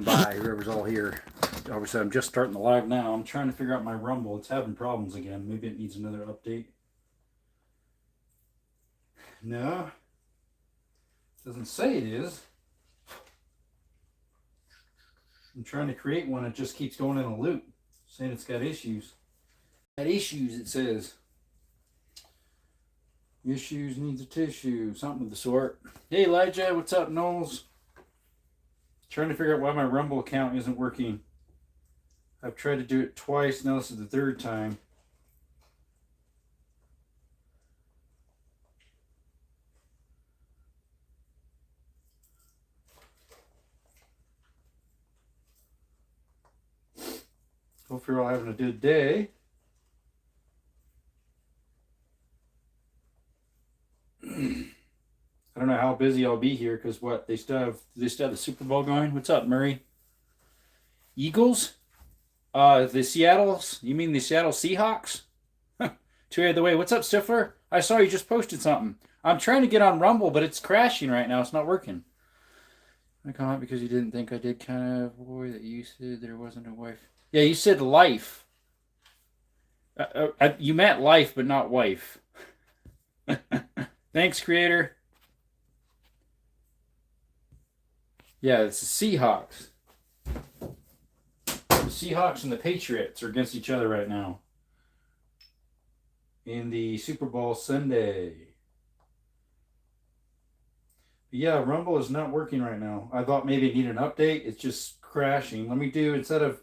Bye, whoever's all here. Obviously, I'm just starting the live now. I'm trying to figure out my Rumble. It's having problems again. Maybe it needs another update. No, doesn't say it is. I'm trying to create one. It just keeps going in a loop, saying it's got issues. Got issues, it says. Issues needs a tissue, something of the sort. Hey, Elijah, what's up, Knowles? Trying to figure out why my Rumble account isn't working. I've tried to do it twice. Now this is the third time. Hope you're all having a good day. I don't know how busy I'll be here because what they still have the Superbowl going. What's up, Murray? Eagles? The Seattle's? You mean the Seattle Seahawks? Two out of the way. What's up, Stifler? I saw you just posted something. I'm trying to get on Rumble, but it's crashing right now. It's not working. I comment because you didn't think I did kind of boy that you said there wasn't a wife. Yeah, you said life. You meant life, but not wife. Thanks, creator. Yeah, it's the Seahawks. The Seahawks and the Patriots are against each other right now in the Super Bowl Sunday. But yeah, Rumble is not working right now. I thought maybe it needed an update. It's just crashing. Let me do, instead of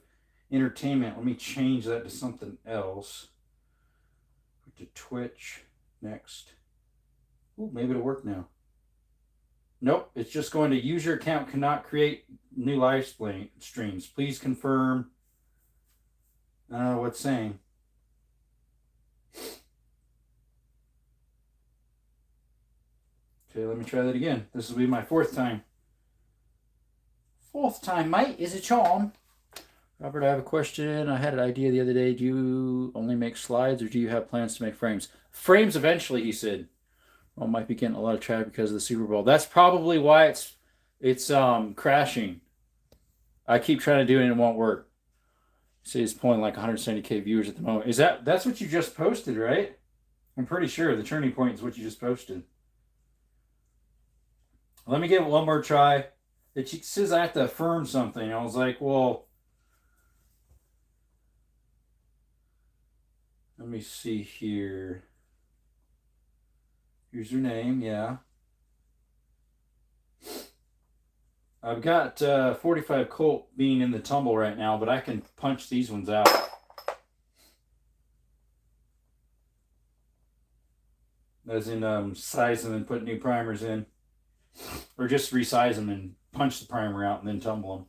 entertainment, let me change that to something else. Put to Twitch next. Ooh, maybe it'll work now. Nope, it's just going to use your account cannot create new live streams. Please confirm. I don't know what's saying. Okay, let me try that again. This will be my fourth time. Fourth time, mate, is a charm. Robert, I have a question. I had an idea the other day. Do you only make slides or do you have plans to make frames? Frames eventually, he said. Well, might be getting a lot of traffic because of the Super Bowl. That's probably why it's crashing. I keep trying to do it and it won't work. See, it's pulling like 170K viewers at the moment. That's what you just posted, right? I'm pretty sure the turning point is what you just posted. Let me give it one more try. It says I have to affirm something. I was like, well, let me see here. Username, yeah. I've got 45 Colt being in the tumble right now, but I can punch these ones out. As in size them and put new primers in. Or just resize them and punch the primer out and then tumble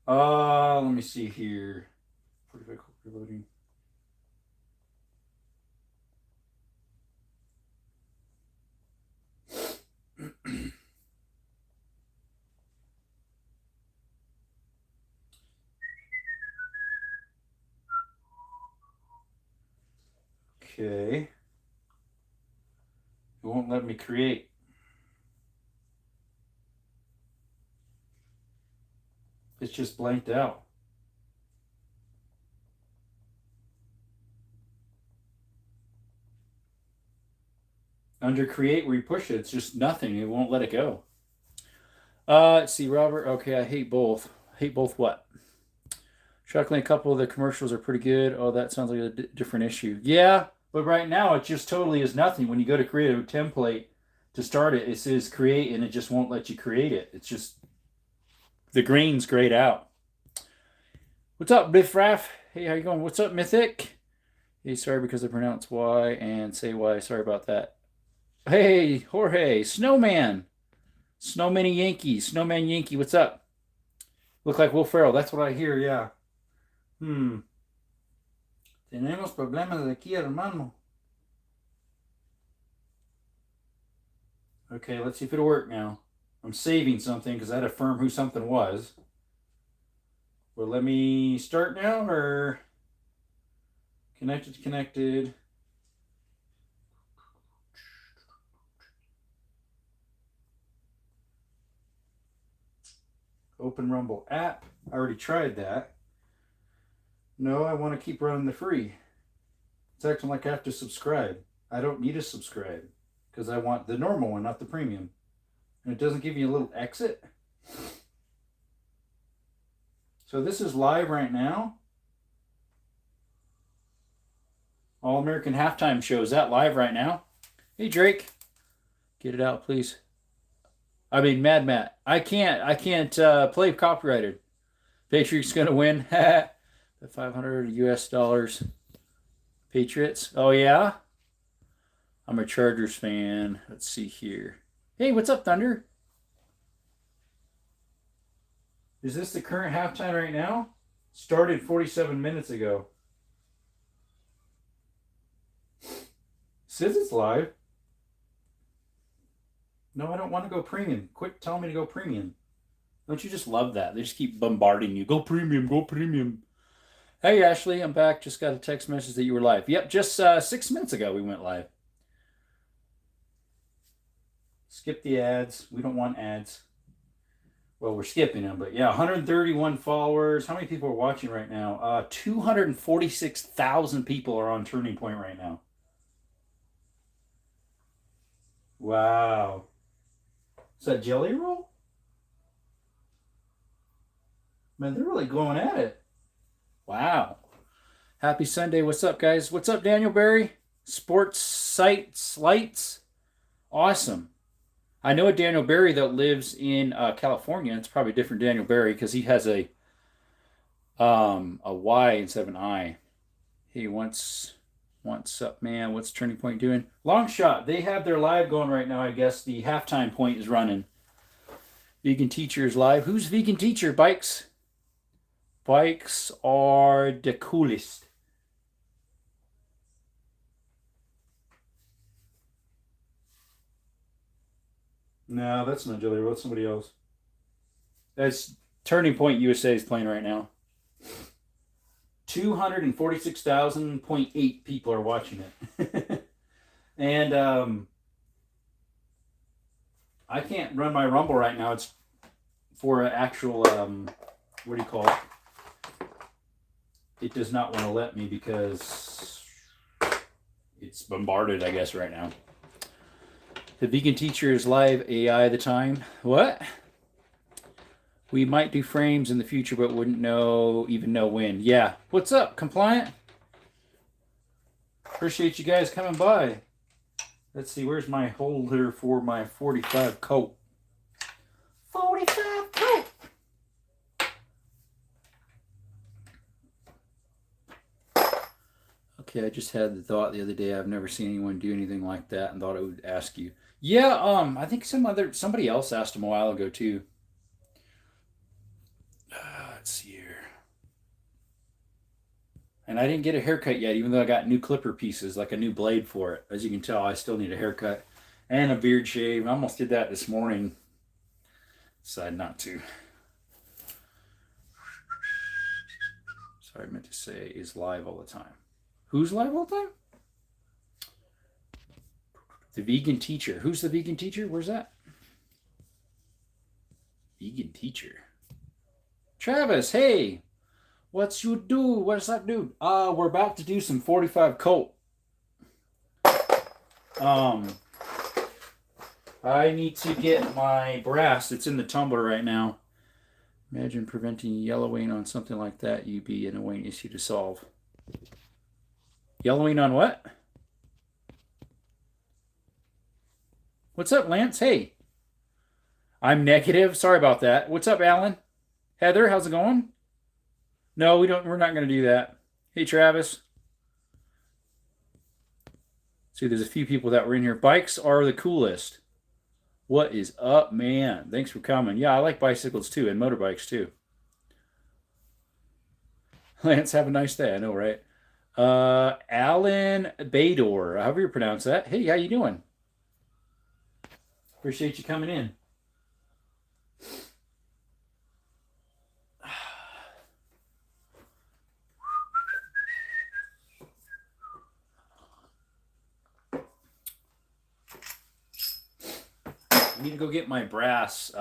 them. Let me see here. 45 Colt reloading. Okay. It won't let me create. It's just blanked out. Under create where you push it, it's just nothing. It won't let it go. Let's see, Robert. Okay, I hate both. Hate both what? Shockingly, a couple of the commercials are pretty good. Oh, that sounds like a different issue. Yeah, but right now it just totally is nothing. When you go to create a template to start it, it says create and it just won't let you create it. It's just, the green's grayed out. What's up, Biff Raff? Hey, how you going? What's up, Mythic? Hey, sorry because I pronounce Y and say Y. Sorry about that. Hey, Jorge, Snowman. Snowman Yankee. Snowman Yankee, what's up? Look like Will Ferrell. That's what I hear, yeah. Tenemos problemas de aquí, hermano. Okay, let's see if it'll work now. I'm saving something because I had to affirm who something was. Well, let me start now, or connected. Open Rumble app. I already tried that. No, I want to keep running the free. It's acting like I have to subscribe. I don't need to subscribe because I want the normal one, not the premium. And it doesn't give you a little exit. So this is live right now. All American Halftime Show. Is that live right now? Hey, Drake. Get it out, please. I mean, Mad Matt. I can't play copyrighted. Patriots going to win. The $500 US. Patriots. Oh, yeah? I'm a Chargers fan. Let's see here. Hey, what's up, Thunder? Is this the current halftime right now? Started 47 minutes ago. Says it's live. No, I don't want to go premium. Quit telling me to go premium. Don't you just love that? They just keep bombarding you. Go premium, go premium. Hey, Ashley, I'm back. Just got a text message that you were live. Yep, just 6 minutes ago we went live. Skip the ads. We don't want ads. Well, we're skipping them, but yeah, 131 followers. How many people are watching right now? 246,000 people are on Turning Point right now. Wow. Is that Jelly Roll? Man, they're really going at it. Wow. Happy Sunday. What's up, guys? What's up, Daniel Barry? Sports Sites Lights. Awesome. I know a Daniel Barry that lives in California. It's probably a different Daniel Barry because he has a Y instead of an I. Hey, what's up, man? What's Turning Point doing? Long shot. They have their live going right now, I guess. The halftime point is running. Vegan Teacher is live. Who's Vegan Teacher? Bikes? Bikes are the coolest. No, that's not Jelly Roll. It's somebody else. That's Turning Point USA is playing right now. 246,000.8 people are watching it. And I can't run my Rumble right now. It's for an actual, what do you call it? It does not want to let me because it's bombarded, I guess, right now. The Vegan Teacher is live. AI the time. What? We might do frames in the future, but wouldn't even know when. Yeah. What's up, Compliant? Appreciate you guys coming by. Let's see. Where's my holder for my 45 coat? 45 coat. Okay, I just had the thought the other day. I've never seen anyone do anything like that, and thought I would ask you. Yeah, I think somebody else asked him a while ago too. Let's see here. And I didn't get a haircut yet, even though I got new clipper pieces, like a new blade for it. As you can tell, I still need a haircut and a beard shave. I almost did that this morning. Decided not to. Sorry, I meant to say is live all the time. Who's live all the time? The Vegan Teacher. Who's the Vegan Teacher? Where's that? Vegan Teacher. Travis, hey. What's you do? What's up, dude? We're about to do some 45 coat. I need to get my brass. It's in the tumbler right now. Imagine preventing yellowing on something like that. You'd be an annoying issue to solve. Yellowing on what? What's up, Lance? Hey. I'm negative. Sorry about that. What's up, Alan? Heather, how's it going? No, we're not going to do that. Hey, Travis. See, there's a few people that were in here. Bikes are the coolest. What is up, man? Thanks for coming. Yeah, I like bicycles too, and motorbikes too. Lance, have a nice day. I know, right? Alan Bador, however you pronounce that. Hey, how you doing? Appreciate you coming in. I need to go get my brass.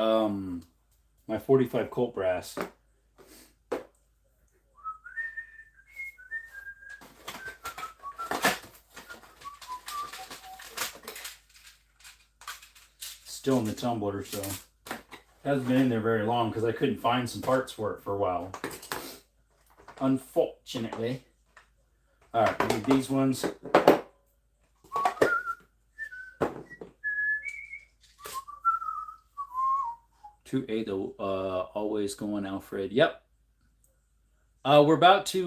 My 45 Colt brass. Still in the tumbler, so it hasn't been in there very long because I couldn't find some parts for it for a while. Unfortunately. Alright, we need these ones. Always going, Alfred. Yep. We're about to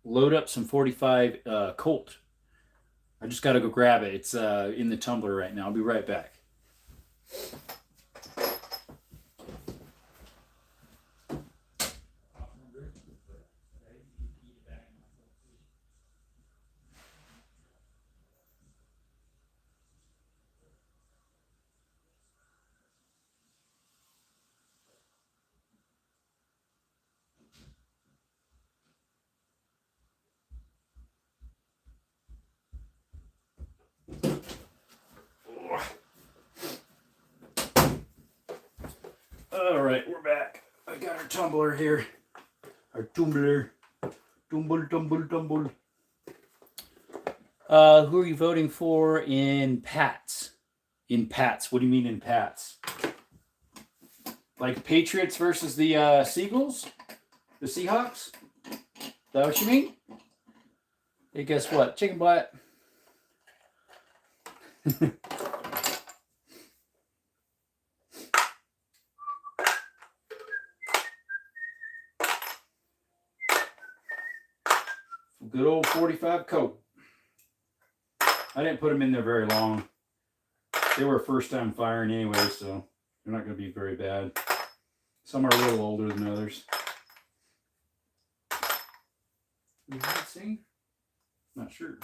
load up some 45 Colt. I just got to go grab it. It's in the tumbler right now. I'll be right back. All right, we're back. I got our tumbler here. Our tumbler. Tumble. Who are you voting for in Pats? In Pats. What do you mean in Pats? Like Patriots versus the Seagulls? The Seahawks? Is that what you mean? Hey, guess what? Chicken butt. Good old 45 Colt. I didn't put them in there very long. They were first time firing anyway, so they're not going to be very bad. Some are a little older than others. You might see? Not sure.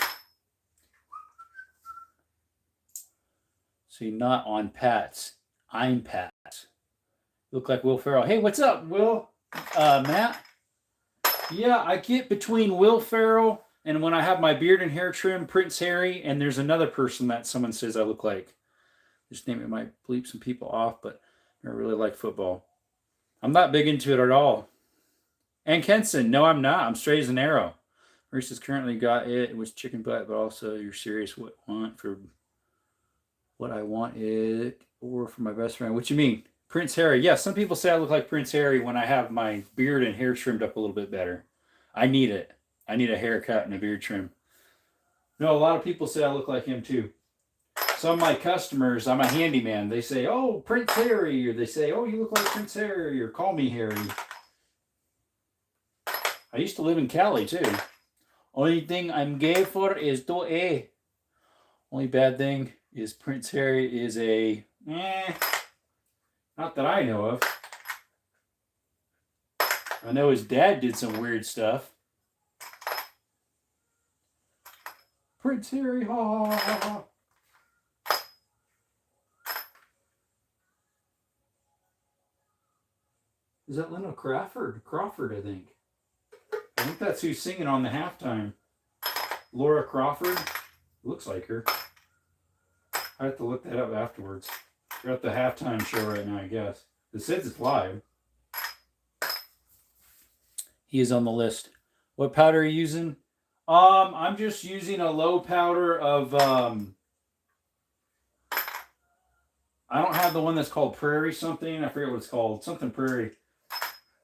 See, not on Pats. I'm Pats. Look like Will Ferrell. Hey, what's up, Will? Matt? Yeah, I get between Will Ferrell and when I have my beard and hair trim, Prince Harry, and there's another person that someone says I look like. This name, it might bleep some people off, but I really like football. I'm not big into it at all. And Kenson, no, I'm not. I'm straight as an arrow. Reese has currently got it. It was chicken butt, but also you're serious. What I want it, or for my best friend. What you mean? Prince Harry. Yeah, some people say I look like Prince Harry when I have my beard and hair trimmed up a little bit better. I need it. I need a haircut and a beard trim. No, a lot of people say I look like him too. Some of my customers, I'm a handyman. They say, oh, Prince Harry. Or they say, oh, you look like Prince Harry. Or call me Harry. I used to live in Cali too. Only thing I'm gay for is do a. Only bad thing is Prince Harry is a not that I know of. I know his dad did some weird stuff. Prince Harry, ha ha ha ha. Is that Linda Crawford? Crawford, I think. I think that's who's singing on the halftime. Laura Crawford. Looks like her. I have to look that up afterwards. We're at the halftime show right now, I guess. It says it's live. He is on the list. What powder are you using? I'm just using a low powder of I don't have the one that's called Prairie something. I forget what it's called. Something Prairie.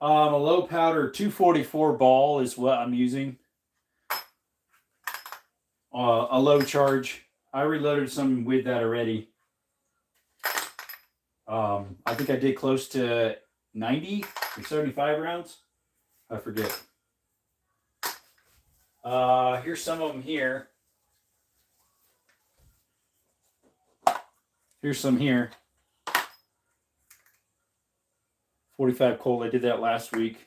A low powder 244 ball is what I'm using. A low charge. I reloaded some with that already. I think I did close to 90 or 75 rounds. I forget. Here's some of them here. Here's some here. 45 Colt. I did that last week.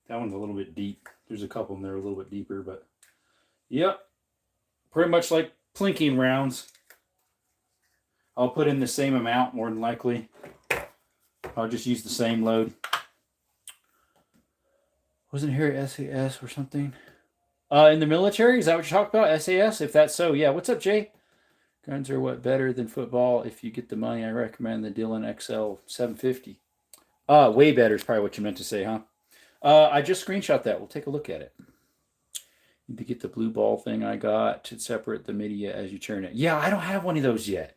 That one's a little bit deep. There's a couple of them that are a little bit deeper, but yep. Pretty much like plinking rounds. I'll put in the same amount more than likely. I'll just use the same load. Wasn't here SAS or something? In the military? Is that what you're talking about? SAS? If that's so, yeah. What's up, Jay? Guns are what better than football? If you get the money, I recommend the Dylan XL 750. Way better is probably what you meant to say, huh? I just screenshot that. We'll take a look at it. Need to get the blue ball thing I got to separate the media as you turn it. Yeah, I don't have one of those yet.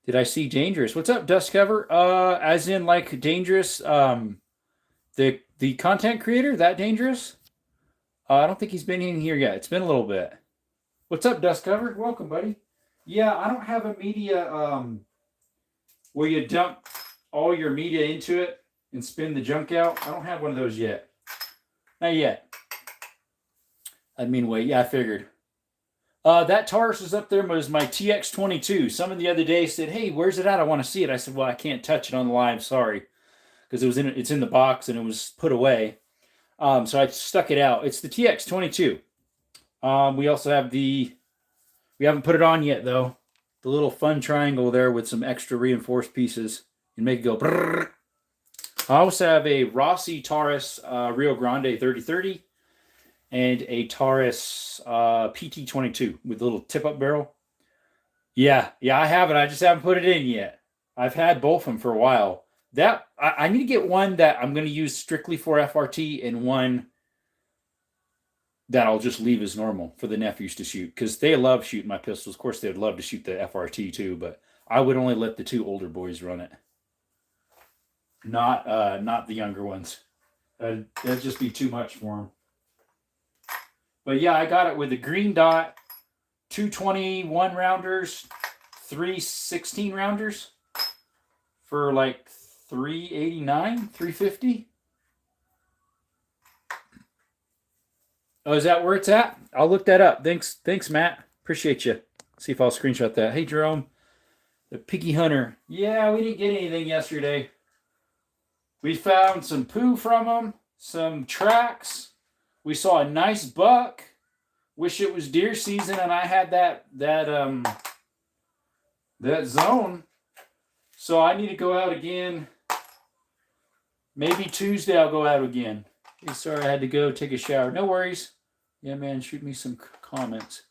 Did I see Dangerous? What's up, Dust Cover? As in like Dangerous, the content creator, that Dangerous? I don't think he's been in here yet. It's been a little bit. What's up, Dust Cover? Welcome, buddy. Yeah, I don't have a media where you dump all your media into it and spin the junk out. I don't have one of those yet. Not yet. I mean, wait. Yeah, I figured. That Taurus is up there was my TX22. Someone the other day said, "Hey, where's it at? I want to see it." I said, "Well, I can't touch it on the live. Sorry." Because it's in the box and it was put away. So I stuck it out. It's the TX22. We also have we haven't put it on yet though. The little fun triangle there with some extra reinforced pieces and make it go brrr. I also have a Rossi Taurus Rio Grande 3030 and a Taurus PT22 with a little tip-up barrel. Yeah, I have it. I just haven't put it in yet. I've had both of them for a while. I need to get one that I'm going to use strictly for FRT and one that I'll just leave as normal for the nephews to shoot because they love shooting my pistols. Of course, they would love to shoot the FRT too, but I would only let the two older boys run it, not the younger ones. That'd just be too much for them. But yeah, I got it with a green dot, 221 rounders, 316 rounders for like $389, $350. Oh, is that where it's at? I'll look that up. Thanks, Matt. Appreciate you. See if I'll screenshot that. Hey, Jerome, the Piggy Hunter. Yeah, we didn't get anything yesterday. We found some poo from them, some tracks. We saw a nice buck. Wish it was deer season and I had that zone. So I need to go out again. Maybe Tuesday I'll go out again. Hey, sorry I had to go take a shower. No worries. Yeah, man, shoot me some comments.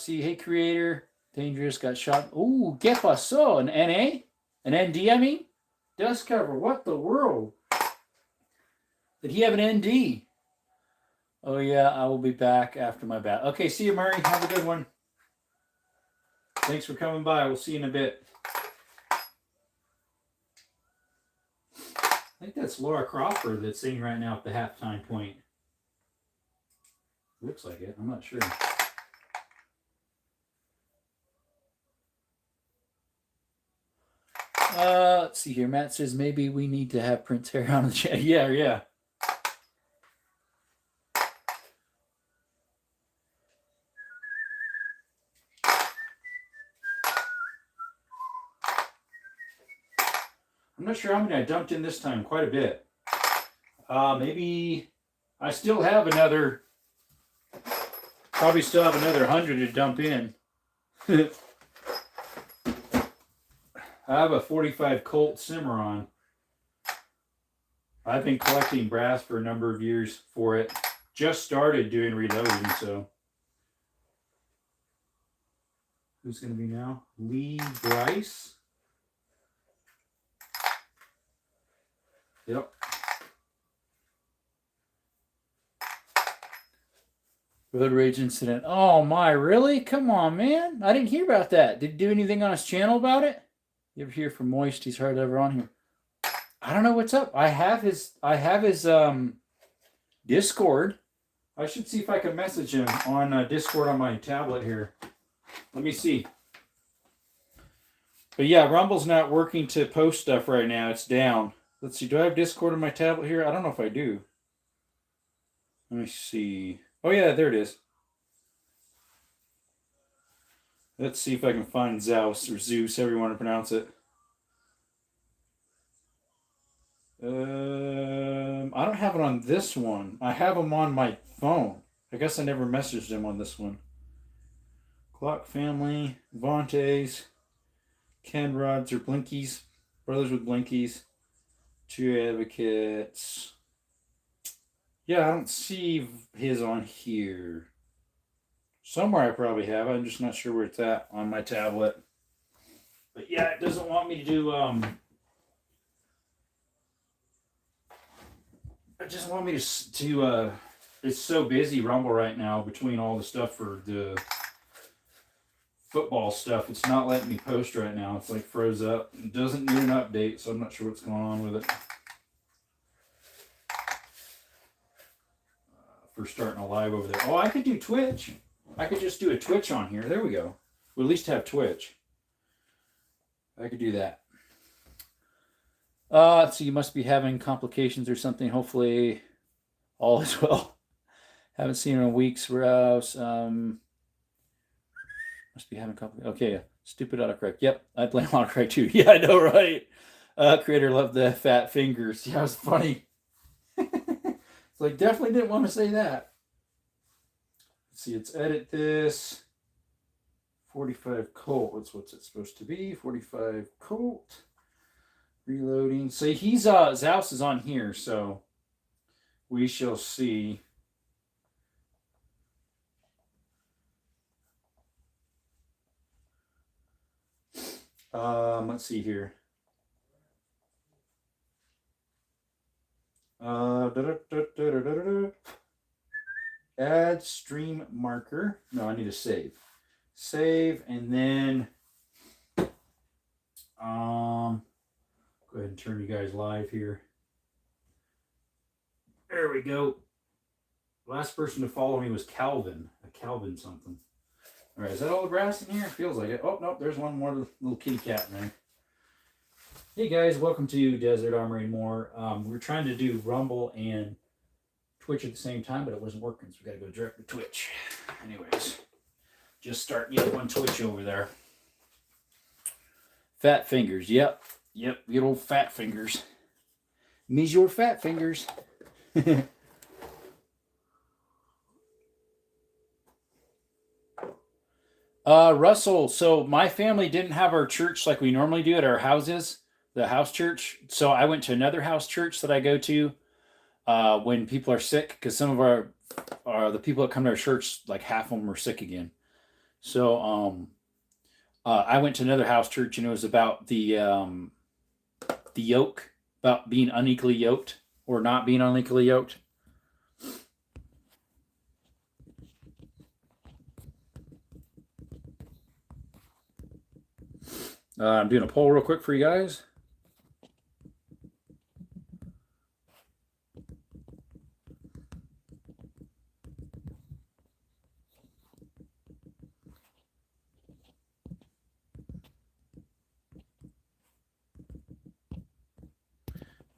See, hey, creator. Dangerous got shot. Ooh, ¿qué pasó? An NA? An ND, I mean? Dust cover. What the world? Did he have an ND? Oh, yeah, I will be back after my bat. Okay, see you, Murray. Have a good one. Thanks for coming by. We'll see you in a bit. I think that's Laura Crawford that's singing right now at the halftime point. Looks like it. I'm not sure. Let's see here. Matt says maybe we need to have Prince Harry on the chat. Yeah. I'm not sure how many I dumped in this time. Quite a bit. Maybe I still have another. Probably still have another 100 to dump in. I have a 45 Colt Cimarron. I've been collecting brass for a number of years for it. Just started doing reloading, so. Who's going to be now? Lee Bryce. Yep. Road rage incident. Oh my, really? Come on, man. I didn't hear about that. Did he do anything on his channel about it? You ever hear from Moist? He's hardly ever on here. I don't know what's up. I have his Discord. I should see if I can message him on Discord on my tablet here. Let me see. But yeah, Rumble's not working to post stuff right now. It's down. Let's see. Do I have Discord on my tablet here? I don't know if I do. Let me see. Oh, yeah, there it is. Let's see if I can find Zeus or Zeus, however you want to pronounce it. I don't have it on this one. I have him on my phone. I guess I never messaged him on this one. Clock family, Vontae's, Ken Rods or Blinkies, brothers with Blinkies, two advocates. Yeah, I don't see his on here. Somewhere I probably have. I'm just not sure where it's at on my tablet. But yeah, it doesn't want me to do it just want me to it's so busy Rumble right now between all the stuff for the football stuff. It's not letting me post right now. It's like froze up. It doesn't need an update, so I'm not sure what's going on with it. For starting a live over there. Oh, I could do Twitch. I could just do a Twitch on here. There we go. We'll at least have Twitch. I could do that. So you must be having complications or something. Hopefully all is well. Haven't seen her in weeks. Rouse. Must be having complications. Okay, stupid autocorrect. Yep, I blame autocorrect too. Yeah, I know, right? Creator loved the fat fingers. Yeah, it was funny. So I definitely didn't want to say that. Let's see, let's edit this. 45 Colt. What's it supposed to be? 45 Colt. Reloading. So he's Zaus is on here, so we shall see. Let's see here. Add stream marker. No, I need to save. Save, and then go ahead and turn you guys live here. There we go. Last person to follow me was Calvin. Calvin something. All right, is that all the brass in here? It feels like it. Oh, no, there's one more little kitty cat in there. Hey guys, welcome to Desert Armory and More. We're trying to do Rumble and Twitch at the same time, but it wasn't working, so we got to go direct to Twitch. Anyways, just starting the other one Twitch over there. Fat fingers, yep, good old fat fingers. Me's your fat fingers. Russell, so my family didn't have our church like we normally do at our houses, the house church. So I went to another house church that I go to when people are sick, because some of the people that come to our church, like half of them are sick again. So I went to another house church, and it was about the yoke, about being unequally yoked or not being unequally yoked. I'm doing a poll real quick for you guys.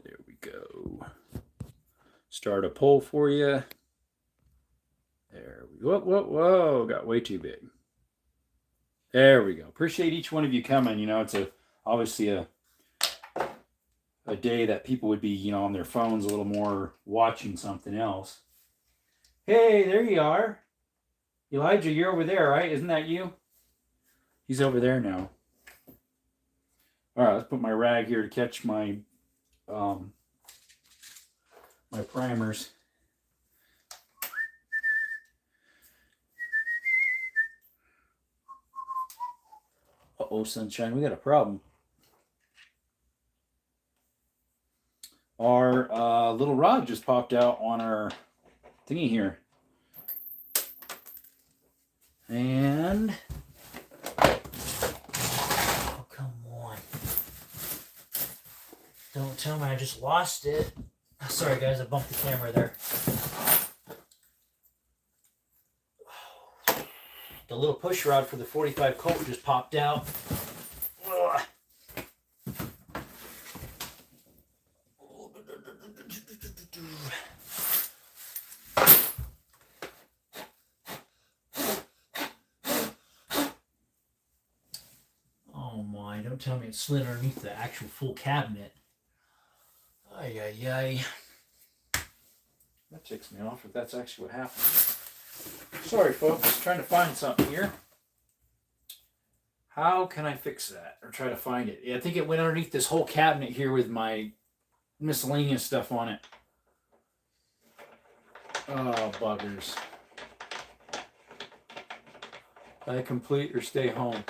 There we go. Start a poll for you. There we go. Whoa. Got way too big. There we go. Appreciate each one of you coming. You know, it's obviously a day that people would be, you know, on their phones a little more watching something else. Hey, there you are. Elijah, you're over there, right? Isn't that you? He's over there now. All right, let's put my rag here to catch my my primers. Uh-oh, sunshine, we got a problem. Our little rod just popped out on our thingy here. And oh, come on. Don't tell me I just lost it. Sorry guys, I bumped the camera there. The little push rod for the 45 Colt just popped out. Ugh. Oh my, don't tell me it slid underneath the actual full cabinet. Ay. That ticks me off if that's actually what happened. Sorry folks, trying to find something here. How can I fix that? Or try to find it? Yeah, I think it went underneath this whole cabinet here with my miscellaneous stuff on it. Oh, buggers. Buy complete or stay home.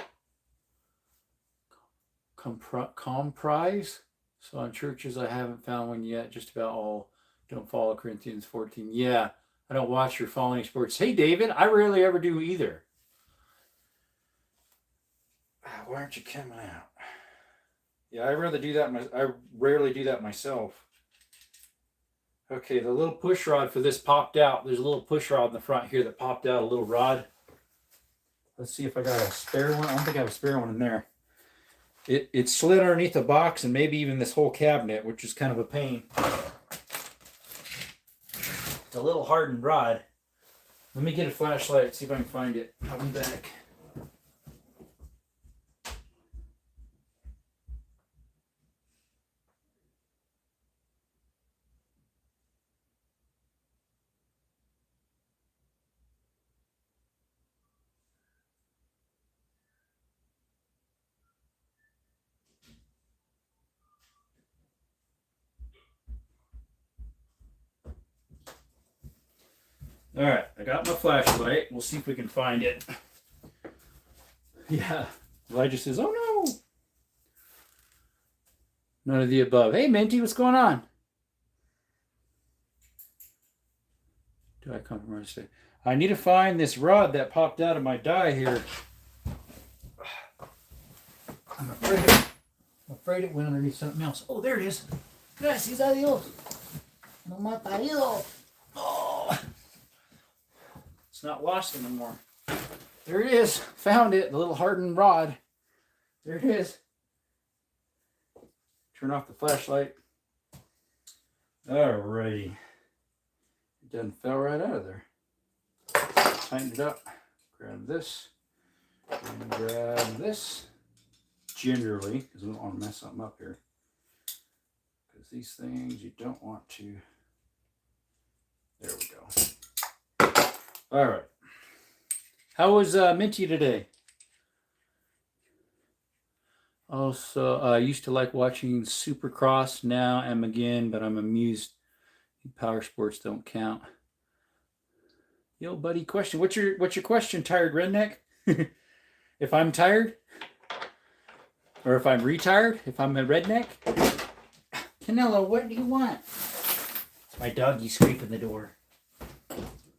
Comprise. So on churches, I haven't found one yet. Just about all don't follow Corinthians 14. Yeah, I don't watch or follow any sports. Hey, David, I rarely ever do either. Why aren't you coming out? Yeah, I rarely do that myself. Okay, the little push rod for this popped out. There's a little push rod in the front here that popped out, a little rod. Let's see if I got a spare one. I don't think I have a spare one in there. It slid underneath the box and maybe even this whole cabinet, which is kind of a pain. It's a little hardened rod. Let me get a flashlight, see if I can find it. I'll be back. All right, I got my flashlight. We'll see if we can find it. Yeah, Elijah says, "Oh no." None of the above. Hey, Minty, what's going on? Do I compromise today? I need to find this rod that popped out of my die here. I'm afraid it went underneath something else. Oh, there it is. Gracias a Dios. No me ha caído. Oh. It's not lost anymore. There it is. Found it. The little hardened rod. There it is. Turn off the flashlight. Alrighty. It done fell right out of there. Tighten it up. Grab this. And grab this. Gingerly, because we don't want to mess something up here. Because these things you don't want to. There we go. Alright. How was Minty today? Also, I used to like watching Supercross. Now I'm again, but I'm amused. Power sports don't count. Yo, buddy, question. What's your question, tired redneck? If I'm tired? Or if I'm retired? If I'm a redneck? Canelo, what do you want? My doggy's scraping the door.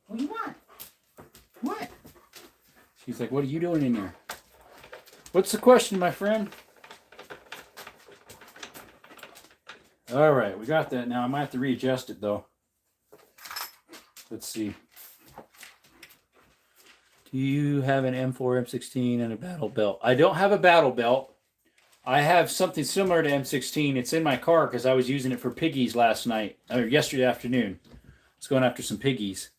What do you want? What? She's like, what are you doing in there? What's the question, my friend? All right, we got that now. I might have to readjust it, though. Let's see. Do you have an M4, M16, and a battle belt? I don't have a battle belt. I have something similar to M16. It's in my car because I was using it for piggies last night, or yesterday afternoon. I was going after some piggies.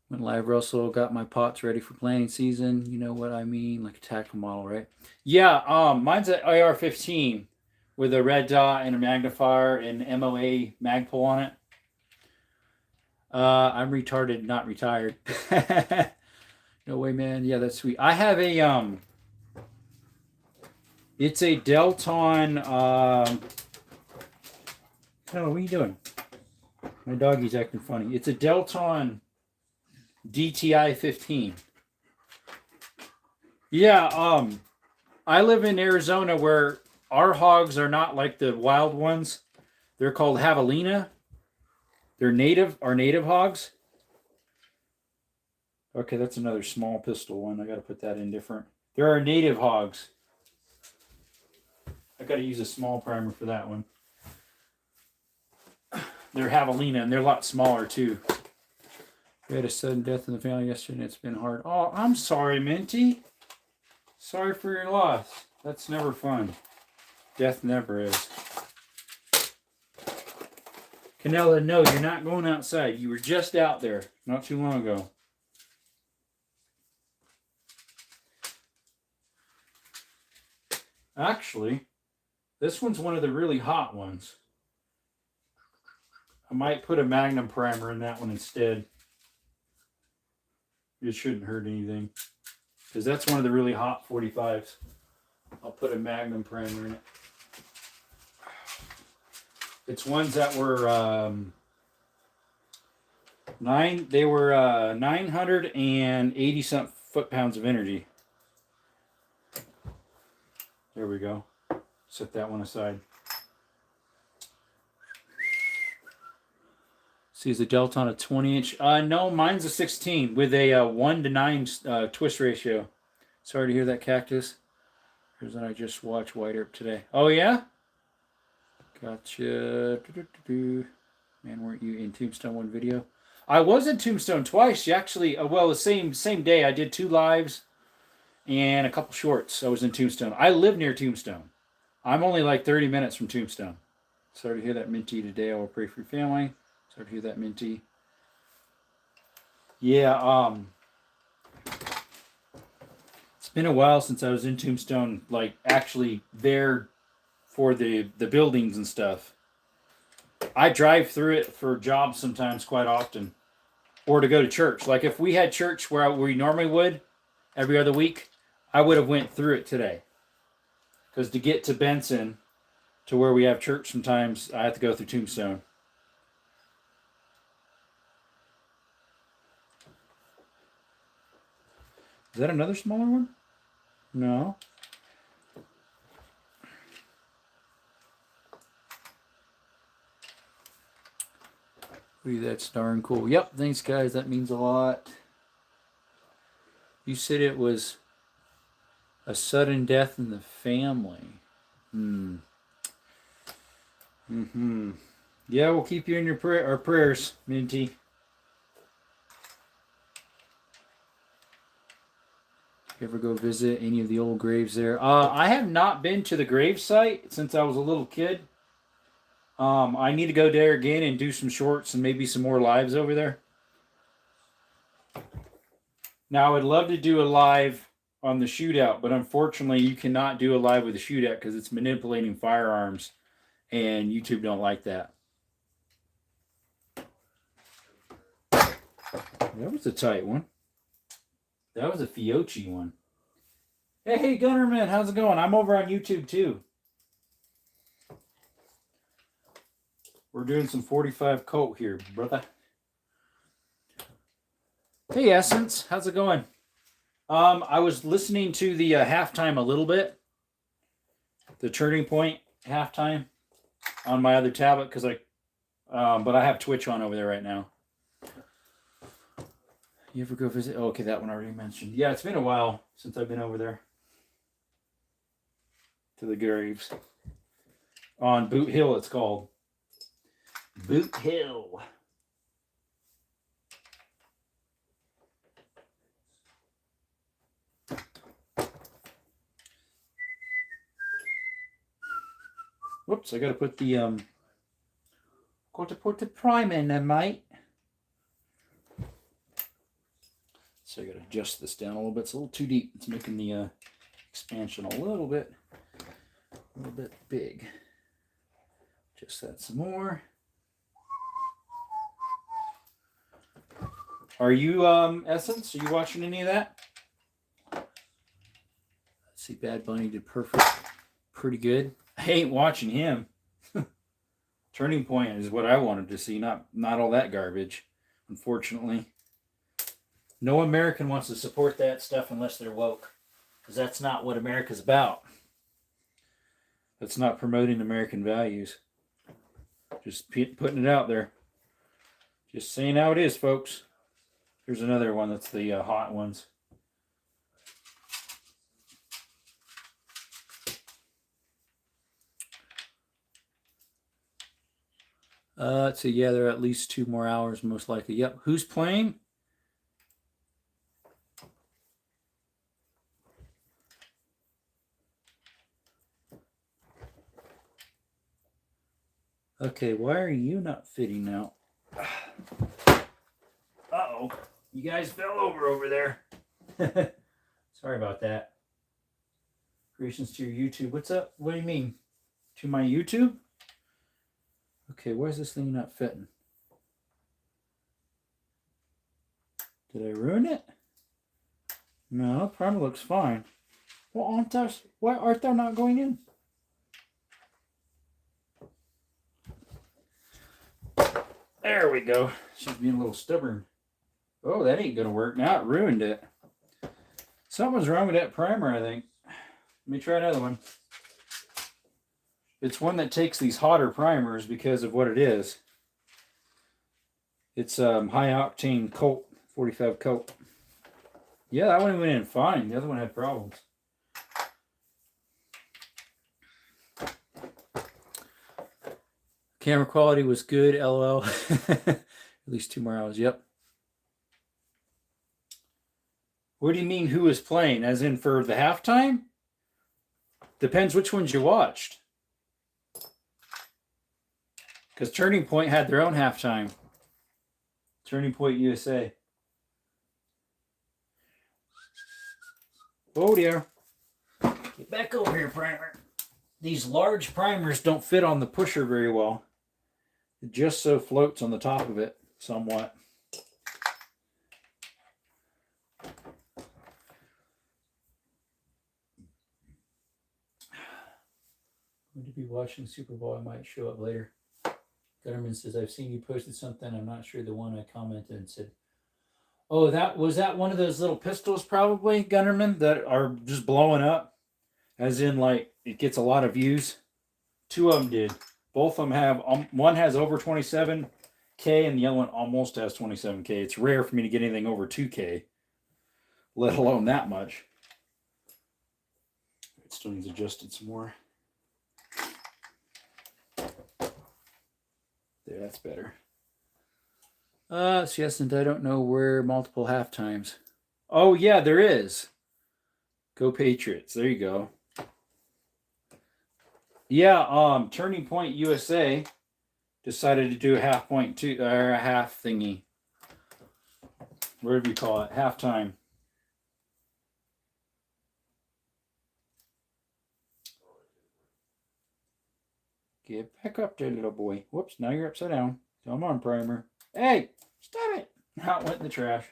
When Live Russell got my pots ready for planting season, you know what I mean? Like a tactical model, right? Yeah, mine's an AR-15 with a red dot and a magnifier and MOA Magpul on it. I'm retarded, not retired. No way, man. Yeah, that's sweet. I have a it's a Delton oh, what are you doing? My doggy's acting funny. It's a Delton DTI 15. Yeah, I live in Arizona where our hogs are not like the wild ones. They're called javelina. They're native hogs. Okay, that's another small pistol one. I got to put that in different. There are native hogs. I got to use a small primer for that one. They're javelina, and they're a lot smaller too. We had a sudden death in the family yesterday, and it's been hard. Oh, I'm sorry, Minty. Sorry for your loss. That's never fun. Death never is. Canella, no, you're not going outside. You were just out there not too long ago. Actually, this one's one of the really hot ones. I might put a Magnum primer in that one instead. It shouldn't hurt anything. Because that's one of the really hot 45s. I'll put a Magnum primer in it. It's ones that were 980 something foot-pounds of energy. There we go. Set that one aside. See, is the Delta on a 20-inch? No, mine's a 16 with a 1:9 twist ratio. Sorry to hear that, Cactus. Here's what I just watched White Earp today. Oh, yeah? Gotcha. Man, weren't you in Tombstone one video? I was in Tombstone twice. You actually, well, the same day. I did 2 lives and a couple shorts. I was in Tombstone. I live near Tombstone. I'm only like 30 minutes from Tombstone. Sorry to hear that, Minty. Today I will pray for your family. Sorry to hear that, Minty. Yeah, it's been a while since I was in Tombstone, like actually there for the buildings and stuff. I drive through it for jobs sometimes quite often, or to go to church. Like if we had church where we normally would every other week, I would have went through it today. Because to get to Benson, to where we have church sometimes, I have to go through Tombstone. Is that another smaller one? No. Ooh, that's darn cool. Yep, thanks guys. That means a lot. You said it was a sudden death in the family. Yeah, we'll keep you in our prayers, Minty. You ever go visit any of the old graves there? I have not been to the grave site since I was a little kid. I need to go there again and do some shorts and maybe some more lives over there. Now, I would love to do a live on the shootout, but unfortunately, you cannot do a live with the shootout because it's manipulating firearms, and YouTube don't like that. That was a tight one. That was a Fiocchi one. Hey, Gunnerman, how's it going? I'm over on YouTube too. We're doing some 45 Colt here, brother. Hey, Essence, how's it going? I was listening to the halftime a little bit, the Turning Point halftime on my other tablet because but I have Twitch on over there right now. You ever go visit? Oh, okay, that one I already mentioned. Yeah, it's been a while since I've been over there to the graves on Boot Hill. It's called Boot Hill. Whoops! I got to put the prime in there, mate. So I got to adjust this down a little bit. It's a little too deep. It's making the expansion a little bit big. Adjust that some more. Are you Essence? Are you watching any of that? Let's see, Bad Bunny did pretty good. I ain't watching him. Turning Point is what I wanted to see, not all that garbage, unfortunately. No American wants to support that stuff unless they're woke, because that's not what America's about. That's not promoting American values. Just putting it out there. Just saying how it is, folks. Here's another one that's the hot ones. Let's see. Yeah, there are at least 2 more hours, most likely. Yep. Who's playing? Okay, why are you not fitting now? Uh-oh. You guys fell over there. Sorry about that. Creations to your YouTube. What's up? What do you mean? To my YouTube? Okay, where's this thing not fitting? Did I ruin it? No, it probably looks fine. Well, why aren't they not going in? There we go. She's being a little stubborn. Oh, that ain't gonna work. Now it ruined it. Something's wrong with that primer, I think. Let me try another one. It's one that takes these hotter primers because of what it is. It's high octane Colt, 45 Colt. Yeah, that one went in fine. The other one had problems. Camera quality was good, LOL. At least 2 more hours, yep. What do you mean who is playing? As in for the halftime? Depends which ones you watched. Because Turning Point had their own halftime. Turning Point USA. Oh dear. Get back over here, primer. These large primers don't fit on the pusher very well. It just so floats on the top of it somewhat. Going to be watching Super Bowl. I might show up later. Gutterman says, I've seen you posted something. I'm not sure the one I commented and said, oh, that one of those little pistols probably, Gunnerman, that are just blowing up. As in, like, it gets a lot of views. 2 of them did. Both of them have, one has over 27K and the other one almost has 27K. It's rare for me to get anything over 2K, let alone that much. It still needs adjusted some more. There, that's better. Yes, and I don't know where multiple halftimes. Oh, yeah, there is. Go Patriots. There you go. Yeah, Turning Point USA decided to do a half thingy. Whatever you call it, halftime. Get back up there, little boy. Whoops, now you're upside down. Come on, primer. Hey, stop it. Out went in the trash.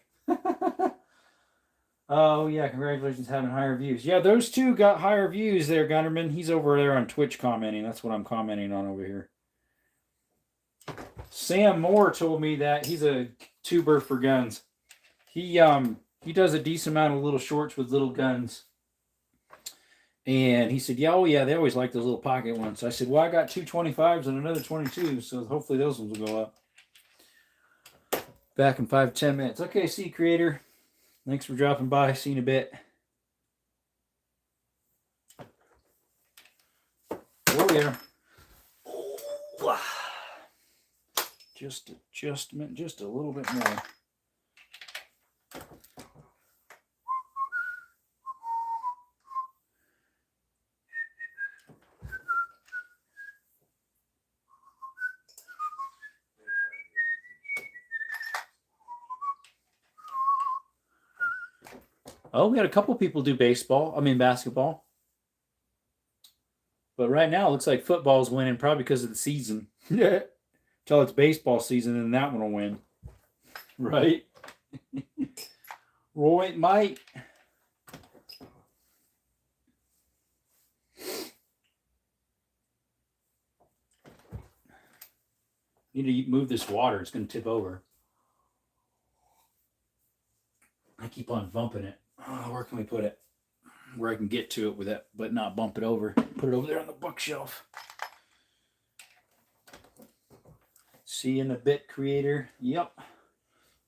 Oh, yeah, congratulations having higher views. Yeah, those 2 got higher views there, Gunnerman. He's over there on Twitch commenting. That's what I'm commenting on over here. Sam Moore told me that he's a tuber for guns. He does a decent amount of little shorts with little guns. And he said, yeah, oh, yeah, they always like those little pocket ones. So I said, well, I got 2 25s and another 22, so hopefully those ones will go up. Back in 5 to 10 minutes. Okay, see you, creator. Thanks for dropping by. See you in a bit. Oh, yeah. Just adjustment, just a little bit more. Oh, we had a couple people do basketball. But right now, it looks like football's winning, probably because of the season. Yeah. Till it's baseball season, and that one will win. Right? Roy, it might. Need to move this water. It's going to tip over. I keep on bumping it. Oh, where can we put it? Where I can get to it with it, but not bump it over. Put it over there on the bookshelf. See you in a bit, creator. Yep.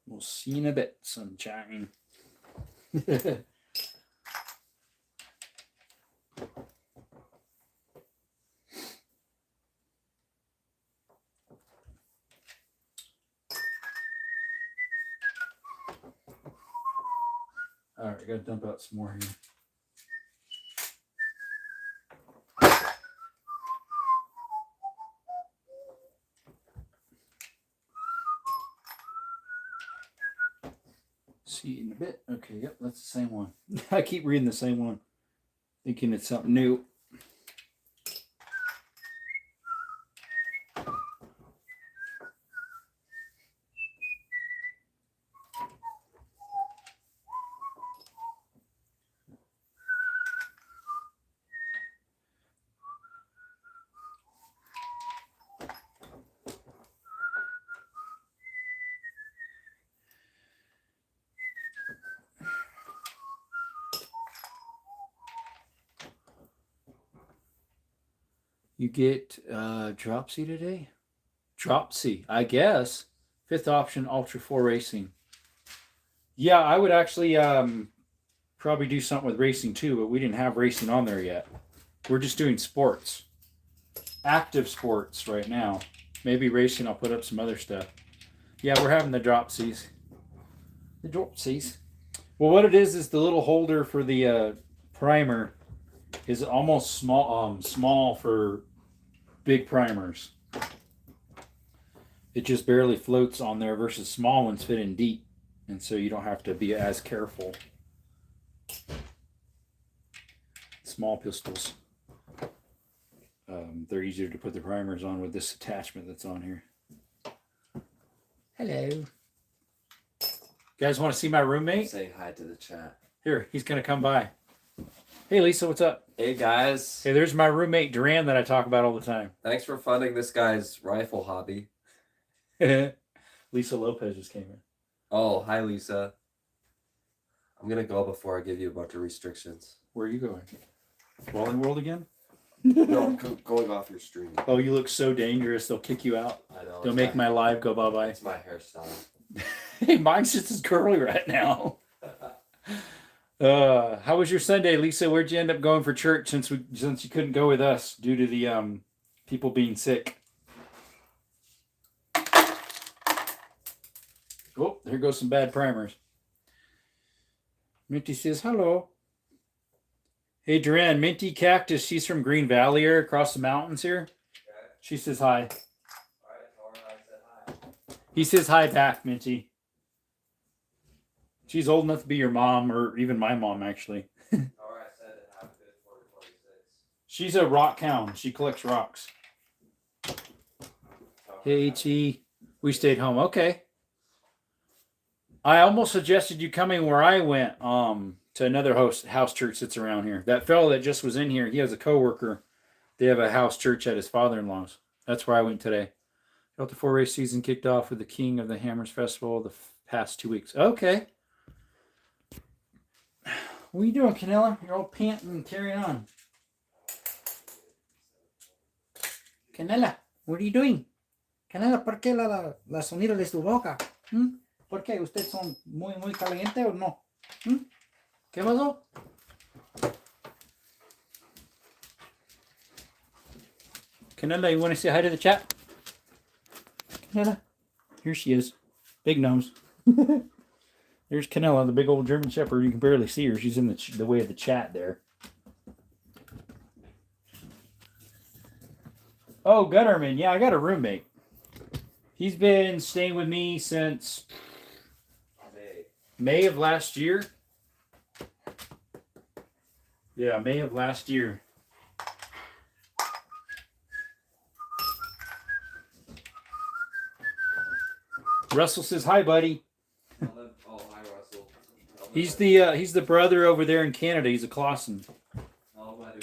We'll see you in a bit, sunshine. All right, I gotta dump out some more here. See you in a bit. Okay, yep, that's the same one. I keep reading the same one, thinking it's something new. You get Dropsy today? Dropsy, I guess. 5th option, Ultra 4 Racing. Yeah, I would actually probably do something with racing too, but we didn't have racing on there yet. We're just doing sports. Active sports right now. Maybe racing, I'll put up some other stuff. Yeah, we're having the Dropsies. The Dropsies. Well, what it is the little holder for the primer is almost small for big primers. It just barely floats on there versus small ones fit in deep. And so you don't have to be as careful. Small pistols. They're easier to put the primers on with this attachment that's on here. Hello. You guys want to see my roommate? Say hi to the chat. Here, he's going to come by. Hey, Lisa, what's up? Hey, guys. Hey, there's my roommate, Duran, that I talk about all the time. Thanks for funding this guy's rifle hobby. Lisa Lopez just came in. Oh, hi, Lisa. I'm going to go before I give you a bunch of restrictions. Where are you going? Walling World again? No, I'm going off your stream. Oh, you look so dangerous. They'll kick you out. I know. They'll make my live go bye-bye. It's my hairstyle. Hey, mine's just as curly right now. How was your Sunday, Lisa? Where'd you end up going for church since you couldn't go with us due to the people being sick? Oh, there goes some bad primers. Minty says hello. Hey, Duran, Minty Cactus. She's from Green Valley here, across the mountains here. Okay. She says hi. All right, tell her I said hi. He says hi back, Minty. She's old enough to be your mom, or even my mom, actually. All right, said it have good 4046. She's a rock hound. She collects rocks. Hey, T. We stayed home. Okay. I almost suggested you coming where I went, to another house church that's around here. That fellow that just was in here, he has a coworker. They have a house church at his father-in-law's. That's where I went today. Delta 4 race season kicked off with the King of the Hammers Festival the past 2 weeks. Okay. What are you doing, Canella? You're all panting and carrying on. Canella, what are you doing? Canella, ¿por qué la sonido de su boca? ¿Por qué? ¿Ustedes son muy caliente o no? ¿Qué pasó? Canella, you want to say hi to the chat? Canella. Here she is. Big nose. There's Canella, the big old German Shepherd. You can barely see her. She's in the way of the chat there. Oh, Gunnerman. Yeah, I got a roommate. He's been staying with me since May of last year. Yeah, May of last year. Russell says hi, buddy. Oh, hi, Russell. He's the brother over there in Canada. He's a Clausen.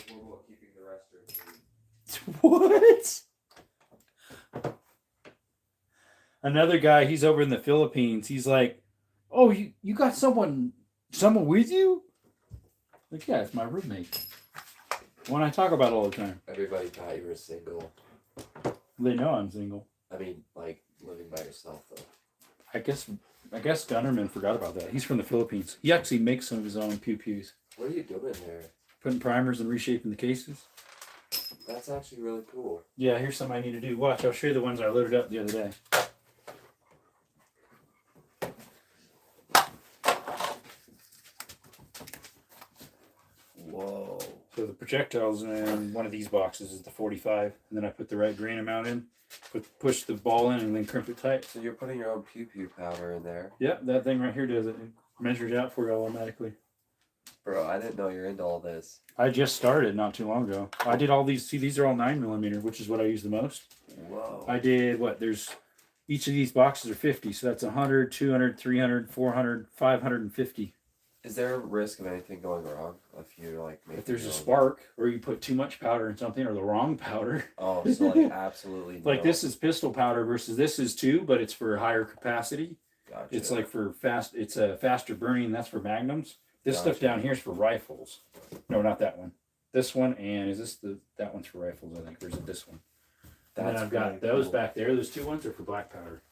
Keeping the restroom. What? Another guy, he's over in the Philippines. He's like, "Oh, you got someone with you?" Like, yeah, it's my roommate. One I talk about all the time. Everybody thought you were single. They know I'm single. I mean, like, living by yourself, though. I guess Gunnerman forgot about that. He's from the Philippines. He actually makes some of his own pew-pews. What are you doing there? Putting primers and reshaping the cases. That's actually really cool. Yeah, here's something I need to do. Watch, I'll show you the ones I loaded up the other day. Whoa. So the projectiles in one of these boxes is the 45, and then I put the right grain amount in, push the ball in, and then crimp it tight. So you're putting your own pew-pew powder in there? Yeah, that thing right here does it. It measures out for you automatically. Bro, I didn't know you're into all this. I just started not too long ago. I did all these. See, these are all 9mm, which is what I use the most. Whoa. I did what? There's each of these boxes are 50, so that's 100, 200, 300, 400, 550. Is there a risk of anything going wrong if you like make if there's a spark, or you put too much powder in something, or the wrong powder? Oh, so like absolutely. Like this is pistol powder versus this is too, but it's for higher capacity. Gotcha. It's like for fast. It's a faster burning. And that's for magnums. This stuff down here is for rifles. No, not that one. This one, and is this that one's for rifles, I think, or is it this one? And then That's I've got really those cool. back there. Those 2 ones are for black powder.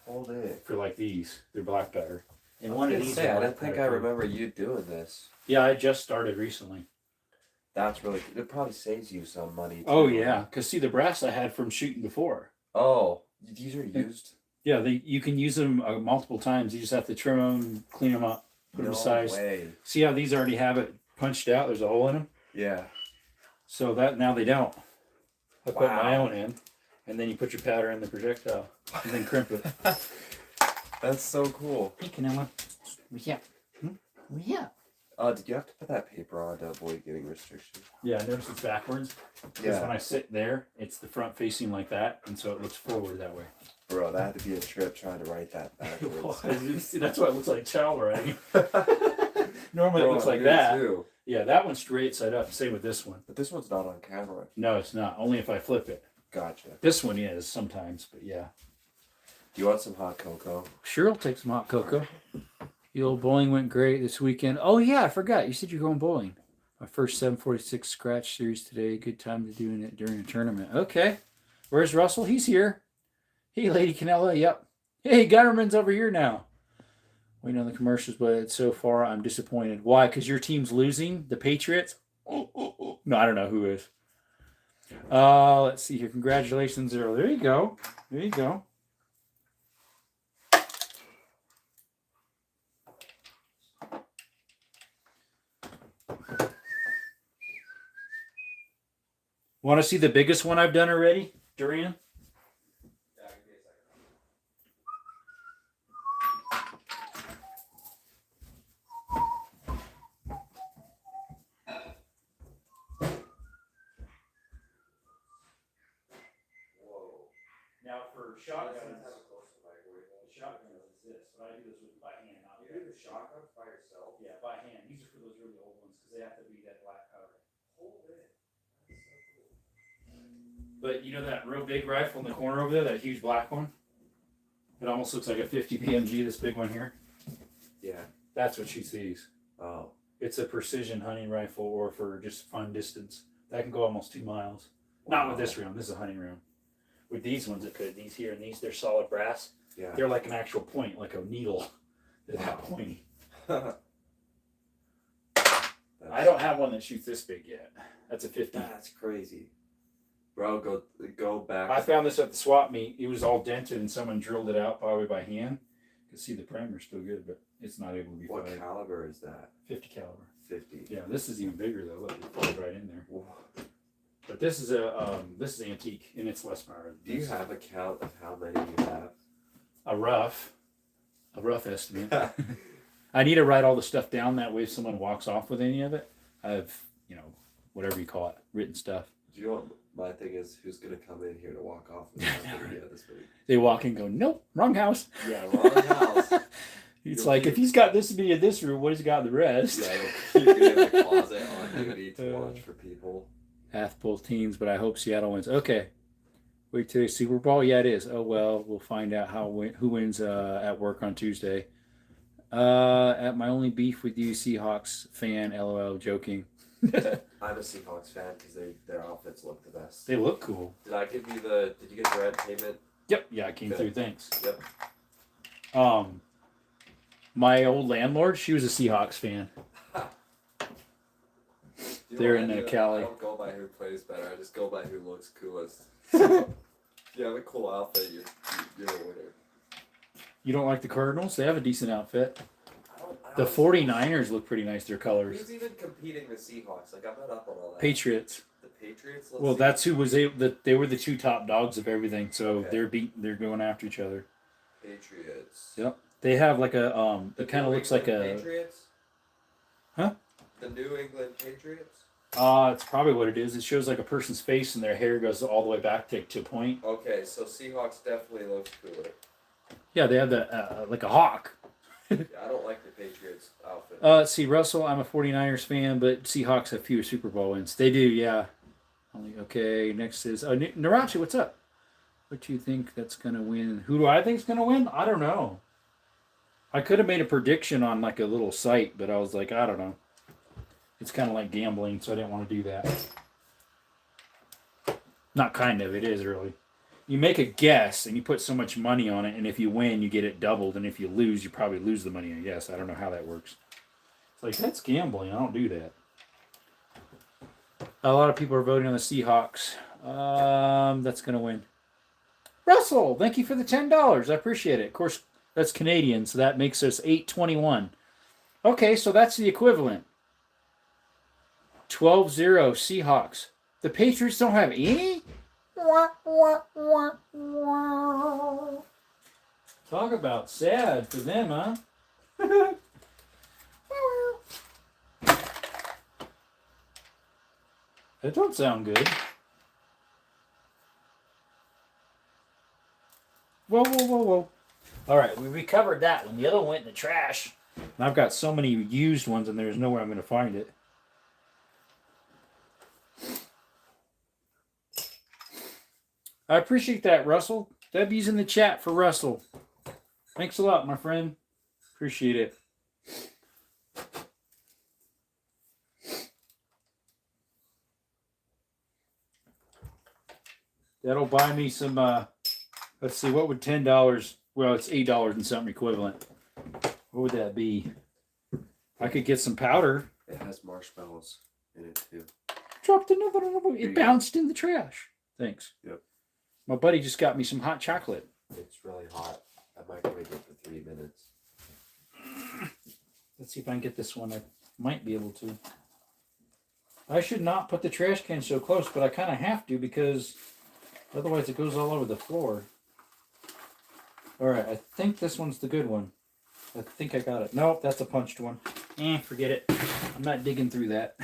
Hold it. For like these, they're black powder. And I one was of gonna these. say, are I black didn't think powder I too. remember you doing this. Yeah, I just started recently. That's really good. It probably saves you some money. Too. Oh yeah, because see the brass I had from shooting before. Oh, these are used. Yeah, you can use them multiple times. You just have to trim them, clean them up, put them aside. Way. See how these already have it punched out? There's a hole in them. Yeah. So that now they don't. I put my Wow. own in, and then you put your powder in the projectile, and then crimp it. That's so cool. Hey, Canella. Yeah. Yeah. Did you have to put that paper on to avoid getting restrictions? Yeah, notice it's backwards. Because Yeah. when I sit there, it's the front facing like that, and so it looks forward that way. Bro, that had to be a trip trying to write that backwards. See, that's why it looks like child writing. Normally Bro, it looks like me that. Too. Yeah, that one's straight side up. Same with this one. But this one's not on camera. No, it's not. Only if I flip it. Gotcha. This one is sometimes, but yeah. Do you want some hot cocoa? Sure, I'll take some hot cocoa. The old bowling went great this weekend. Oh yeah, I forgot. You said you're going bowling. My first 746 scratch series today. Good time to doing it during a tournament. Okay. Where's Russell? He's here. Hey, Lady Canella. Yep. Hey, Gutterman's over here now. Waiting on the commercials, but so far I'm disappointed. Why? Because your team's losing? The Patriots? No, I don't know who is. Let's see here. Congratulations, Earl. There you go. There you go. Want to see the biggest one I've done already, Durian? Now for shotguns, the shotgun is this, but I do this by hand. Not You do the shotguns by yourself? Yeah, by hand. These are for those really old ones because they have to be that black powder. But you know that real big rifle in the corner over there, that huge black one? It almost looks like a 50 PMG, this big one here. Yeah. That's what shoots these. Oh. It's a precision hunting rifle or for just fun distance. That can go almost 2 miles. Not with this round. This is a hunting round. With these ones, it could. These here and these, they're solid brass. Yeah. They're like an actual point, like a needle. They're that pointy. I don't have one that shoots this big yet. That's a 50. That's crazy. Bro, go back. I found this at the swap meet. It was all dented and someone drilled it out probably by hand. You can see the primer's still good, but it's not able to be What fired. caliber is that? 50 caliber. 50. Yeah, this is even bigger though. Look, it falls right in there. Whoa. But this is antique and it's less power. Do you have a count of how many you have? A rough estimate. I need to write all the stuff down that way if someone walks off with any of it, I have, whatever you call it, written stuff. Do you know what my thing is? Who's gonna come in here to walk off with my video this week? They walk in and go, nope, wrong house. Yeah, wrong house. It's like, if he's got this many in this room, what has he got in the rest? Yeah, you'll keep it in the closet on duty to watch for people. Half both teams, but I hope Seattle wins. Okay. Wait till the Super Bowl? Yeah, it is. Oh, well, we'll find out who wins at work on Tuesday. At my only beef with you, Seahawks fan, LOL, joking. I'm a Seahawks fan because their outfits look the best. They look cool. Did you get the rent payment? Yep. Yeah, I came Good. through. Thanks. Yep. My old landlord, she was a Seahawks fan. They're in Cali. I don't go by who plays better. I just go by who looks coolest. You have a cool outfit, you're a winner. You don't like the Cardinals? They have a decent outfit. I The don't- 49ers look pretty nice, their colors. Who's even competing with Seahawks? Like, I'm not up on all that. Patriots. The Patriots? Well, that's who was they were the two top dogs of everything, so Okay. they're going after each other. Patriots. Yep. They have like a The it kind of New looks like England a Patriots? Huh? The New England Patriots? it's probably what it is. It shows like a person's face and their hair goes all the way back to a point. Okay, so Seahawks definitely looks cooler. Yeah, they have the like a hawk. Yeah, I don't like the Patriots outfit. Let's see, Russell, I'm a 49ers fan, but Seahawks have fewer Super Bowl wins. They do, yeah. Okay, next is Narachi, what's up? What do you think that's going to win? Who do I think is going to win? I don't know. I could have made a prediction on like a little site, but I was like, I don't know. It's kind of like gambling, so I didn't want to do that. Not kind of, it is really. You make a guess and you put so much money on it, and if you win, you get it doubled, and if you lose, you probably lose the money, I guess. I don't know how that works. It's like, that's gambling. I don't do that. A lot of people are voting on the Seahawks. That's going to win. Russell, thank you for the $10. I appreciate it. Of course, that's Canadian, so that makes us 821. Okay, so that's the equivalent. 12-0 Seahawks. The Patriots don't have any? Talk about sad for them, huh? That don't sound good. Whoa, whoa, whoa, whoa. All right, we recovered that one. The other one went in the trash. And I've got so many used ones, and there's nowhere I'm going to find it. I appreciate that, Russell. W's in the chat for Russell. Thanks a lot, my friend. Appreciate it. That'll buy me some, let's see, what would $10, well, it's $8 and something equivalent. What would that be? I could get some powder. It has marshmallows in it, too. Dropped another one. It bounced in the trash. Thanks. Yep. My buddy just got me some hot chocolate. It's really hot. I microwaved it for 3 minutes. Let's see if I can get this one. I might be able to. I should not put the trash can so close, but I kind of have to because otherwise it goes all over the floor. All right, I think this one's the good one. I think I got it. Nope, that's a punched one. Forget it. I'm not digging through that.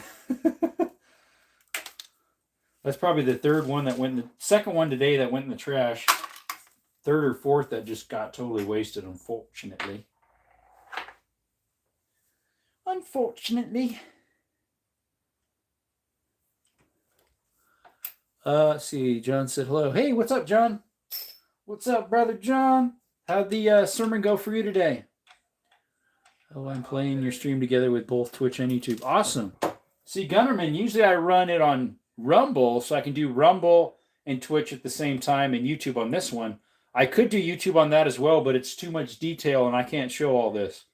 That's probably the third one that went in the second one today that went in the trash. Third or fourth that just got totally wasted, unfortunately. Unfortunately. Let's see. John said hello. Hey, what's up, John? What's up, brother John? How'd the sermon go for you today? Oh, I'm playing your stream together with both Twitch and YouTube. Awesome. See, Gunnerman, usually I run it on Rumble, so I can do Rumble and Twitch at the same time and YouTube on this one. I could do YouTube on that as well, but it's too much detail and I can't show all this.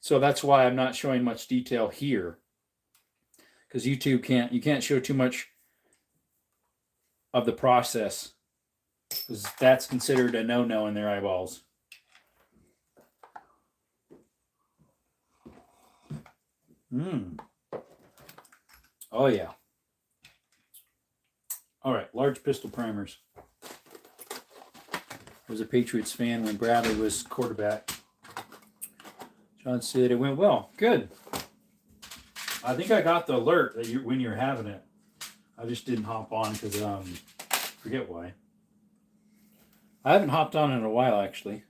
So that's why I'm not showing much detail here. Because YouTube you can't show too much of the process. Because that's considered a no-no in their eyeballs. Oh, yeah. All right, large pistol primers. I was a Patriots fan when Bradley was quarterback. John said it went well. Good. I think I got the alert that when you're having it. I just didn't hop on because forget why. I haven't hopped on in a while, actually,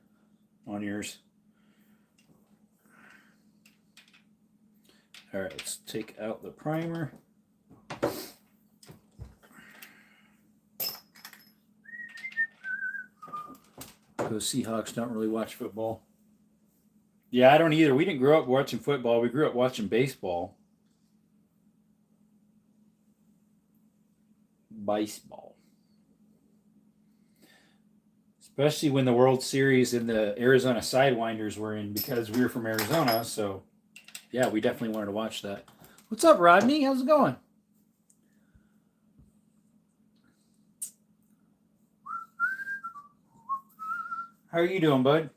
on yours. All right, let's take out the primer. Those Seahawks don't really watch football. Yeah, I don't either. We didn't grow up watching football. We grew up watching baseball. Baseball. Especially when the World Series and the Arizona Sidewinders were in, because we were from Arizona. So, yeah, we definitely wanted to watch that. What's up, Rodney? How's it going? How are you doing, bud?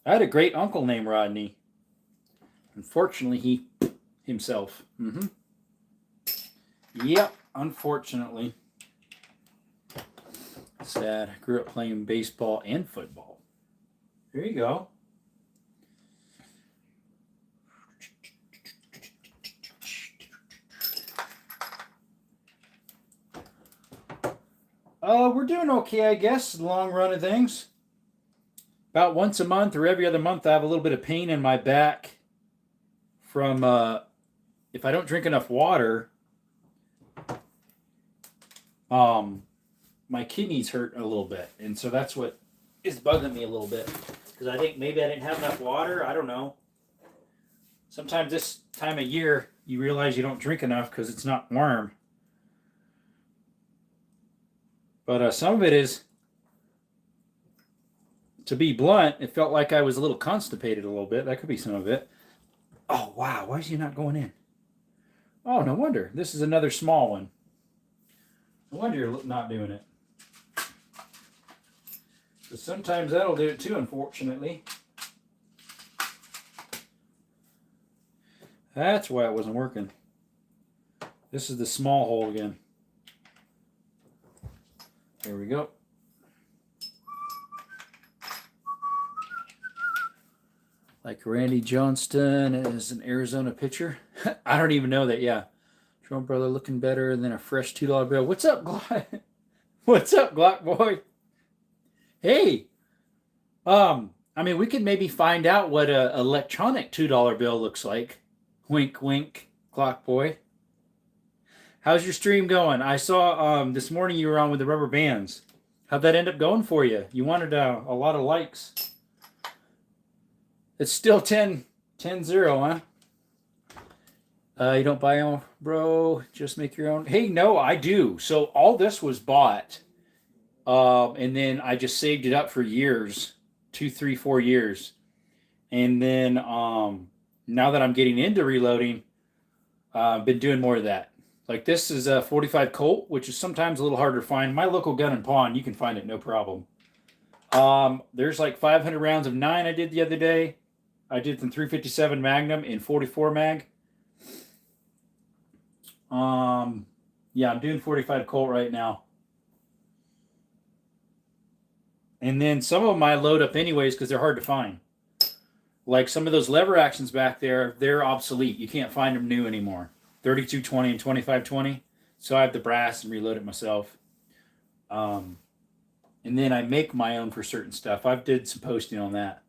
I had a great uncle named Rodney. Unfortunately, he himself. Yep, unfortunately. Sad. I grew up playing baseball and football. There you go. We're doing okay, I guess, the long run of things. About once a month or every other month, I have a little bit of pain in my back from if I don't drink enough water. My kidneys hurt a little bit, and so that's what is bugging me a little bit. Because I think maybe I didn't have enough water. I don't know. Sometimes this time of year, you realize you don't drink enough because it's not warm. But some of it is, to be blunt, it felt like I was a little constipated a little bit. That could be some of it. Oh, wow. Why is he not going in? Oh, no wonder. This is another small one. No wonder you're not doing it. So sometimes that'll do it too, unfortunately. That's why it wasn't working. This is the small hole again. There we go. Like Randy Johnston is an Arizona pitcher. I don't even know that. Yeah. Trump brother looking better than a fresh $2 bill. What's up, Glock? What's up, Glock boy? Hey. I mean, we could maybe find out what a electronic $2 bill looks like. Wink, wink, Glock boy. How's your stream going? I saw this morning you were on with the rubber bands. How'd that end up going for you? You wanted a lot of likes. It's still 10-0, huh? You don't buy them, bro. Just make your own. Hey, no, I do. So all this was bought. And then I just saved it up for years. 2, 3, 4 years. And then now that I'm getting into reloading, I've been doing more of that. Like this is a 45 Colt, which is sometimes a little harder to find. My local gun and pawn, you can find it, no problem. There's like 500 rounds of 9 I did the other day. I did some 357 Magnum in 44 mag. Yeah, I'm doing 45 Colt right now. And then some of them I load up anyways because they're hard to find. Like some of those lever actions back there, they're obsolete. You can't find them new anymore. 3220 and 2520. So I have the brass and reload it myself. And then I make my own for certain stuff. I've did some posting on that.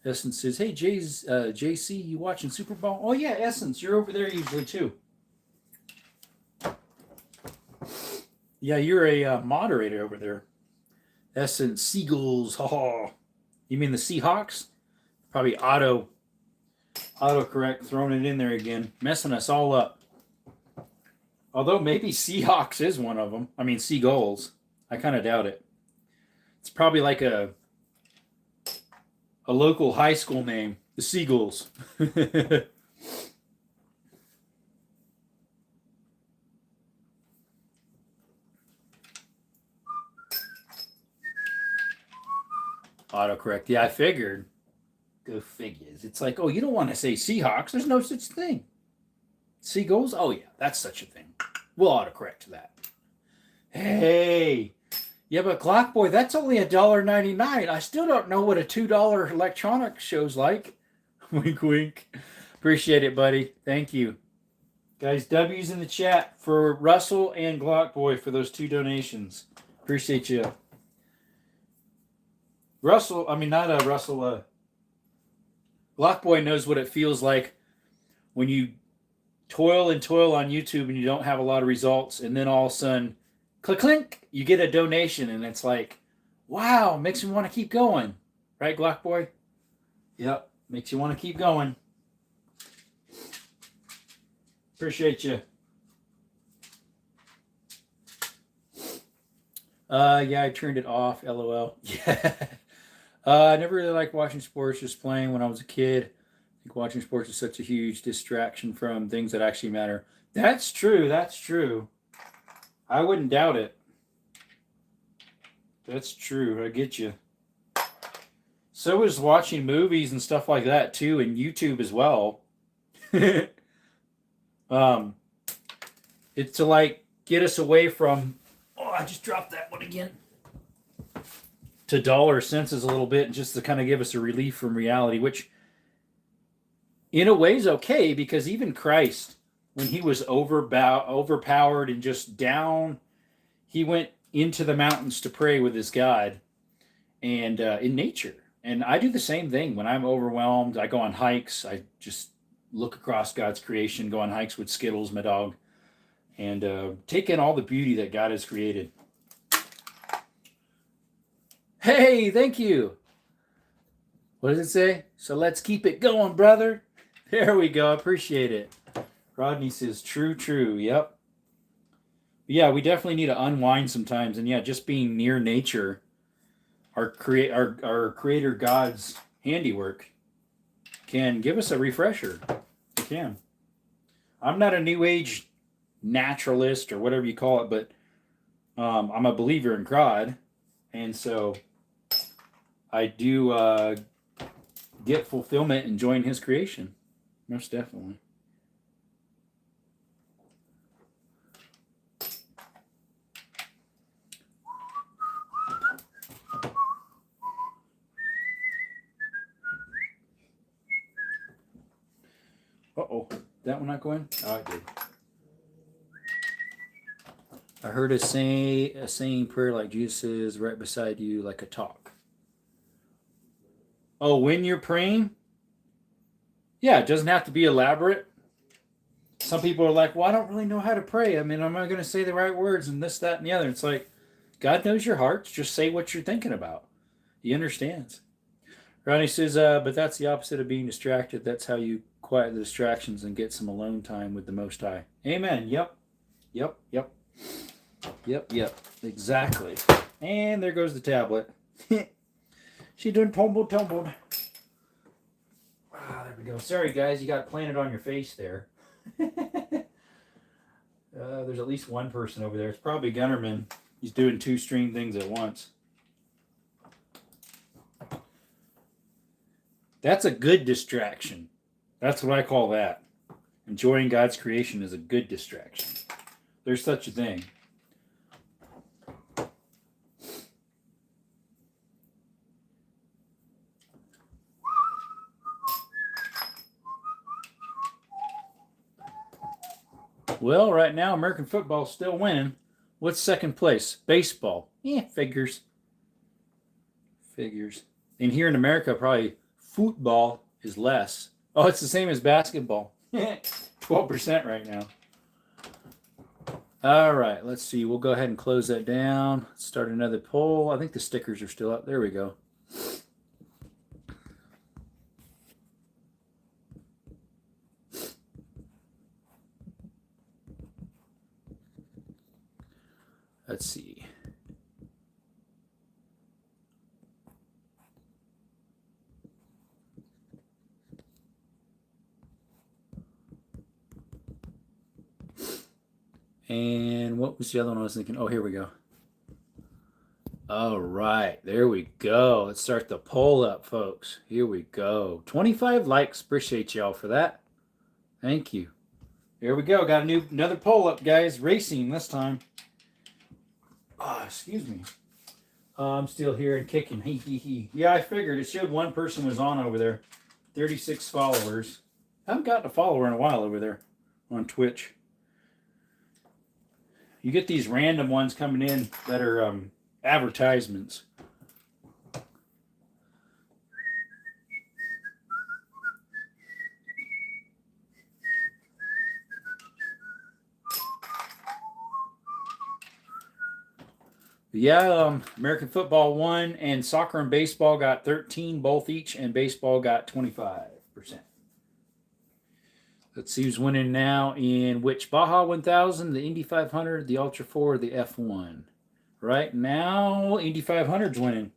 Essence says, hey, JC, you watching Superbowl? Oh, yeah, Essence, you're over there usually, too. Yeah, you're a moderator over there. Essence, Seagulls, ha. You mean the Seahawks? Probably autocorrect throwing it in there again, messing us all up. Although maybe Seahawks is one of them. I mean, Seagulls. I kind of doubt it. It's probably like a local high school name, the Seagulls. Autocorrect. Yeah, I figured. Go figures. It's like, oh, you don't want to say Seahawks. There's no such thing. Seagulls? Oh, yeah, that's such a thing. We'll autocorrect that. Hey. Yeah, but Glock Boy, that's only $1.99. I still don't know what a $2 electronic show's like. Wink, wink. Appreciate it, buddy. Thank you. Guys, W's in the chat for Russell and Glock Boy for those 2 donations. Appreciate you. Russell, I mean, not Russell, Glock Boy knows what it feels like when you toil and toil on YouTube and you don't have a lot of results, and then all of a sudden, click, clink, you get a donation, and it's like, wow, makes me want to keep going. Right, Glock Boy? Yep, makes you want to keep going. Appreciate you. Yeah, I turned it off, LOL. Yeah. I never really liked watching sports, just playing when I was a kid. I think watching sports is such a huge distraction from things that actually matter. That's true. That's true. I wouldn't doubt it. That's true. I get you. So is watching movies and stuff like that too, and YouTube as well. It's to like get us away from. Oh, I just dropped that one again. To dull our senses a little bit, and just to kind of give us a relief from reality, which in a way is okay, because even Christ, when he was overpowered and just down, he went into the mountains to pray with his God and in nature. And I do the same thing when I'm overwhelmed. I go on hikes. I just look across God's creation, go on hikes with Skittles, my dog, and take in all the beauty that God has created. Hey, thank you. What does it say? So let's keep it going, brother. There we go. I appreciate it. Rodney says, true, true. Yep. Yeah, we definitely need to unwind sometimes. And yeah, just being near nature, our creator God's handiwork, can give us a refresher. It can. I'm not a new age naturalist or whatever you call it, but I'm a believer in God. And so I do get fulfillment enjoying his creation. Most definitely. Uh-oh. That one not going? Oh, it did. I heard a saying prayer like Jesus is right beside you like a talk. Oh, when you're praying? Yeah, it doesn't have to be elaborate. Some people are like, well, I don't really know how to pray. I mean, am I going to say the right words and this, that, and the other? It's like, God knows your hearts. Just say what you're thinking about. He understands. Ronnie says, but that's the opposite of being distracted. That's how you quiet the distractions and get some alone time with the Most High. Amen. Yep. Yep. Yep. Yep. Yep. Exactly. And there goes the tablet. She done tumbled. Ah, there we go. Sorry, guys. You got planted on your face there. There's at least one person over there. It's probably Gunnerman. He's doing 2 stream things at once. That's a good distraction. That's what I call that. Enjoying God's creation is a good distraction. There's such a thing. Well, right now, American football's still winning. What's second place? Baseball. Yeah, figures. And here in America, probably football is less. Oh, it's the same as basketball. 12% right now. All right, let's see. We'll go ahead and close that down. Let's start another poll. I think the stickers are still up. There we go. Let's see. And what was the other one I was thinking? Oh, here we go. All right, there we go. Let's start the poll up, folks. Here we go. 25 likes. Appreciate y'all for that. Thank you. Here we go. Got another poll up, guys. Racing this time. Oh, excuse me. I'm still here and kicking. Yeah, I figured. It showed one person was on over there. 36 followers. I haven't gotten a follower in a while over there on Twitch. You get these random ones coming in that are advertisements. Yeah, American football won, and soccer and baseball got 13 both each, and baseball got 25%. Let's see who's winning now in which Baja 1000, the Indy 500, the Ultra 4, the F1. Right now, Indy 500's winning.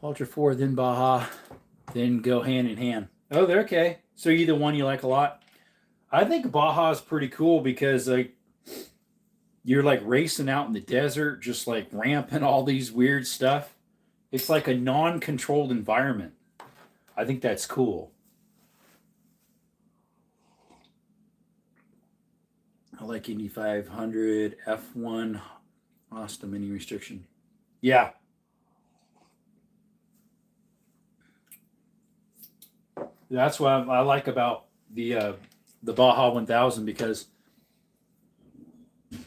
Ultra 4, then Baja, then go hand in hand. Oh, they're okay. So either one you like a lot? I think Baja is pretty cool because you're like racing out in the desert, just like ramping all these weird stuff. It's like a non-controlled environment. I think that's cool. I like Indy 500, F1, Austin mini restriction. Yeah. That's what I like about the Baja 1000 because, I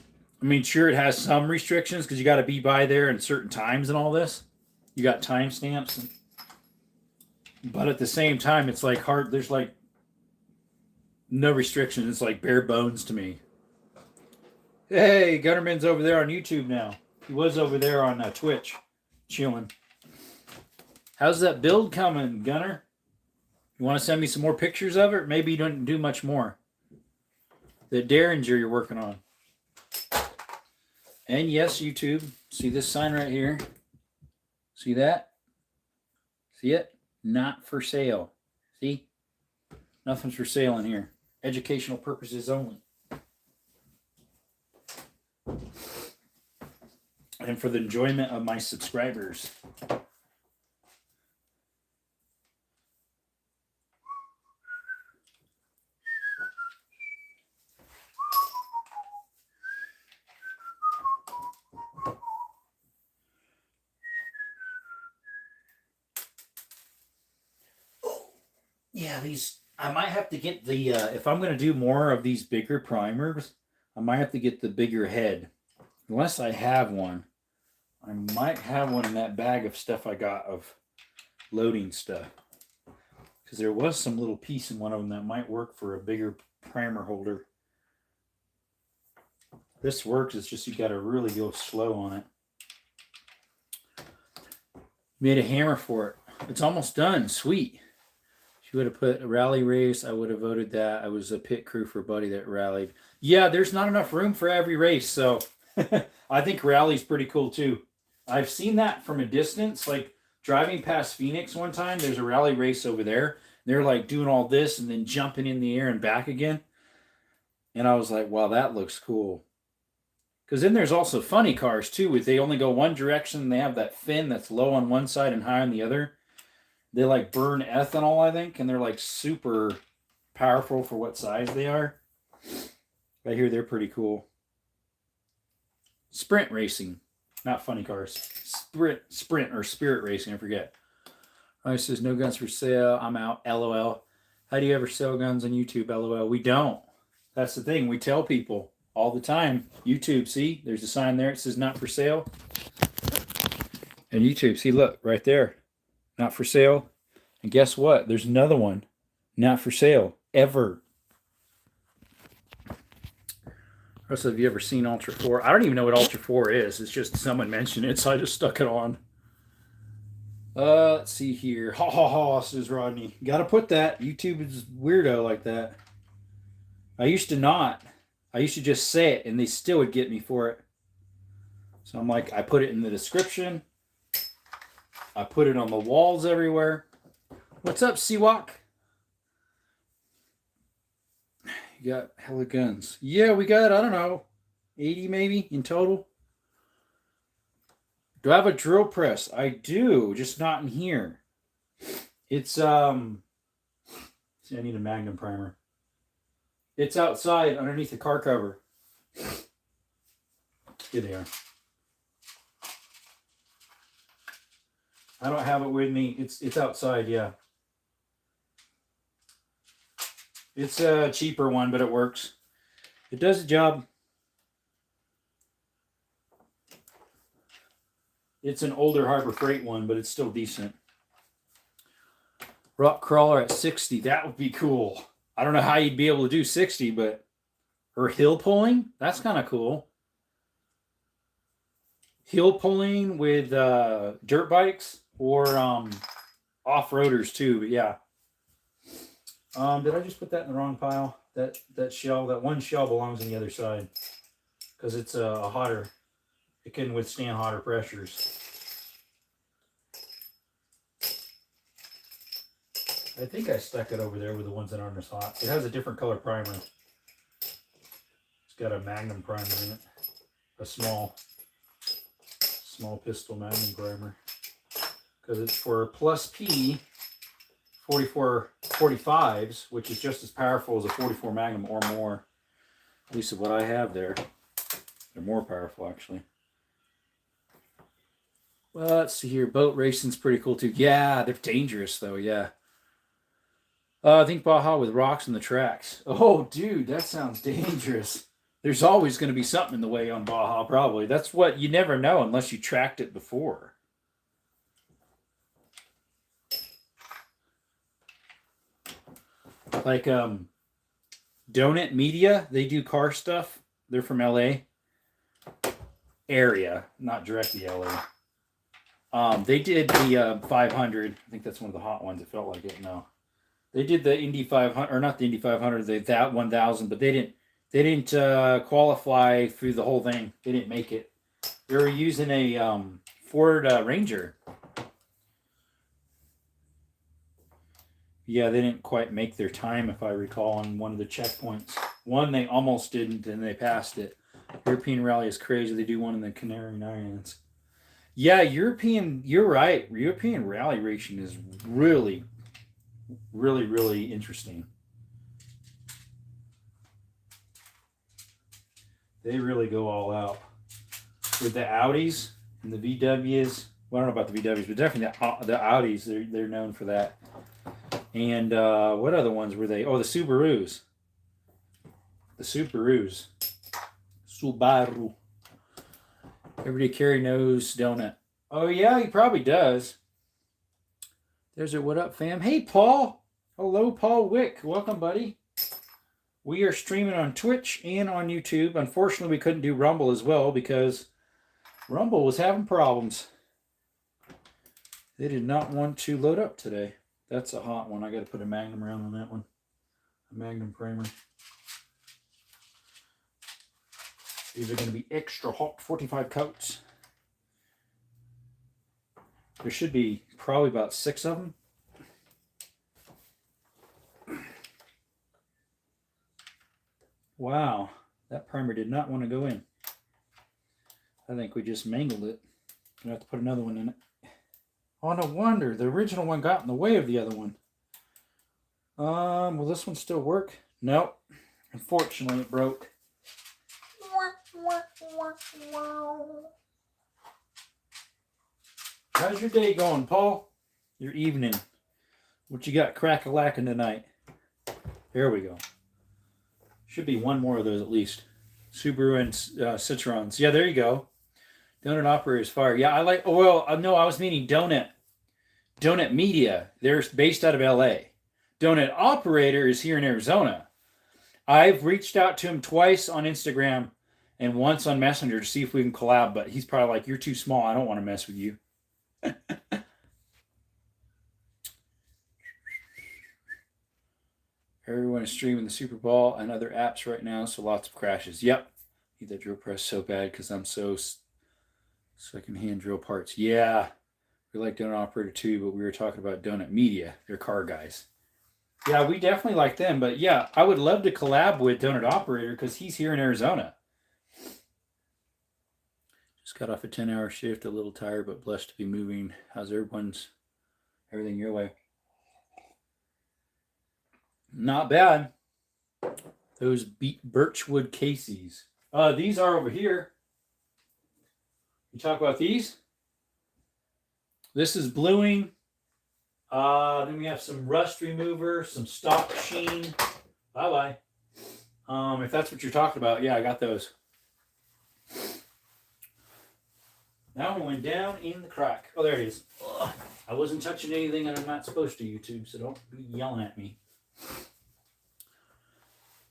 mean, sure, it has some restrictions because you got to be by there in certain times and all this. You got timestamps. But at the same time, it's like hard. There's like no restrictions. It's like bare bones to me. Hey, Gunnerman's over there on YouTube now. He was over there on Twitch, chilling. How's that build coming, Gunner? You want to send me some more pictures of it? Maybe you don't do much more. The Derringer you're working on. And yes, YouTube. See this sign right here? See that? See it? Not for sale. See? Nothing's for sale in here. Educational purposes only. And for the enjoyment of my subscribers. Yeah, these, I might have to get the, if I'm going to do more of these bigger primers, I might have to get the bigger head. Unless I have one. I might have one in that bag of stuff I got of loading stuff. Because there was some little piece in one of them that might work for a bigger primer holder. This works, it's just you got to really go slow on it. Made a hammer for it. It's almost done. Sweet. She would have put a rally race. I would have voted that. I was a pit crew for Buddy that rallied. Yeah, there's not enough room for every race, so I think rally's pretty cool too. I've seen that from a distance, like driving past Phoenix one time. There's a rally race over there. They're like doing all this and then jumping in the air and back again. And I was like, wow, that looks cool. Because then there's also funny cars too. With they only go one direction. They have that fin that's low on one side and high on the other. They like burn ethanol, I think, and they're like super powerful for what size they are. I hear they're pretty cool. Sprint racing, not funny cars. Sprint or spirit racing, I forget. It says no guns for sale. I'm out. LOL. How do you ever sell guns on YouTube? LOL. We don't. That's the thing. We tell people all the time. YouTube, see, there's a sign there. It says not for sale. And YouTube, see, look right there. Not for sale. And guess what? There's another one. Not for sale. Ever. Russell, have you ever seen Ultra 4? I don't even know what Ultra 4 is. It's just someone mentioned it, so I just stuck it on. Let's see here. Ha ha ha, says Rodney. Gotta put that. YouTube is weirdo like that. I used to not. I used to just say it, and they still would get me for it. So I'm like, I put it in the description. I put it on the walls everywhere. What's up, Seawalk? You got hella guns. Yeah, we got, I don't know, 80 maybe in total. Do I have a drill press? I do, just not in here. It's, see, I need a Magnum primer. It's outside underneath the car cover. Here they are. I don't have it with me. It's outside, yeah. It's a cheaper one, but it works. It does the job. It's an older Harbor Freight one, but it's still decent. Rock crawler at 60. That would be cool. I don't know how you'd be able to do 60, but or hill pulling, that's kind of cool. Hill pulling with dirt bikes or off-roaders too, but yeah. Did I just put that in the wrong pile? That shell, that one shell belongs on the other side because it's a hotter. It can withstand hotter pressures. I think I stuck it over there with the ones that aren't as hot. It has a different color primer. It's got a Magnum primer in it. A small pistol Magnum primer. Because it's for plus P 44 45s, which is just as powerful as a 44 Magnum or more. At least of what I have there. They're more powerful, actually. Well, let's see here. Boat racing's pretty cool, too. Yeah, they're dangerous, though, yeah. I think Baja with rocks in the tracks. Oh, dude, that sounds dangerous. There's always going to be something in the way on Baja, probably. That's what you never know unless you tracked it before. Like Donut Media, they do car stuff. They're from LA. area, not directly LA. They did the 500. I think that's one of the hot ones. It felt like it. No, they did the Indy 500, or not the Indy 500. That 1000, but they didn't qualify through the whole thing. They didn't make it. They were using a Ford Ranger. Yeah, they didn't quite make their time, if I recall, on one of the checkpoints. One they almost didn't, and they passed it. European Rally is crazy. They do one in the Canary Islands. Yeah, you're right. European Rally racing is really, really, really interesting. They really go all out. With the Audis and the VWs. Well, I don't know about the VWs, but definitely the Audis, they're known for that. And what other ones were they? Oh, the Subarus. The Subarus. Subaru. Everybody Carry knows Donut. Oh, yeah, he probably does. There's a what up, fam. Hey, Paul. Hello, Paul Wick. Welcome, buddy. We are streaming on Twitch and on YouTube. Unfortunately, we couldn't do Rumble as well because Rumble was having problems. They did not want to load up today. That's a hot one. I got to put a Magnum round on that one. A Magnum primer. These are going to be extra hot 45 coats. There should be probably about 6 of them. Wow, that primer did not want to go in. I think we just mangled it. Gonna have to put another one in it. Oh, no wonder. The original one got in the way of the other one. Will this one still work? Nope. Unfortunately, it broke. How's your day going, Paul? Your evening. What you got crack-a-lacking tonight? There we go. Should be one more of those at least. Subaru and Citroens. Yeah, there you go. Donut Operator's fire. Yeah, I like... Oh, well, no, I was meaning Donut. Donut Media. They're based out of LA. Donut Operator is here in Arizona. I've reached out to him twice on Instagram and once on Messenger to see if we can collab, but he's probably like, you're too small. I don't want to mess with you. Everyone is streaming the Super Bowl and other apps right now, so lots of crashes. Yep. Need that drill press so bad because I'm so secondhand drill parts. Yeah. We like Donut Operator too, but we were talking about Donut Media. They're car guys. Yeah, we definitely like them, but yeah, I would love to collab with Donut Operator because he's here in Arizona. Just got off a 10-hour shift, a little tired, but blessed to be moving. How's everything your way? Not bad. Those Birchwood Casey's. These are over here. You talk about these? This is bluing. Then we have some rust remover, some stock sheen. Bye-bye. If that's what you're talking about, yeah, I got those. That one went down in the crack. Oh, there it is. Ugh. I wasn't touching anything that I'm not supposed to, YouTube, so don't be yelling at me.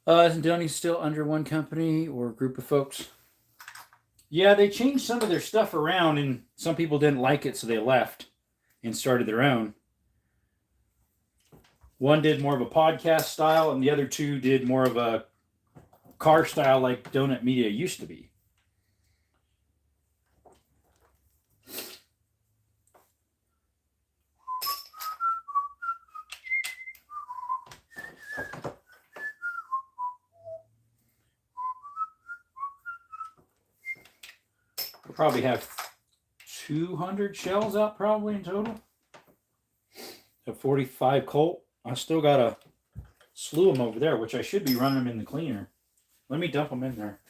Isn't Donnie still under one company or group of folks? Yeah, they changed some of their stuff around, and some people didn't like it, so they left and started their own. One did more of a podcast style, and the other two did more of a car style like Donut Media used to be. We'll probably have 200 shells out probably in total. A 45 Colt. I still got a slew of them over there, which I should be running them in the cleaner. Let me dump them in there.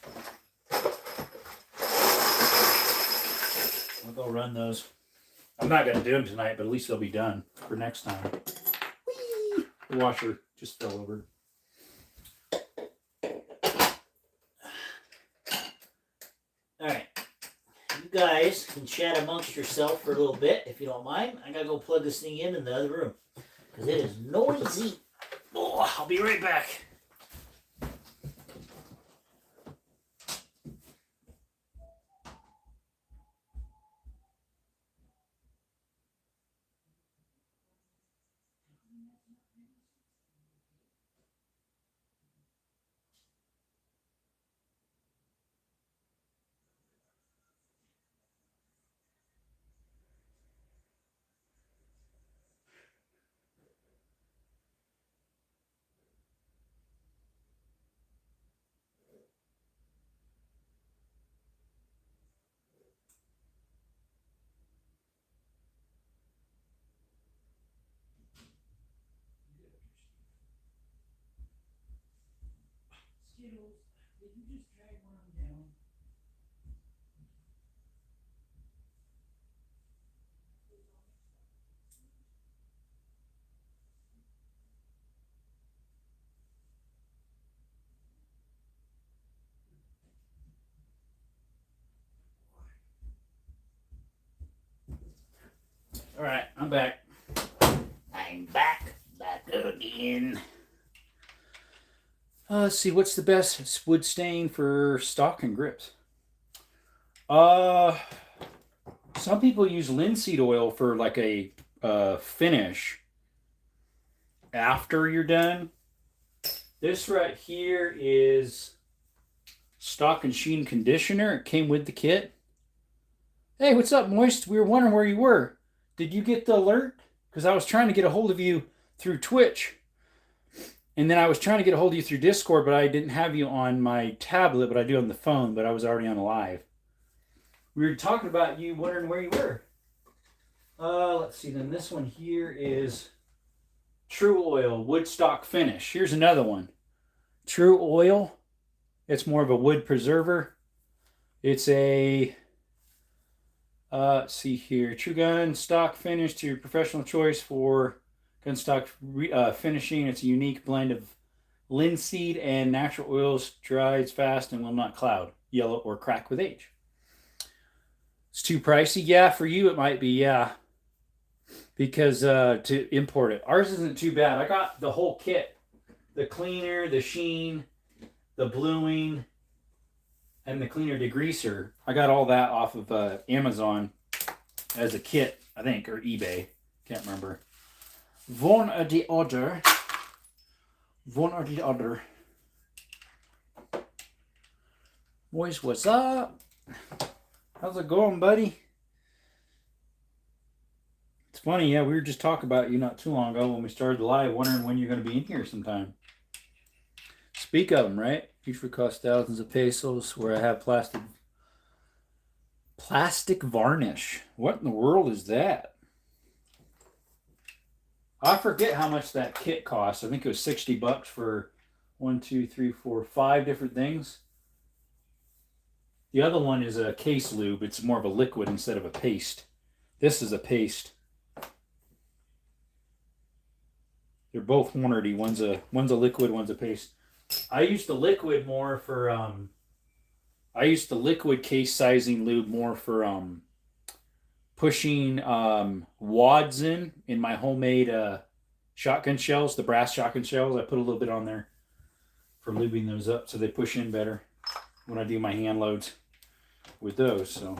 I'll go run those. I'm not going to do them tonight, but at least they'll be done for next time. Whee! The washer just fell over. Alright. You guys can chat amongst yourself for a little bit, if you don't mind. I got to go plug this thing in the other room. Because it is noisy. Oh, I'll be right back. All right, I'm back. I'm back again. Let's see, what's the best wood stain for stock and grips? Some people use linseed oil for like a finish after you're done. This right here is Stock and Sheen conditioner. It came with the kit. Hey, what's up, Moist? We were wondering where you were. Did you get the alert? Because I was trying to get a hold of you through Twitch. And then I was trying to get a hold of you through Discord, but I didn't have you on my tablet, but I do on the phone, but I was already on live. We were talking about you wondering where you were. Let's see, then this one here is True Oil Woodstock Finish. Here's another one. True Oil. It's more of a wood preserver. It's a... let's see here. True Gun Stock Finish to your professional choice for gun stock finishing. It's a unique blend of linseed and natural oils. Dries fast and will not cloud, yellow, or crack with age. It's too pricey. Yeah, for you it might be, yeah. Because to import it. Ours isn't too bad. I got the whole kit. The cleaner, the sheen, the bluing, and the cleaner degreaser. I got all that off of Amazon as a kit, I think, or eBay. Can't remember. One or the other. One or the other. Boys, what's up? How's it going, buddy? It's funny, yeah, we were just talking about you not too long ago when we started the live, wondering when you're going to be in here sometime. Speak of them, right? Each would cost thousands of pesos, where I have plastic varnish. What in the world is that? I forget how much that kit costs. I think it was $60 for 1, 2, 3, 4, 5 different things. The other one is a case lube. It's more of a liquid instead of a paste. This is a paste. They're both Hornady. One's a liquid, one's a paste. I use the liquid more for I use the liquid case sizing lube more for pushing wads in my homemade shotgun shells, the brass shotgun shells. I put a little bit on there for lubing those up so they push in better when I do my hand loads with those. So,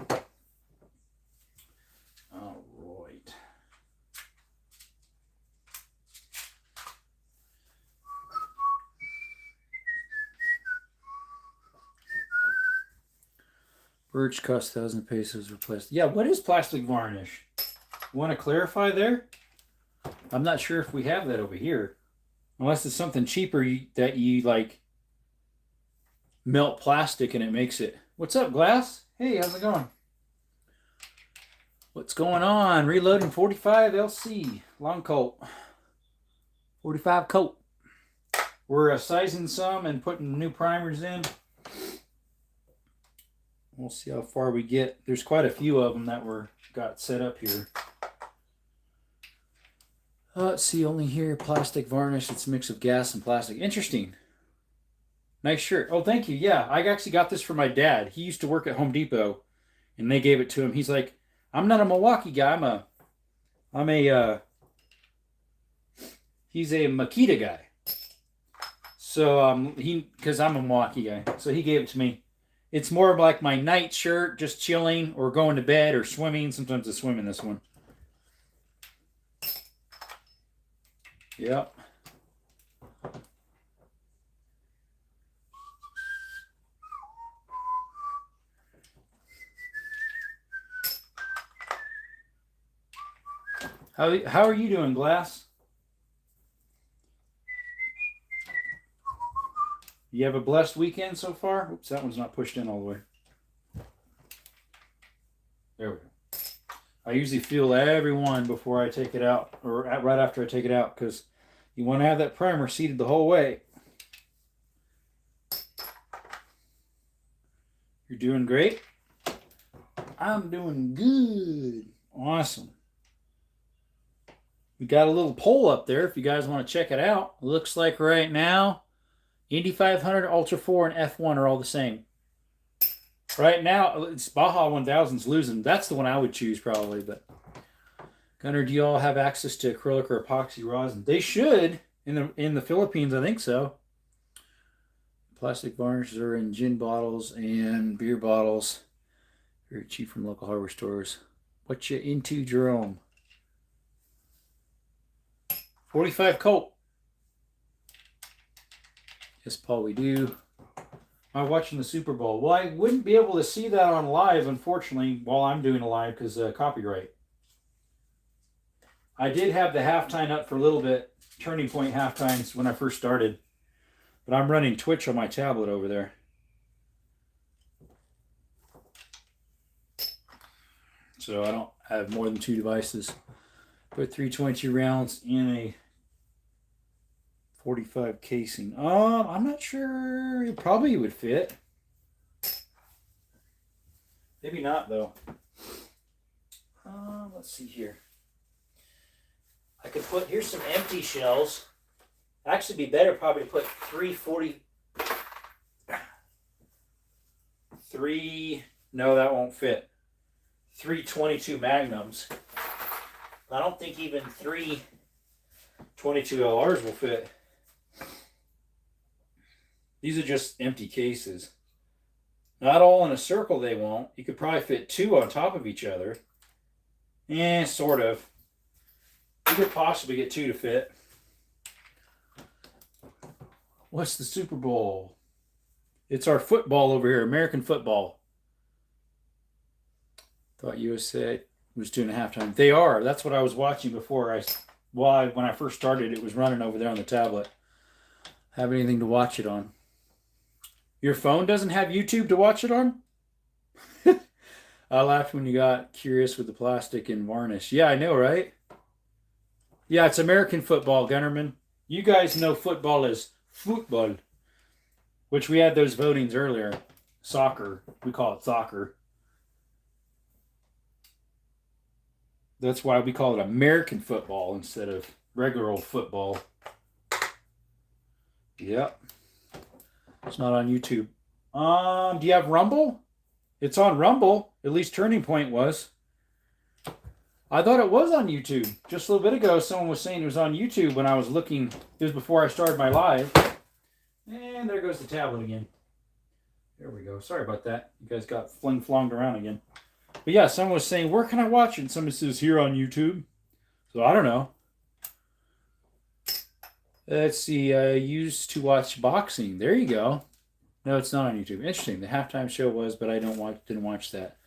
all right. Birch costs 1,000 pesos for plastic. Yeah, what is plastic varnish? Want to clarify there? I'm not sure if we have that over here. Unless it's something cheaper that you like melt plastic and it makes it. What's up, Glass? Hey, how's it going? What's going on? Reloading 45 LC. Long coat. 45 coat. We're sizing some and putting new primers in. We'll see how far we get. There's quite a few of them that got set up here. Let's see, only here, plastic varnish. It's a mix of gas and plastic. Interesting. Nice shirt. Oh, thank you. Yeah, I actually got this for my dad. He used to work at Home Depot, and they gave it to him. He's like, I'm not a Milwaukee guy. He's a Makita guy. So, because I'm a Milwaukee guy. So he gave it to me. It's more of like my night shirt, just chilling or going to bed or swimming. Sometimes I swim in this one. Yep. How are you doing, Glass? You have a blessed weekend so far? Oops, that one's not pushed in all the way. There we go. I usually feel every one before I take it out, or right after I take it out, because you want to have that primer seated the whole way. You're doing great? I'm doing good. Awesome. We got a little poll up there if you guys want to check it out. Looks like right now, Indy 500, Ultra 4, and F1 are all the same. Right now, it's Baja 1000's losing. That's the one I would choose probably. But Gunnar, do you all have access to acrylic or epoxy rosin? They should in the Philippines. I think so. Plastic varnishes are in gin bottles and beer bottles. Very cheap from local hardware stores. What you into, Jerome? 45 Colt. Yes, Paul, we do. I'm watching the Super Bowl. Well, I wouldn't be able to see that on live, unfortunately, while I'm doing a live because copyright. I did have the halftime up for a little bit, Turning Point halftimes when I first started. But I'm running Twitch on my tablet over there. So I don't have more than 2 devices. Put 322 rounds in a 45 casing. I'm not sure. It probably would fit. Maybe not though. Let's see here. I could put, here's some empty shells. Actually be better probably to put 3, no, that won't fit. 322 Magnums. I don't think even 322 LRs will fit. These are just empty cases. Not all in a circle they won't. You could probably fit 2 on top of each other. Sort of. You could possibly get 2 to fit. What's the Super Bowl? It's our football over here, American football. Thought USA was doing a halftime. They are. That's what I was watching before. When I first started, it was running over there on the tablet. Have anything to watch it on? Your phone doesn't have YouTube to watch it on? I laughed when you got curious with the plastic and varnish. Yeah, I know, right? Yeah, it's American football, Gunnerman. You guys know football is football, which we had those votings earlier. Soccer. We call it soccer. That's why we call it American football instead of regular old football. Yep. It's not on YouTube. Do you have Rumble? It's on Rumble. At least Turning Point was. I thought it was on YouTube. Just a little bit ago, someone was saying it was on YouTube when I was looking. It was before I started my live. And there goes the tablet again. There we go. Sorry about that. You guys got fling-flonged around again. But yeah, someone was saying, where can I watch it? And somebody says, here on YouTube. So I don't know. Let's see. I used to watch boxing. There you go. No, it's not on YouTube. Interesting. The halftime show was, but I didn't watch that.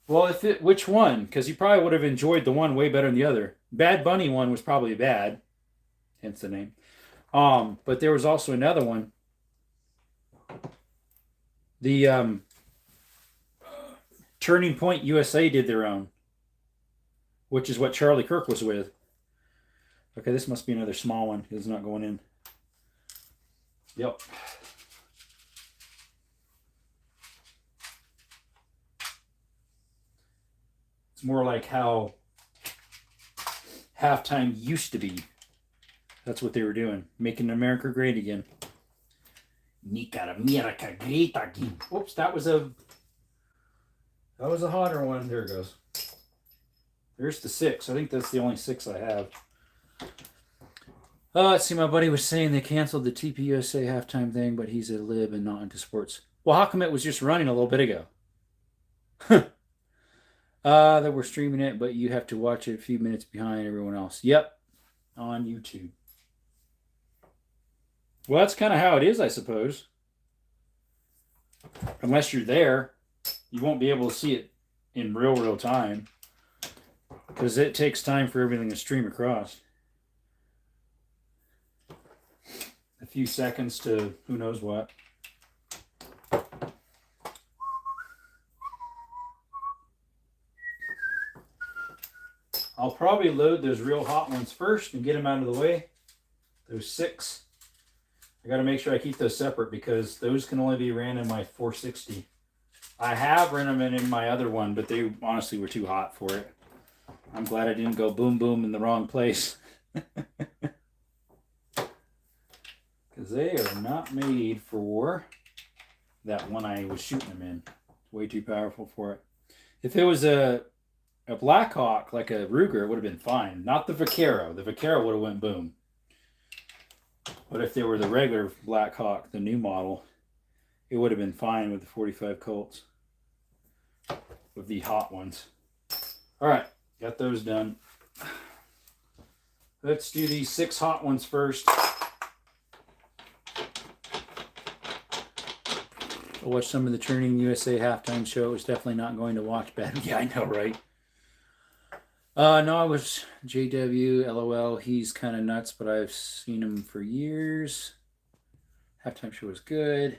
Well, which one? Because you probably would have enjoyed the one way better than the other. Bad Bunny one was probably bad, hence the name. But there was also another one. The Turning Point USA did their own, which is what Charlie Kirk was with. Okay, this must be another small one. It's not going in. Yep. It's more like how halftime used to be. That's what they were doing. Making America great again. Make America great again. Oops, that was a hotter one. There it goes. There's the 6. I think that's the only 6 I have. Let's see, my buddy was saying they canceled the TPUSA halftime thing, but he's a lib and not into sports. Well, how come it was just running a little bit ago? That we're streaming it, but you have to watch it a few minutes behind everyone else. Yep, on YouTube. Well, that's kind of how it is, I suppose. Unless you're there, you won't be able to see it in real time. Because it takes time for everything to stream across. A few seconds to who knows what. I'll probably load those real hot ones first and get them out of the way. Those 6. I got to make sure I keep those separate because those can only be ran in my 460. I have rented them in my other one, but they honestly were too hot for it. I'm glad I didn't go boom boom in the wrong place. Because they are not made for that one I was shooting them in. Way too powerful for it. If it was a Blackhawk, like a Ruger, it would have been fine. Not the Vaquero. The Vaquero would have went boom. But if they were the regular Blackhawk, the new model, it would have been fine with the 45 Colts. With the hot ones. All right, got those done. Let's do these 6 hot ones first. I watched some of the Turning USA halftime show. It was definitely not going to watch bad. Yeah, I know, right? No, I was JW, LOL. He's kind of nuts, but I've seen him for years. Halftime show was good.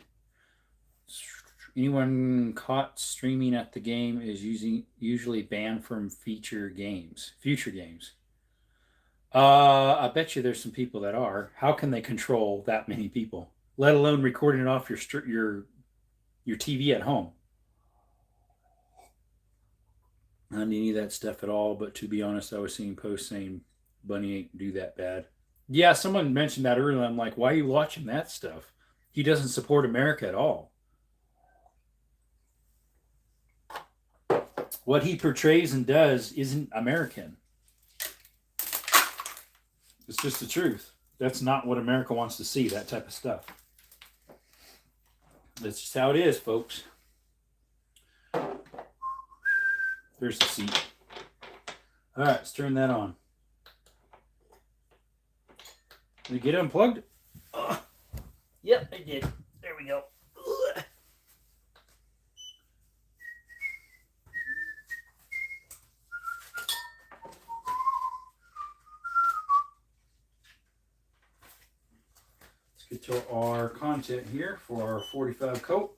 Anyone caught streaming at the game is usually banned from future games. I bet you there's some people that are. How can they control that many people? Let alone recording it off your TV at home. Not any of that stuff at all, but to be honest, I was seeing posts saying Bunny ain't do that bad. Yeah, someone mentioned that earlier. I'm like, why are you watching that stuff? He doesn't support America at all. What he portrays and does isn't American. It's just the truth. That's not what America wants to see, that type of stuff. That's just how it is, folks. There's the seat. All right, let's turn that on. Did you get it unplugged? Yep, I did. There we go. Let's get to our content here for our 45 coat.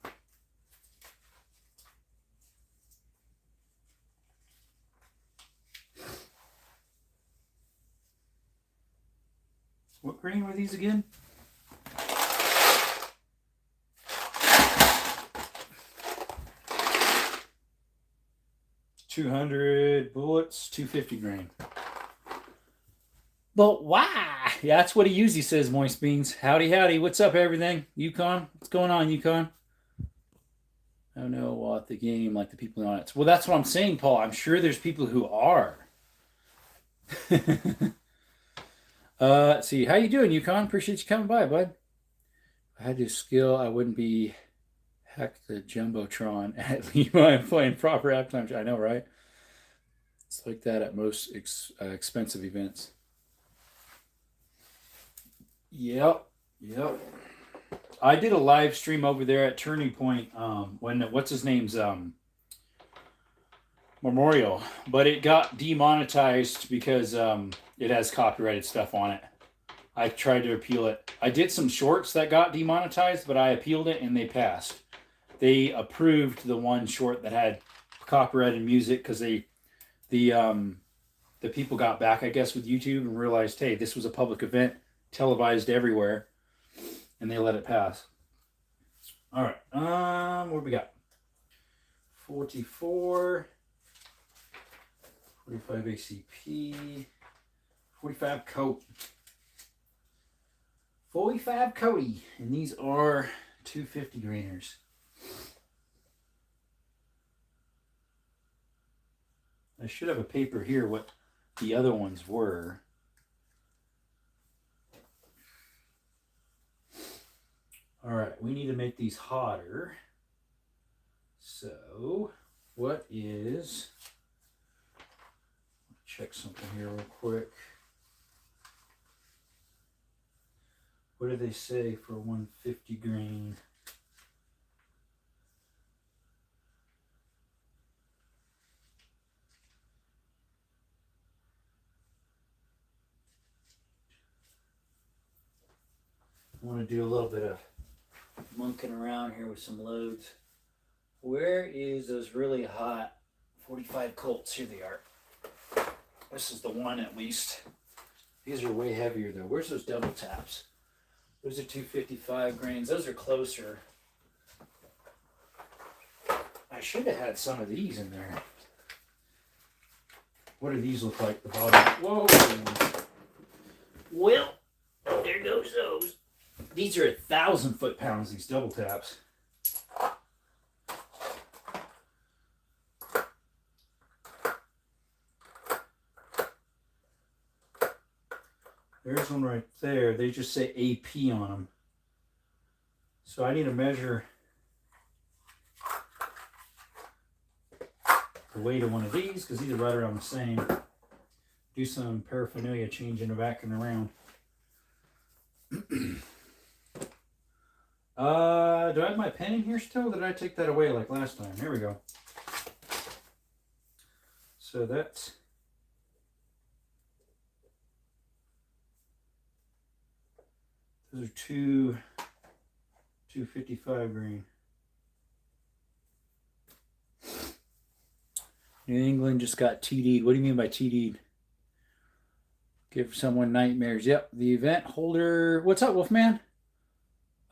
What grain were these again? $200 bullets, 250 grain. But why? Yeah, that's what he usually says, Moist Beans. Howdy, howdy. What's up, everything? Yukon? What's going on, Yukon? I don't know what the game, like the people on it. Well, that's what I'm saying, Paul. I'm sure there's people who are. Let's see. How you doing, Yukon? Appreciate you coming by, bud. If I had to skill, I wouldn't be heck the Jumbotron at Levi playing proper halftime. I know, right? It's like that at most expensive events. Yep. I did a live stream over there at Turning Point when what's his name's memorial, but it got demonetized because it has copyrighted stuff on it. I tried to appeal it. I did some shorts that got demonetized, but I appealed it and they passed. They approved the one short that had copyrighted music because the people got back, I guess, with YouTube and realized, hey, this was a public event, televised everywhere, and they let it pass. All right, what do we got? 44, 45 ACP, 45 coat. 45 Cody, and these are 250 grainers. I should have a paper here what the other ones were. All right, we need to make these hotter. So, what is... check something here real quick. What do they say for 150 grain? I want to do a little bit of monkeying around here with some loads. Where is those really hot 45 Colts? Here they are. This is the one at least. These are way heavier though. Where's those double taps? Those are 255 grains. Those are closer. I I should have had some of these in there. What do these look like? The bottom. Whoa. Well, there goes those. These are 1,000 foot-pounds, these double taps. There's one right there. They just say AP on them. So I need to measure the weight of one of these because these are right around the same. Do some paraphernalia changing the back and around. Do I have my pen in here still? Or did I take that away like last time? Here we go. So that's those are 255 grain. New England just got TD'd. What do you mean by TD'd? Give someone nightmares. Yep, the event holder. What's up, Wolfman?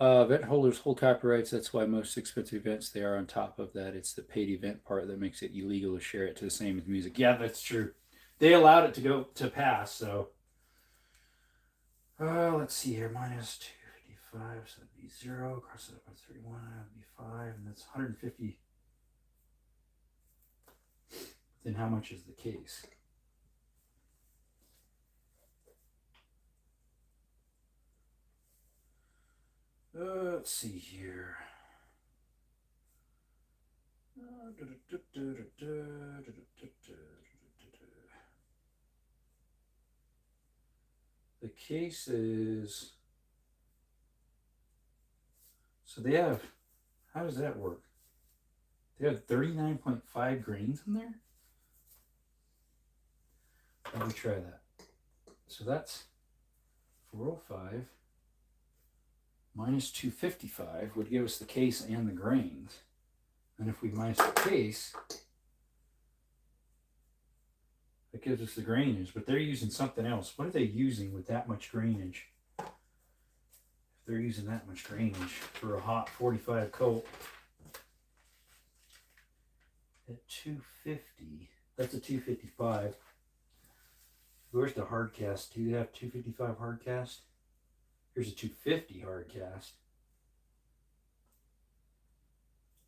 Event holders hold copyrights. That's why most expensive events, they are on top of that. It's the paid event part that makes it illegal to share it to the same as music. Yeah, that's true. They allowed it to go to pass, so. Let's see here. Minus 255, so that'd be 0. Cross it up by 31, that'd be 5, and that's 150. Then how much is the case? Let's see here. The case is, so they have, how does that work? They have 39.5 grains in there? Let me try that. So that's 405 minus 255 would give us the case and the grains. And if we minus the case, that gives us the grainage, but they're using something else. What are they using with that much grainage? If they're using that much grainage for a hot 45 Colt at 250, that's a 255. Where's the hard cast? Do you have 255 hard cast? Here's a 250 hard cast.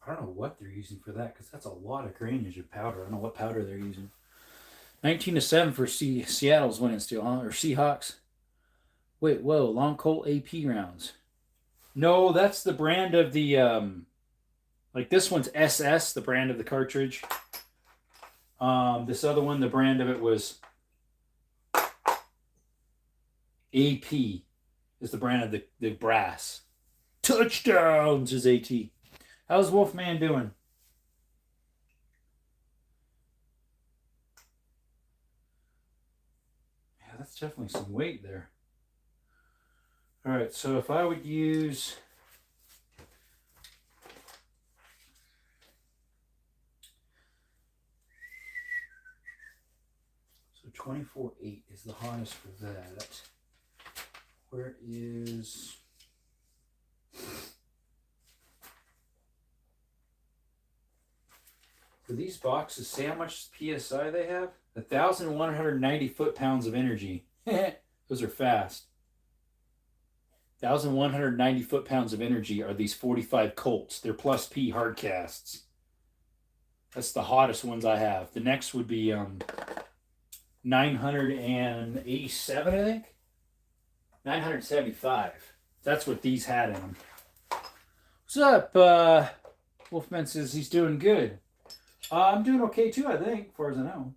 I don't know what they're using for that because that's a lot of grainage of powder. I don't know what powder they're using. 19-7 for Seattle's winning still, huh? Or Seahawks. Wait, whoa, Long Colt AP rounds. No, that's the brand of the, like this one's SS, the brand of the cartridge. This other one, the brand of it was AP is the brand of the brass. Touchdowns is AT. How's Wolfman doing? Yeah, that's definitely some weight there. All right, so if I would use so 24.8 is the hottest for that. Where is for these boxes, say how much PSI they have? 1,190 foot-pounds of energy. Those are fast. 1,190 foot-pounds of energy are these 45 Colts. They're plus P hard casts. That's the hottest ones I have. The next would be 987, I think. 975. That's what these had in them. What's up? Wolfman says he's doing good. I'm doing okay too, I think, as far as I know.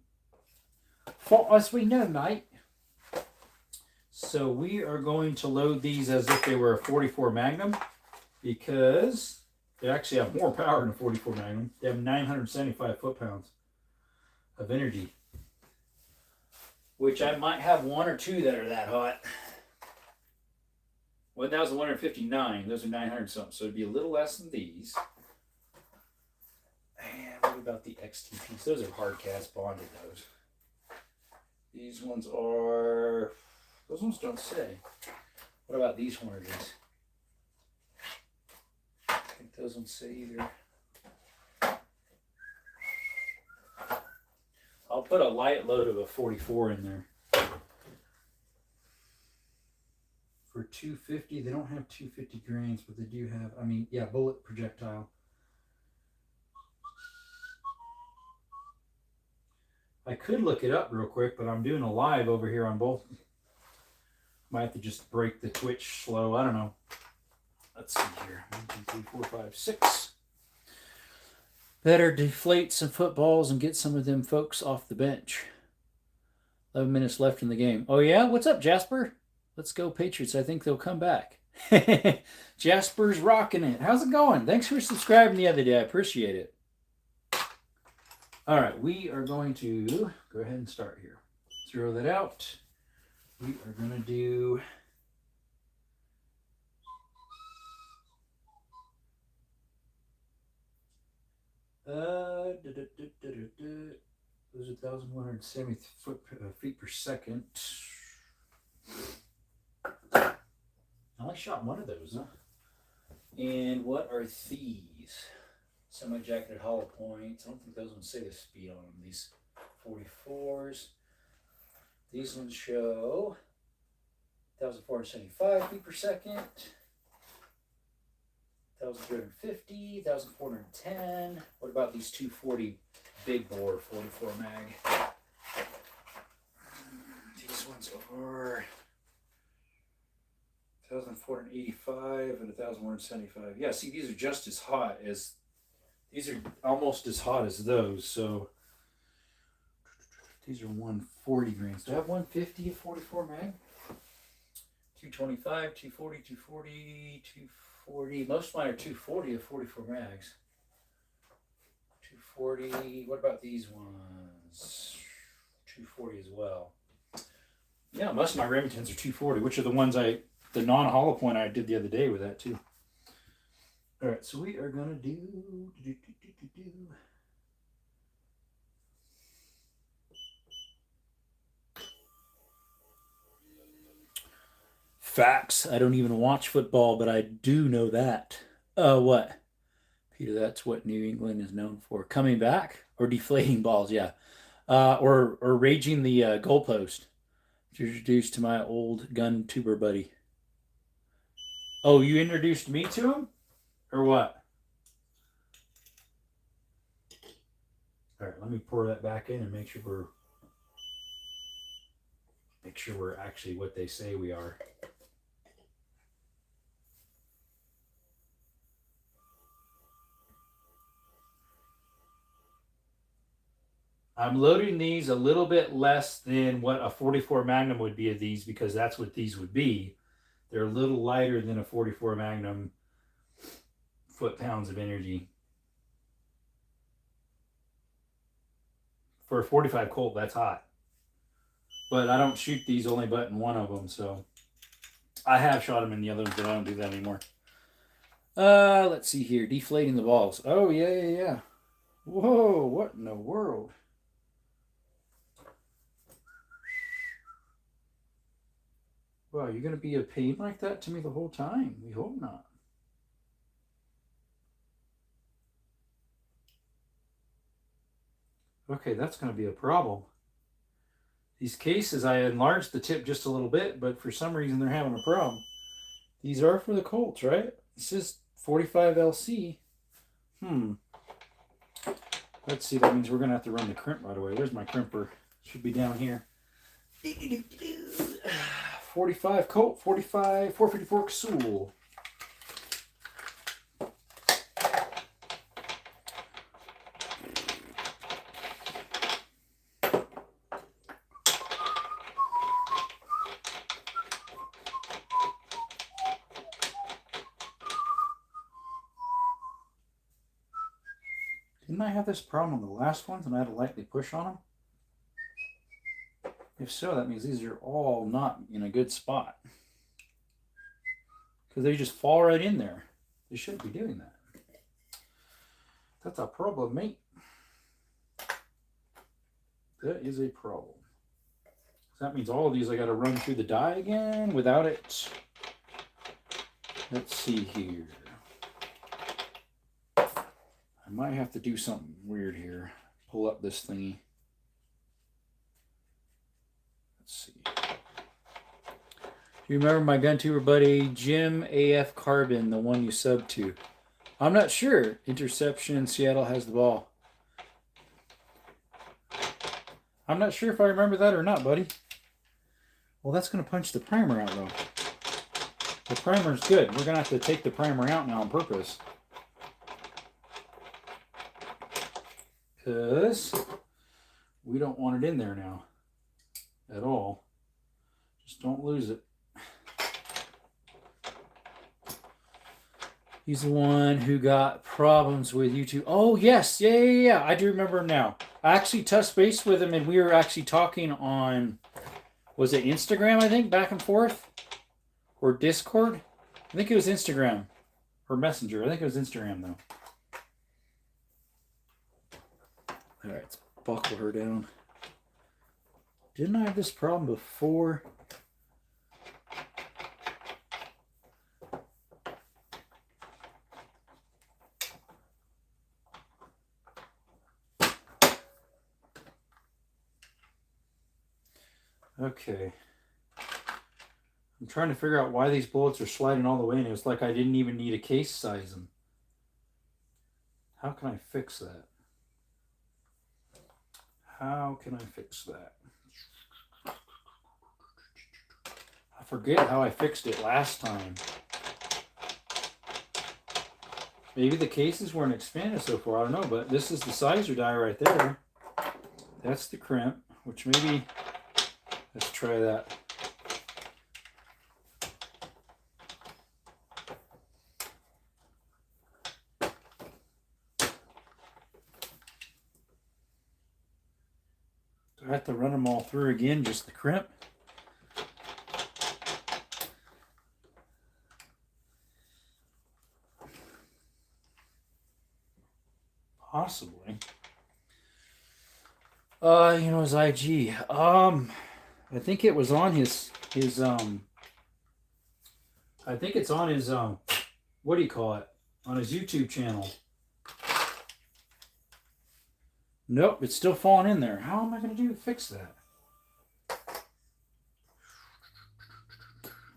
For as we know, mate. So we are going to load these as if they were a 44 Magnum because they actually have more power than a 44 Magnum. They have 975 foot-pounds of energy, which I might have one or two that are that hot. 1,159. Those are 900 something, so it'd be a little less than these. And what about the XTPs? Those are hard cast bonded. These ones are. Those ones don't say. What about these Hornages? I think those ones say either. I'll put a light load of a 44 in there. For 250, they don't have 250 grains, but they do have, I mean, yeah, bullet projectile. I could look it up real quick, but I'm doing a live over here on both. Might have to just break the Twitch slow. I don't know. Let's see here. 1, 2, 3, 4, 5, 6. Better deflate some footballs and get some of them folks off the bench. 11 minutes left in the game. Oh, yeah? What's up, Jasper? Let's go, Patriots. I think they'll come back. Jasper's rocking it. How's it going? Thanks for subscribing the other day. I appreciate it. All right, we are going to go ahead and start here. Zero that out. We are going to do those are 1,170 feet per second. I only shot one of those, huh? And what are these? Semi-jacketed hollow points. I don't think those ones say the speed on them. These 44s. These ones show 1,475 feet per second. 1,350, 1,410. What about these 240 big bore 44 mag? These ones are 1,485 and 1,175. Yeah, see, these are just as hot as, these are almost as hot as those. So these are 140 grains. Do I have 150 at 44 mag? 225, 240, 240, 240. Most of mine are 240 at 44 mags. 240. What about these ones? 240 as well. Yeah, most of my Remingtons are 240, which are the ones the non-hollow point I did the other day with that too. All right, so we are gonna do. Facts. I don't even watch football, but I do know that. What? Peter, that's what New England is known for. Coming back or deflating balls, yeah. Or raging the goalpost. Introduced to my old gun tuber buddy. Oh, you introduced me to him? Or what? All right, let me pour that back in and make sure we're actually what they say we are. I'm loading these a little bit less than what a 44 Magnum would be of these because that's what these would be. They're a little lighter than a 44 Magnum foot-pounds of energy. For a 45 Colt, that's hot. But I don't shoot these only but in one of them, so I have shot them in the other ones, but I don't do that anymore. Let's see here. Deflating the balls. Oh, yeah. Whoa, what in the world? Wow, you're going to be a pain like that to me the whole time? We hope not. Okay, that's going to be a problem. These cases, I enlarged the tip just a little bit, but for some reason they're having a problem. These are for the Colts, right? This is 45 LC. Let's see, that means we're going to have to run the crimp right away. Where's my crimper? Should be down here. 45 Colt, 45, 454 Xul. Didn't I have this problem on the last ones and I had to lightly push on them? If so, that means these are all not in a good spot. Because they just fall right in there. They shouldn't be doing that. That's a problem, mate. That is a problem. So that means all of these I got to run through the die again without it. Let's see here. I might have to do something weird here. Pull up this thingy. Do you remember my gun tuber buddy Jim AF Carbon, the one you subbed to? I'm not sure. Interception. Seattle has the ball. I'm not sure if I remember that or not, buddy. Well, that's going to punch the primer out, though. The primer's good. We're going to have to take the primer out now on purpose. Because we don't want it in there now at all. Just don't lose it. He's the one who got problems with YouTube. Oh, yes. Yeah. I do remember him now. I actually touched base with him, and we were actually talking on, was it Instagram, I think, back and forth? Or Discord? I think it was Instagram. Or Messenger. I think it was Instagram, though. All right, let's buckle her down. Didn't I have this problem before? Okay. I'm trying to figure out why these bullets are sliding all the way, and it was like I didn't even need a case size them. How can I fix that? How can I fix that? I forget how I fixed it last time. Maybe the cases weren't expanded so far, I don't know, but this is the sizer die right there. That's the crimp, which maybe, let's try that. Do I have to run them all through again, just the crimp? Possibly. You know, his IG. I think it was on his I think it's on his what do you call it? On his YouTube channel. Nope, it's still falling in there. How am I going to fix that?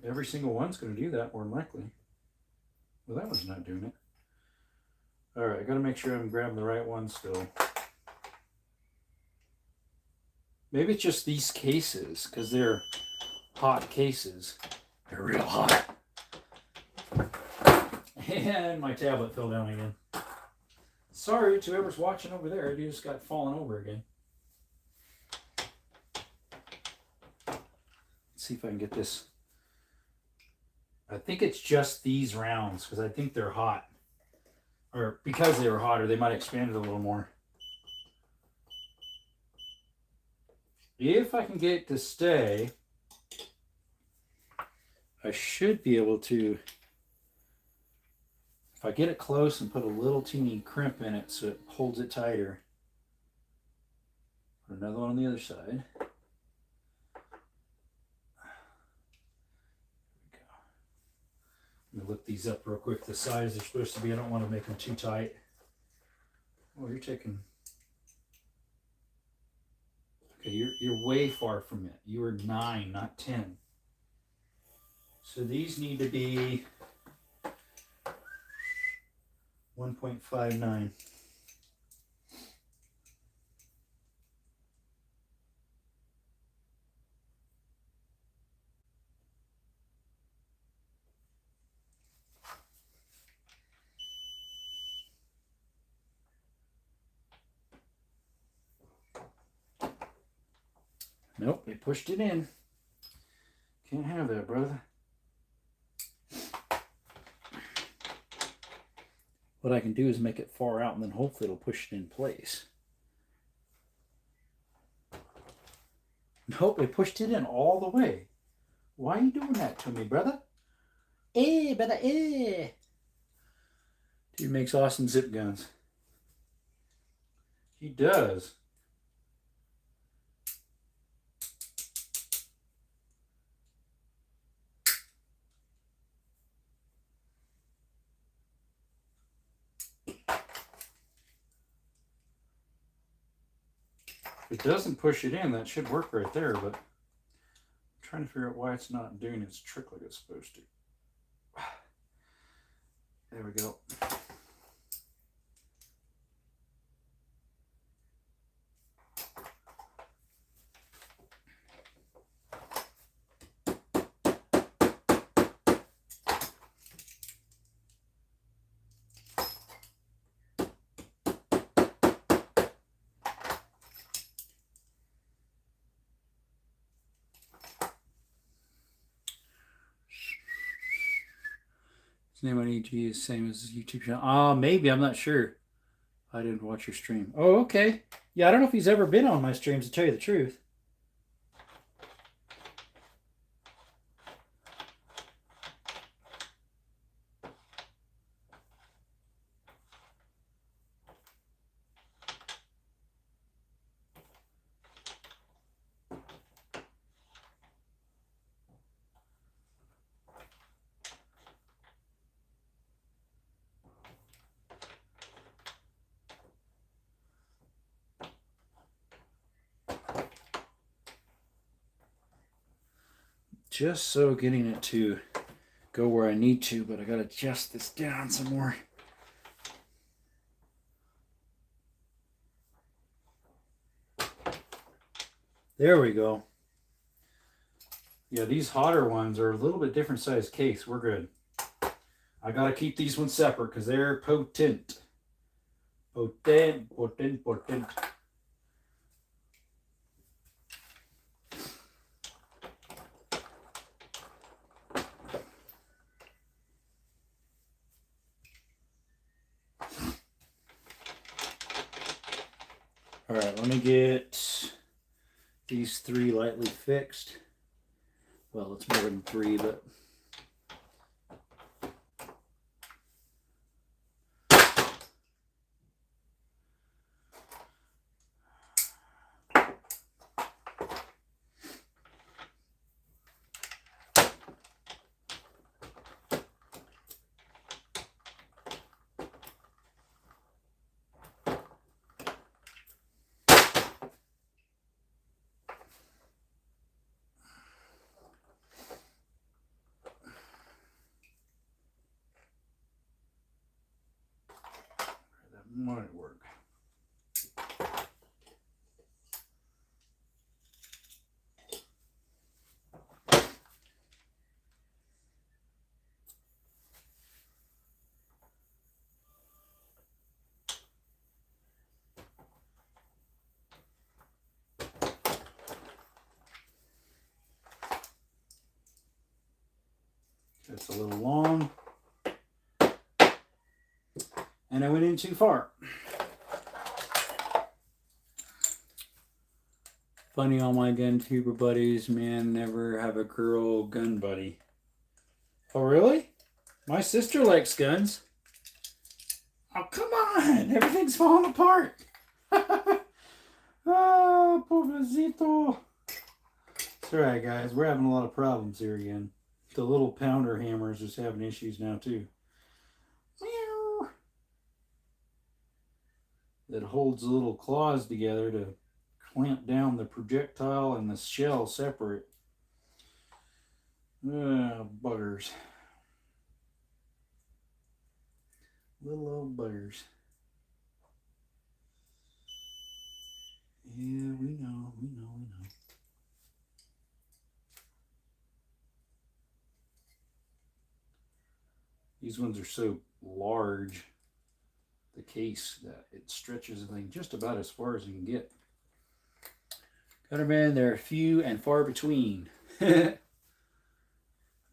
Every single one's going to do that, more than likely. Well, that one's not doing it. All right, I got to make sure I'm grabbing the right one still. Maybe it's just these cases, because they're hot cases. They're real hot. And my tablet fell down again. Sorry to whoever's watching over there. You just got fallen over again. Let's see if I can get this. I think it's just these rounds, because I think they're hot. Or because they were hotter, they might expand it a little more. If I can get it to stay, I should be able to, if I get it close and put a little teeny crimp in it so it holds it tighter. Put another one on the other side. Let me look these up real quick. The size they're supposed to be. I don't want to make them too tight. Oh, you're taking. Okay, you're way far from it. You are 9, not 10. So these need to be 1.59. Nope, they pushed it in. Can't have that, brother. What I can do is make it far out, and then hopefully it'll push it in place. Nope, they pushed it in all the way. Why are you doing that to me, brother? Brother, Dude makes awesome zip guns. He does. If it doesn't push it in, that should work right there, but I'm trying to figure out why it's not doing its trick like it's supposed to. There we go. Name on EG is the same as his YouTube channel. Maybe, I'm not sure. I didn't watch your stream. Oh, okay. Yeah, I don't know if he's ever been on my streams, to tell you the truth. Just so getting it to go where I need to, but I gotta adjust this down some more. There we go. Yeah, these hotter ones are a little bit different size case. We're good. I gotta keep these ones separate because they're potent. Potent, potent, potent. All right, let me get these 3 lightly fixed. Well, it's more than 3, but might work. It's a little long. And I went in too far. Funny, all my gun tuber buddies, man, never have a girl gun buddy. Oh, really? My sister likes guns. Oh, come on. Everything's falling apart. Oh, pobrecito. It's all right, guys. We're having a lot of problems here again. The little pounder hammer is just having issues now, too. Meow. That holds the little claws together to clamp down the projectile and the shell separate. Buggers. Little old buggers. Yeah, we know. These ones are so large, the case, that it stretches the thing just about as far as you can get. Gutterman, they're few and far between.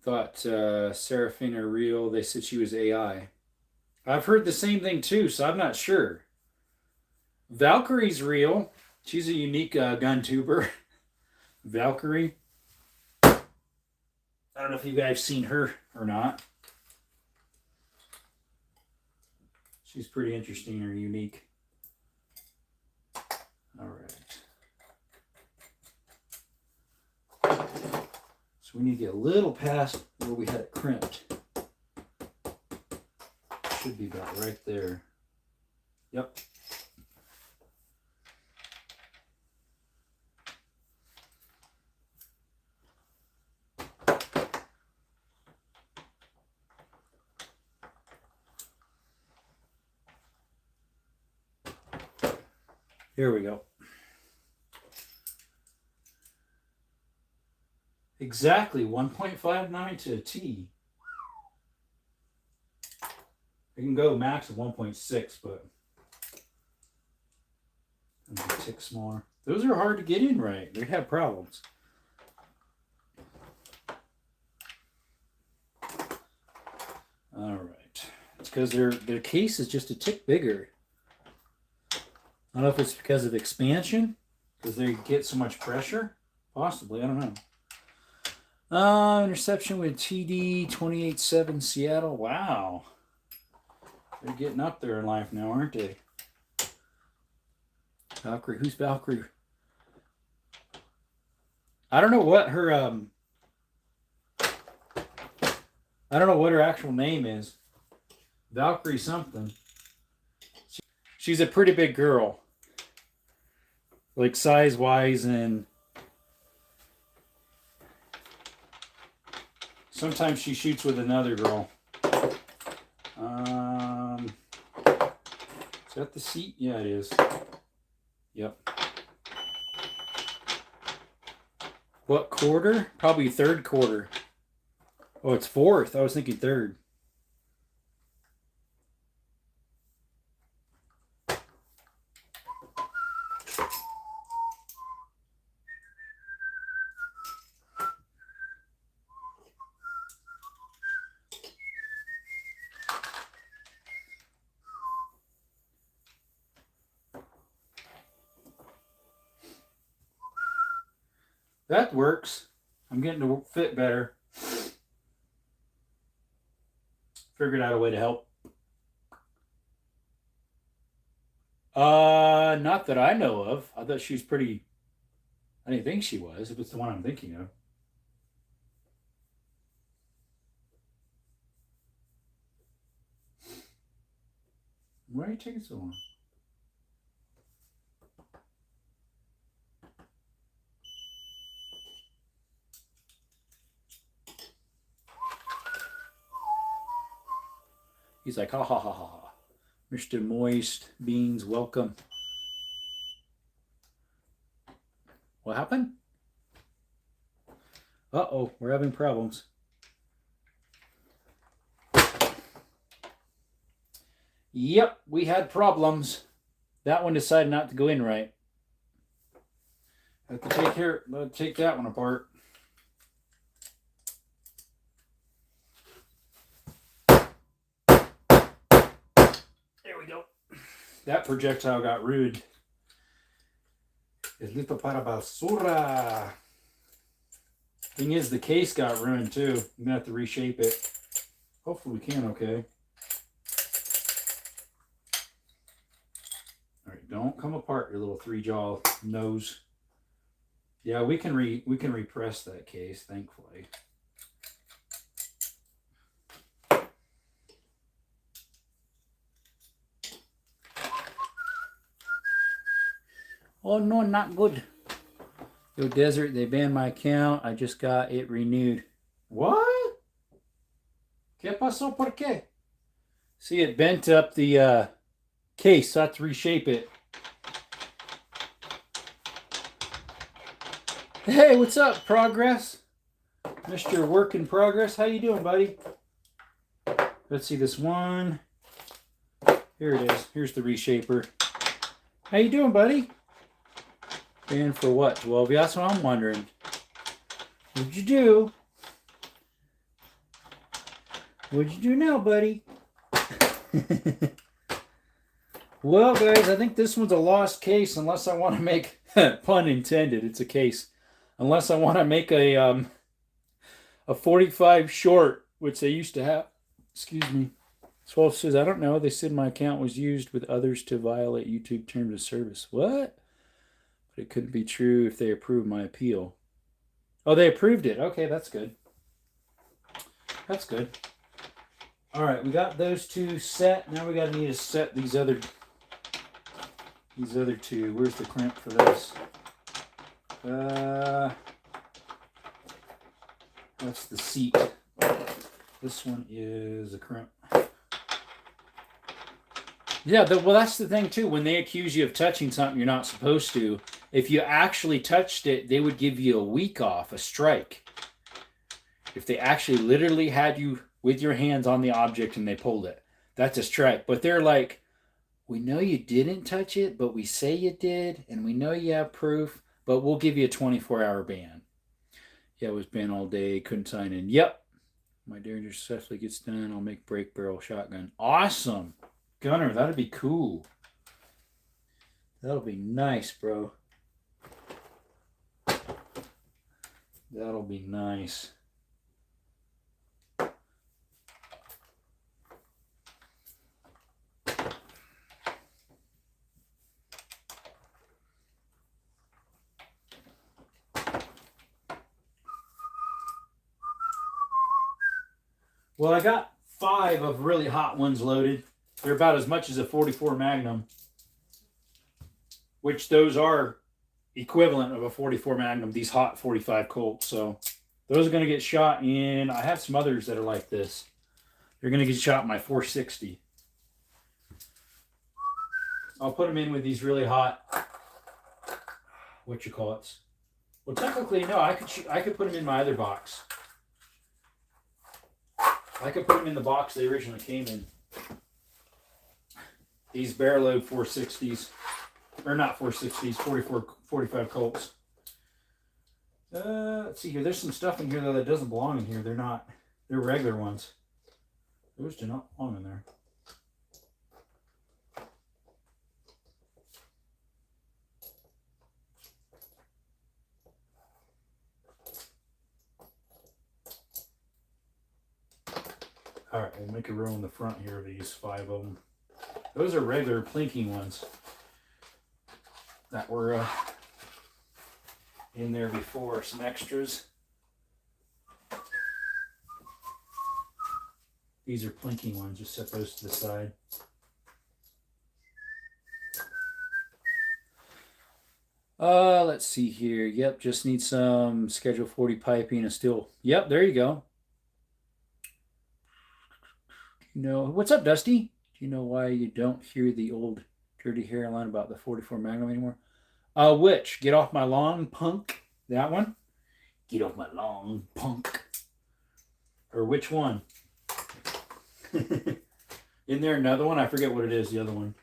Thought Seraphina real. They said she was AI. I've heard the same thing too, so I'm not sure. Valkyrie's real. She's a unique gun tuber. Valkyrie. I don't know if you guys have seen her or not. She's pretty interesting or unique. All right. So we need to get a little past where we had it crimped. Should be about right there. Yep. Here we go. Exactly 1.59 to a T. I can go max of 1.6, but a tick smaller. Those are hard to get in right. They have problems. All right. It's because their case is just a tick bigger. I don't know if it's because of expansion, because they get so much pressure. Possibly, I don't know. Interception with TD 28-7 Seattle. Wow. They're getting up there in life now, aren't they? Valkyrie. Who's Valkyrie? I don't know what her I don't know what her actual name is. Valkyrie something. She's a pretty big girl. Like size-wise, and sometimes she shoots with another girl. Is that the seat? Yeah, it is. Yep. What quarter? Probably third quarter. Oh, it's fourth. I was thinking third. That works. I'm getting to fit better. Figured out a way to help. Not that I know of. I thought she was pretty... I didn't think she was, if it's the one I'm thinking of. Why are you taking so long? He's like, ha ha ha ha ha. Mr. Moist Beans, welcome. What happened? Uh-oh, we're having problems. Yep, we had problems. That one decided not to go in right. Have to take that one apart. There we go. That projectile got ruined. Es listo para basura. Thing is, the case got ruined too. I'm gonna have to reshape it. Hopefully we can, okay. All right, don't come apart, your little three-jaw nose. Yeah, we can repress that case, thankfully. Oh no, not good. Yo, Desert, they banned my account. I just got it renewed. What? ¿Qué pasó? ¿Por qué? See, it bent up the case, so I have to reshape it. Hey, what's up, Progress? Mr. Work in Progress. How you doing, buddy? Let's see this one. Here it is. Here's the reshaper. How you doing, buddy? Banned for what? 12? Yeah, that's what I'm wondering. What'd you do? What'd you do now, buddy? Well, guys, I think this one's a lost case unless I want to make, pun intended, it's a case. Unless I want to make a 45 short, which they used to have. Excuse me. 12 says, I don't know. They said my account was used with others to violate YouTube terms of service. What? But it couldn't be true if they approved my appeal. Oh, they approved it. Okay, that's good. That's good. All right, we got those two set. Now we got to need to set these other two. Where's the crimp for this? That's the seat. This one is a crimp. Yeah, well, that's the thing too. When they accuse you of touching something you're not supposed to, if you actually touched it, they would give you a week off, a strike. If they actually literally had you with your hands on the object and they pulled it, that's a strike. But they're like, we know you didn't touch it, but we say you did, and we know you have proof, but we'll give you a 24-hour ban. Yeah, it was banned all day. Couldn't sign in. Yep. My Derringer successfully gets done. I'll make break barrel shotgun. Awesome. Gunner, that'd be cool. That'll be nice, bro. That'll be nice. Well, I got 5 of really hot ones loaded. They're about as much as a 44 Magnum, which those are equivalent of a 44 Magnum, these hot 45 Colts. So those are going to get shot in. I have some others that are like this. They're going to get shot in my 460. I'll put them in with these really hot, what you call it. Well, technically, no, I could put them in my other box. I could put them in the box they originally came in. These barrel load 460s, or not 460s, 45 Colts. Let's see here. There's some stuff in here though that doesn't belong in here. They're regular ones. Those do not belong in there. All right, we'll make a row in the front here of these 5 of them. Those are regular plinking ones that were in there before. Some extras. These are plinking ones. Just set those to the side. Let's see here. Yep, just need some Schedule 40 piping and steel. Yep, there you go. You know, what's up, Dusty? Do you know why you don't hear the old dirty hairline about the 44 Magnum anymore? Which? Get off my lawn, punk. That one? Get off my lawn, punk. Or which one? Isn't there another one? I forget what it is, the other one.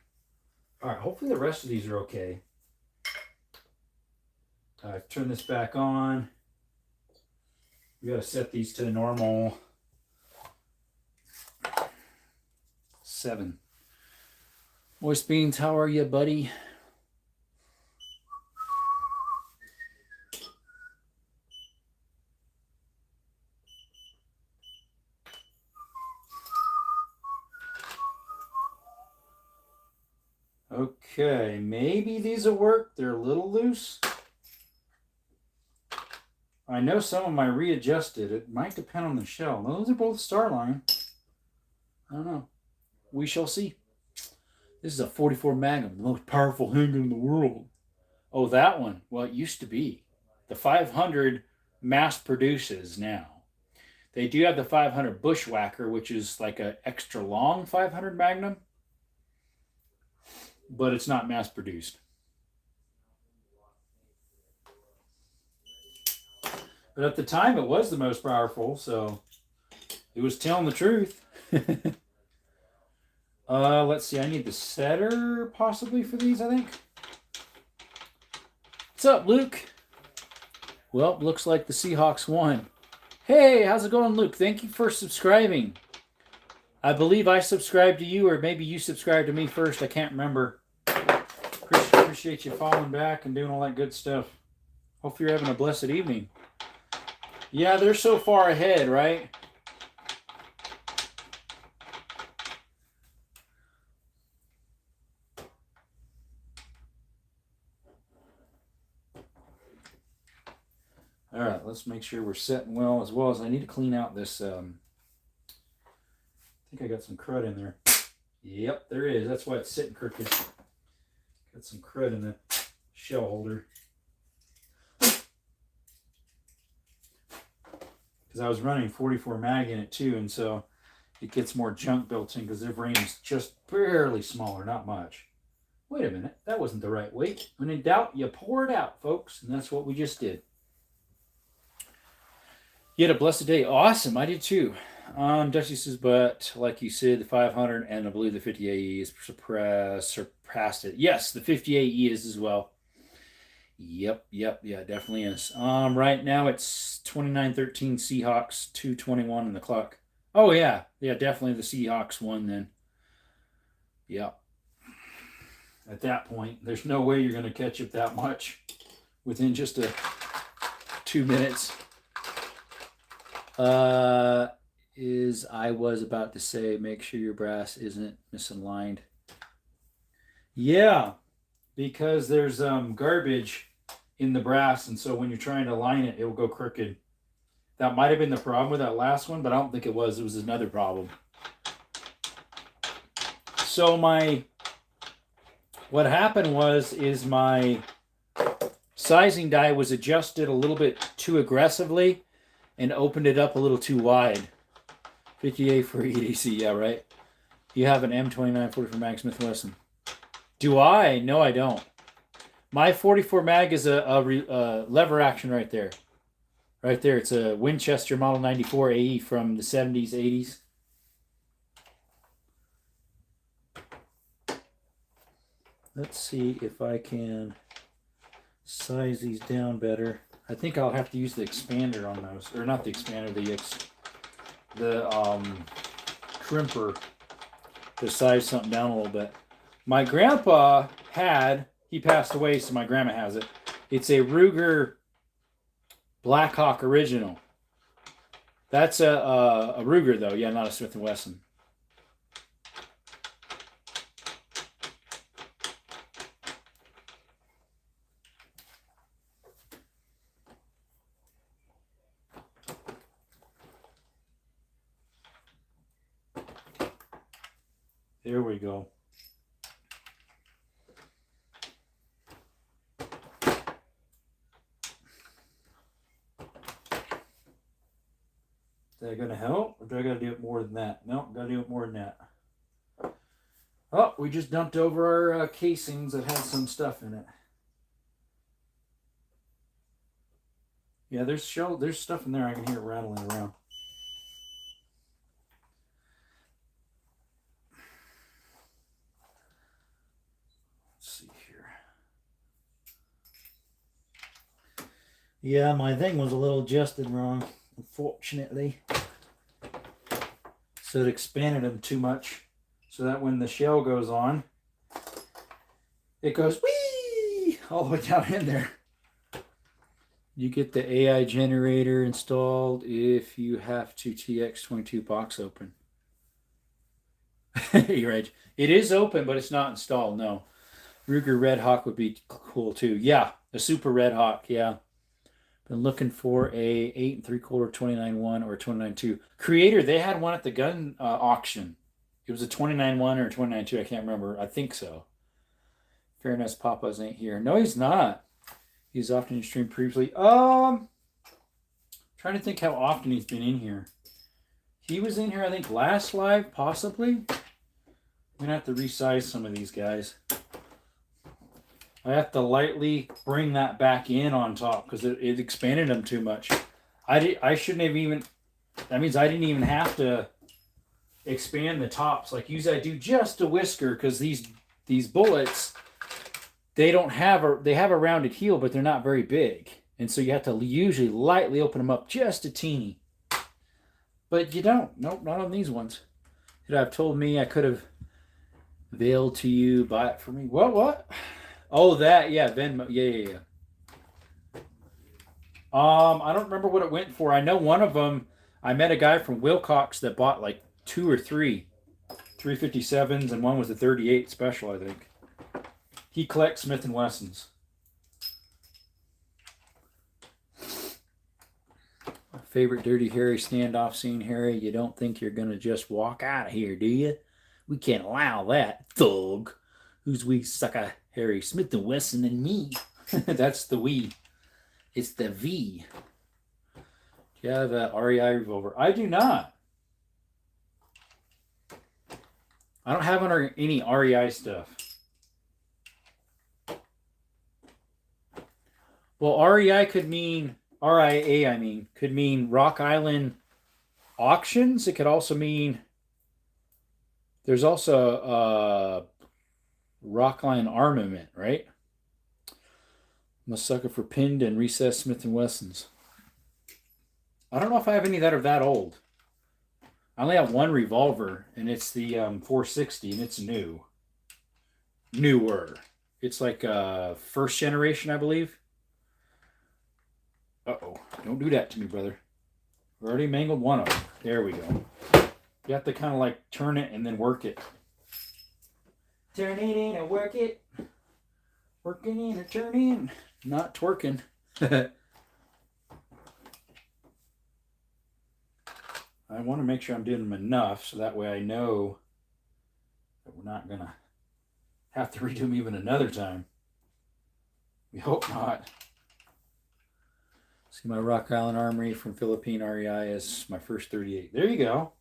All right, hopefully the rest of these are okay. Turn this back on. We got to set these to normal 7. Moist Beans, how are you, buddy? Okay, maybe these will work. They're a little loose. I know some of them I readjusted. It might depend on the shell. Those are both Starline. I don't know. We shall see. This is a 44 Magnum, the most powerful handgun in the world. Oh, that one. Well, it used to be. The 500 mass produces now. They do have the 500 Bushwhacker, which is like an extra long 500 Magnum, but it's not mass produced. But at the time, it was the most powerful, so it was telling the truth. Let's see. I need the setter possibly for these, I think. What's up, Luke? Well, looks like the Seahawks won. Hey, how's it going, Luke? Thank you for subscribing. I believe I subscribed to you, or maybe you subscribed to me first. I can't remember. Appreciate you following back and doing all that good stuff. Hope you're having a blessed evening. Yeah, they're so far ahead, right? All right, let's make sure we're setting well as I need to clean out this. I think I got some crud in there. Yep, there is. That's why it's sitting crooked. Got some crud in the shell holder. Because I was running 44 mag in it too, and so it gets more junk built in because their frame is just barely smaller, not much. Wait a minute, that wasn't the right weight. When in doubt, you pour it out, folks, and that's what we just did. You had a blessed day. Awesome, I did too. Dusty says, but like you said, the 500 and I believe the 50 AE is surpassed it. Yes, the 50 AE is as well. Yep, yeah, definitely is. Right now it's 29-13 Seahawks, 2:21 in the clock. Oh yeah, definitely the Seahawks won then. Yeah. At that point, there's no way you're going to catch up that much within just 2 minutes. I was about to say, make sure your brass isn't misaligned. Yeah, because there's garbage in the brass, and so when you're trying to line it, it will go crooked. That might have been the problem with that last one, but I don't think it was. It was another problem. So what happened is my sizing die was adjusted a little bit too aggressively and opened it up a little too wide. 58 for EDC, yeah, right. You have an M2940 for Mag Smith & Wesson. Do I? No, I don't. My 44 mag is a lever action right there. Right there. It's a Winchester Model 94 AE from the 70s, 80s. Let's see if I can size these down better. I think I'll have to use the expander on those. Or not the expander, the crimper to size something down a little bit. My grandpa he passed away, so my grandma has it. It's a Ruger Blackhawk original. That's a Ruger though, yeah, not a Smith & Wesson. There we go. Is that going to help? Or do I got to do it more than that? No, got to do it more than that. Oh, we just dumped over our casings that had some stuff in it. Yeah, there's stuff in there. I can hear it rattling around. Let's see here. Yeah, my thing was a little adjusted wrong, unfortunately. So it expanded them too much, so that when the shell goes on, it goes whee all the way down in there. You get the AI generator installed if you have to TX22 box open. You're right. It is open, but it's not installed. No. Ruger Red Hawk would be cool too. Yeah, a Super Red Hawk. Yeah. Been looking for a 8 3/4 29.1 or 29.2. Creator, they had one at the gun auction. It was a 29.1 or 29.2. I can't remember. I think so. Fairness, Papa's ain't here. No, he's not. He's often in stream previously. Trying to think how often he's been in here. He was in here, I think, last live, possibly. I'm gonna have to resize some of these guys. I have to lightly bring that back in on top because it expanded them too much. I shouldn't have even. That means I didn't even have to expand the tops. Like usually I do just a whisker because these bullets, they have a rounded heel, but they're not very big, and so you have to usually lightly open them up just a teeny. But you don't. Nope, not on these ones. You'd have told me I could have veiled to you, buy it for me. What? Oh, that, yeah, Venmo. Yeah. I don't remember what it went for. I know one of them, I met a guy from Wilcox that bought like 2 or 3 357s, and one was a 38 special, I think. He collects Smith & Wessons. My favorite Dirty Harry standoff scene, Harry. You don't think you're going to just walk out of here, do you? We can't allow that, thug. Who's we, sucker? Harry, Smith & Wesson, and me. That's the we. It's the V. Do you have a REI revolver? I do not. I don't have any REI stuff. Well, REI could mean, RIA, I mean, could mean Rock Island Auctions. It could also mean, there's also Rock Island Armament, right? I'm a sucker for pinned and recessed Smith & Wessons. I don't know if I have any that are that old. I only have one revolver, and it's the 460, and it's new. Newer. It's like first generation, I believe. Uh-oh. Don't do that to me, brother. We already mangled one of them. There we go. You have to kind of like turn it and then work it. Turn it in and work it. Working in and turning. Not twerking. I want to make sure I'm doing them enough so that way I know that we're not going to have to redo them even another time. We hope not. See my Rock Island Armory from Philippine REI is my first 38. There you go.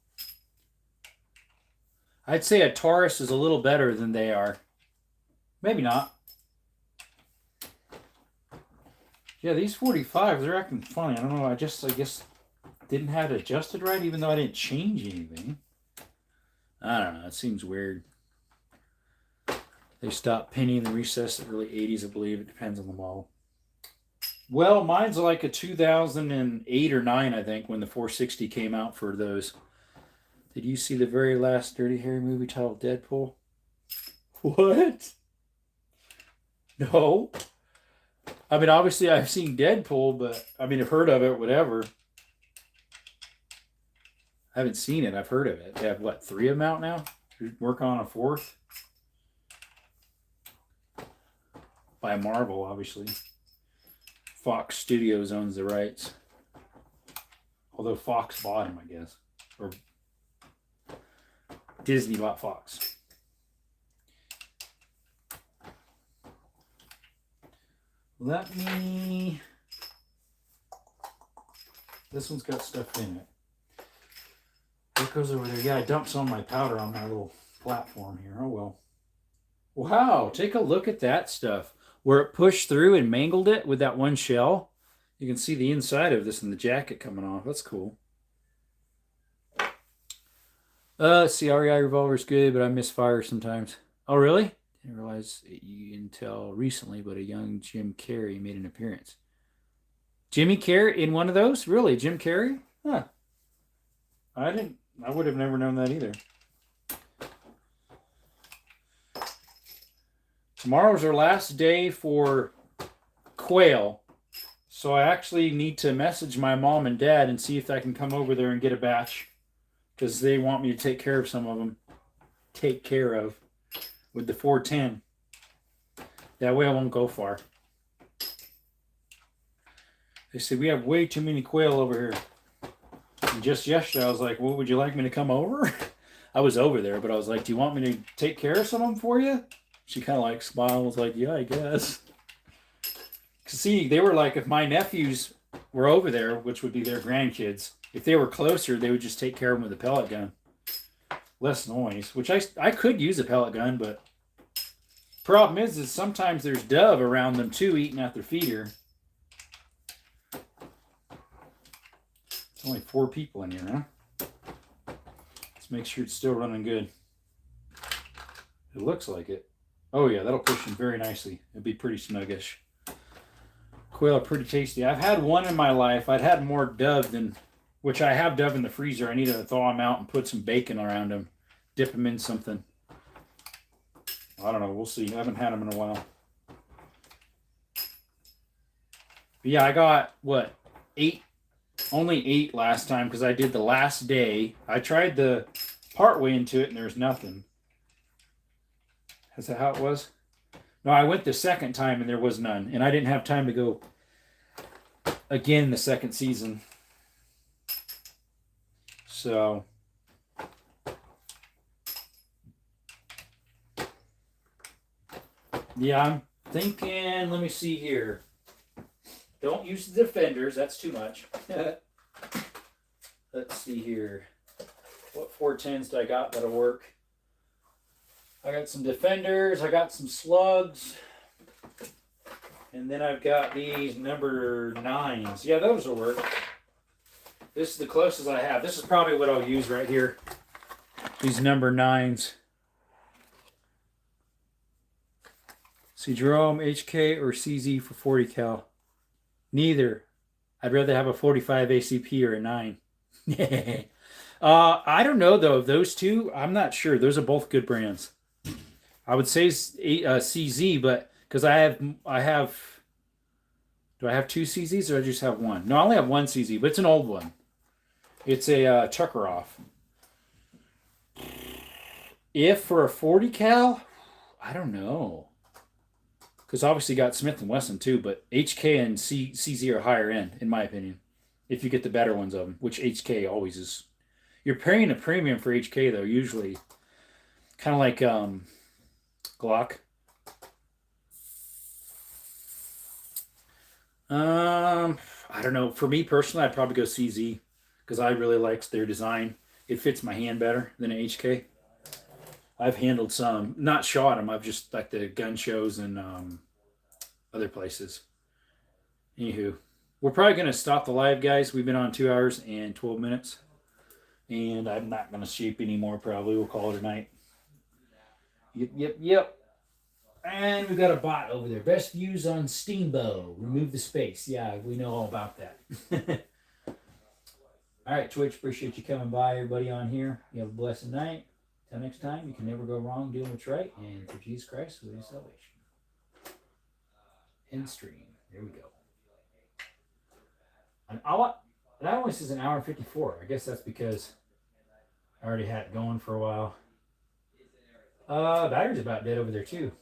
I'd say a Taurus is a little better than they are. Maybe not. Yeah, these 45s, they're acting funny. I don't know. I guess didn't have it adjusted right, even though I didn't change anything. I don't know. It seems weird. They stopped pinning the recess in the early 80s, I believe. It depends on the model. Well, mine's like a 2008 or 9, I think, when the 460 came out for those. Did you see the very last Dirty Harry movie titled Deadpool? What? No. I mean, obviously I've seen Deadpool, but I mean, I've heard of it, whatever. I haven't seen it. I've heard of it. They have, what, 3 of them out now? Working on a 4th? By Marvel, obviously. Fox Studios owns the rights. Although Fox bought them, I guess. Or Disney bought Fox. Let me... This one's got stuff in it. What goes over there? Yeah, I dumped some of my powder on my little platform here. Oh, well. Wow, take a look at that stuff. Where it pushed through and mangled it with that one shell. You can see the inside of this and the jacket coming off. That's cool. Let's see, REI revolver's good, but I misfire sometimes. Oh, really? Didn't realize until recently, but a young Jim Carrey made an appearance. Jimmy Carrey in one of those? Really? Jim Carrey? Huh. I would have never known that either. Tomorrow's our last day for quail. So I actually need to message my mom and dad and see if I can come over there and get a batch. Because they want me to take care of some of them. Take care of. With the 410. That way I won't go far. They said, we have way too many quail over here. And just yesterday I was like, well, would you like me to come over? I was over there, but I was like, do you want me to take care of some of them for you? She kind of like smiled and was like, yeah, I guess. See, they were like, if my nephews were over there, which would be their grandkids, if they were closer, they would just take care of them with a pellet gun. Less noise, which I could use a pellet gun, but problem is sometimes there's dove around them too, eating at their feeder. It's only 4 people in here, huh? Let's make sure it's still running good. It looks like it. Oh yeah, that'll push them very nicely. It'll be pretty snuggish. Quail are pretty tasty. I've had one in my life. I'd had more dove than, which I have dove in the freezer. I need to thaw them out and put some bacon around them. Dip them in something. I don't know. We'll see. I haven't had them in a while. But yeah, I got, what, 8? Only 8 last time because I did the last day. I tried the part way into it and there's nothing. Is that how it was? No, I went the second time and there was none. And I didn't have time to go again the second season. So. Yeah, I'm thinking, let me see here. Don't use the defenders. That's too much. Let's see here. What 410s do I got that'll work? I got some Defenders. I got some Slugs. And then I've got these number 9s. Yeah, those will work. This is the closest I have. This is probably what I'll use right here. These number 9s. See, Jerome, HK or CZ for 40 cal? Neither. I'd rather have a 45 ACP or a 9. I don't know, though. Those two, I'm not sure. Those are both good brands. I would say CZ, but because I have, do I have 2 CZs or I just have one? No, I only have one CZ, but it's an old one. It's a Tucker off. If for a 40 cal, I don't know. Because obviously got Smith & Wesson too, but HK and CZ are higher end, in my opinion. If you get the better ones of them, which HK always is. You're paying a premium for HK, though, usually. Kind of like Glock. I don't know. For me personally, I'd probably go CZ because I really like their design. It fits my hand better than an HK. I've handled some, not shot them. I've just like the gun shows and other places. Anywho, we're probably going to stop the live, guys. We've been on 2 hours and 12 minutes. And I'm not going to shape anymore, probably. We'll call it a night. Yep. And we've got a bot over there. Best views on Steamboat. Remove the space. Yeah, we know all about that. All right, Twitch, appreciate you coming by, everybody on here. You have a blessed night. Till next time, you can never go wrong doing what's right. And for Jesus Christ, with his salvation. End stream. There we go. An hour. That only says an hour and 54. I guess that's because I already had it going for a while. Battery's about dead over there, too.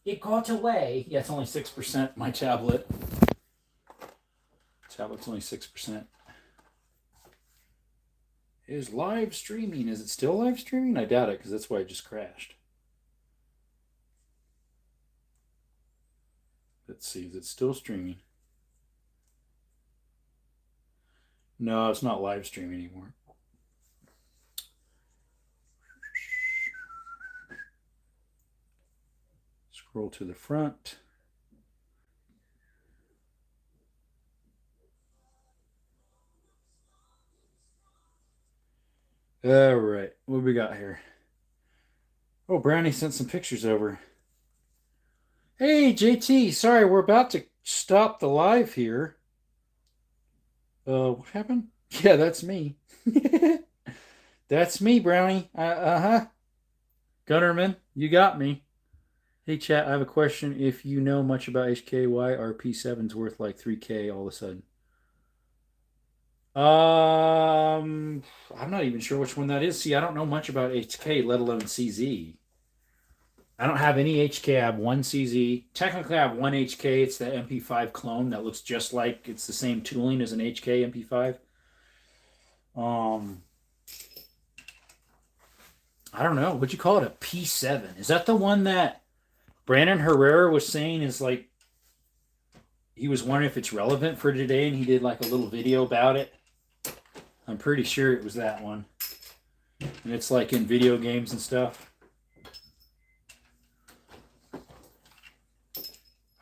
It got away. Yeah, it's only 6%, my tablet. Tablet's only 6%. Is live streaming. Is it still live streaming? I doubt it, because that's why it just crashed. Let's see. Is it still streaming? No, it's not live streaming anymore. Scroll to the front. All right, what we got here? Oh, Brownie sent some pictures over. Hey, JT, sorry, we're about to stop the live here. What happened? Yeah, that's me. That's me, Brownie. Uh-huh. Gunnerman, you got me. Hey, chat, I have a question. If you know much about HK, why are P7s worth like 3K all of a sudden? I'm not even sure which one that is. See, I don't know much about HK, let alone CZ. I don't have any HK. I have one CZ. Technically, I have one HK. It's the MP5 clone that looks just like it's the same tooling as an HK MP5. I don't know. What'd you call it? A P7? Is that the one that Brandon Herrera was saying is like he was wondering if it's relevant for today, and he did like a little video about it? I'm pretty sure it was that one. And it's like in video games and stuff.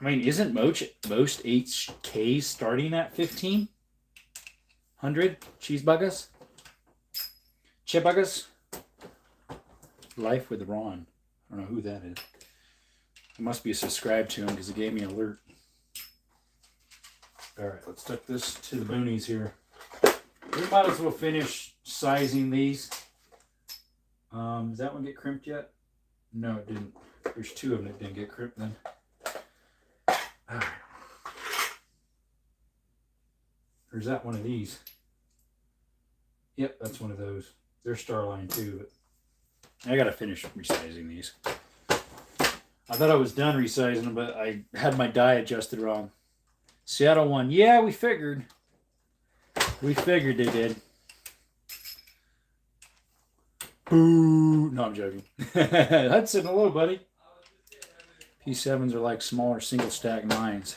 I mean, isn't most HKs starting at 1,500 cheesebuggers? Chibuggers? Life with Ron. I don't know who that is. I must be subscribed to him because he gave me an alert. All right, let's tuck this to the boonies here. We might as well finish sizing these. Does that one get crimped yet? No, it didn't. There's 2 of them that didn't get crimped then. All right. Or is that one of these? Yep, that's one of those. They're Starline too, but I gotta finish resizing these. I thought I was done resizing them, but I had my die adjusted wrong. Seattle one. Yeah, we figured. We figured they did. Boo. No, I'm joking. Hudson, hello, buddy. P7s are like smaller single stack 9s.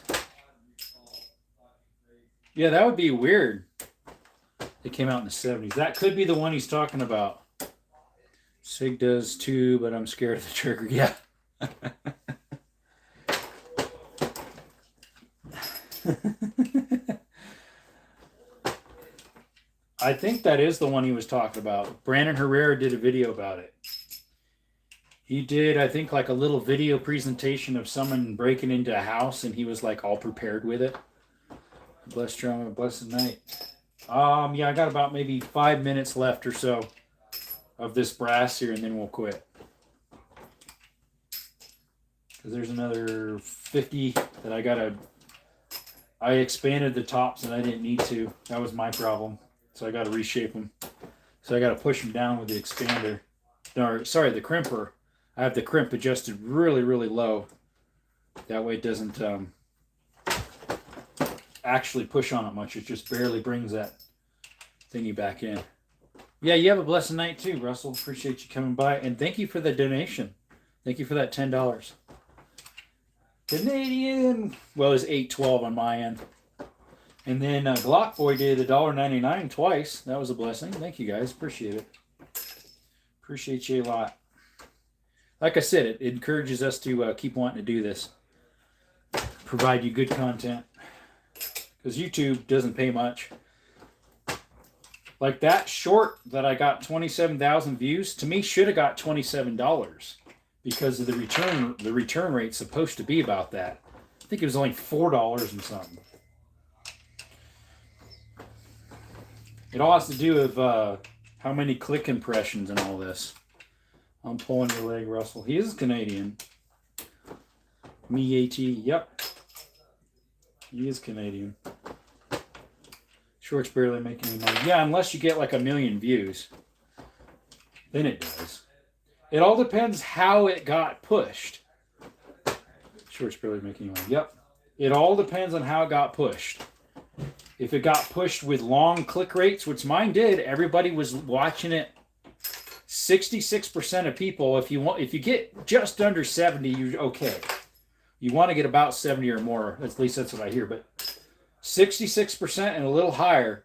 Yeah, that would be weird. They came out in the 70s. That could be the one he's talking about. Sig does too, but I'm scared of the trigger. Yeah. I think that is the one he was talking about. Brandon Herrera did a video about it. He did, I think, like a little video presentation of someone breaking into a house, and he was like all prepared with it. Blessed drama, blessed night. Yeah, I got about maybe 5 minutes left or so of this brass here, and then we'll quit. Because there's another 50 that I gotta. I expanded the tops and I didn't need to. That was my problem. So I got to reshape them. So I got to push them down with the expander. Or, sorry, the crimper. I have the crimp adjusted really, really low. That way it doesn't actually push on it much. It just barely brings that thingy back in. Yeah, you have a blessed night too, Russell. Appreciate you coming by. And thank you for the donation. Thank you for that $10. Canadian. Well, it's $8.12 on my end. And then Glock Boy did $1.99 twice. That was a blessing. Thank you guys. Appreciate it. Appreciate you a lot. Like I said, it encourages us to keep wanting to do this. Provide you good content. Because YouTube doesn't pay much. Like that short that I got 27,000 views, to me should have got $27. Because of the return rate's supposed to be about that. I think it was only $4 and something. It all has to do with how many click impressions and all this. I'm pulling your leg, Russell. He is Canadian. Me, AT. Yep. He is Canadian. Short's barely making any money. Yeah, unless you get like 1 million views. Then it does. It all depends how it got pushed. Short's barely making any money. Yep. It all depends on how it got pushed. If it got pushed with long click rates, which mine did, everybody was watching it. 66% of people, if you get just under 70, you're okay. You want to get about 70 or more. At least that's what I hear. But 66% and a little higher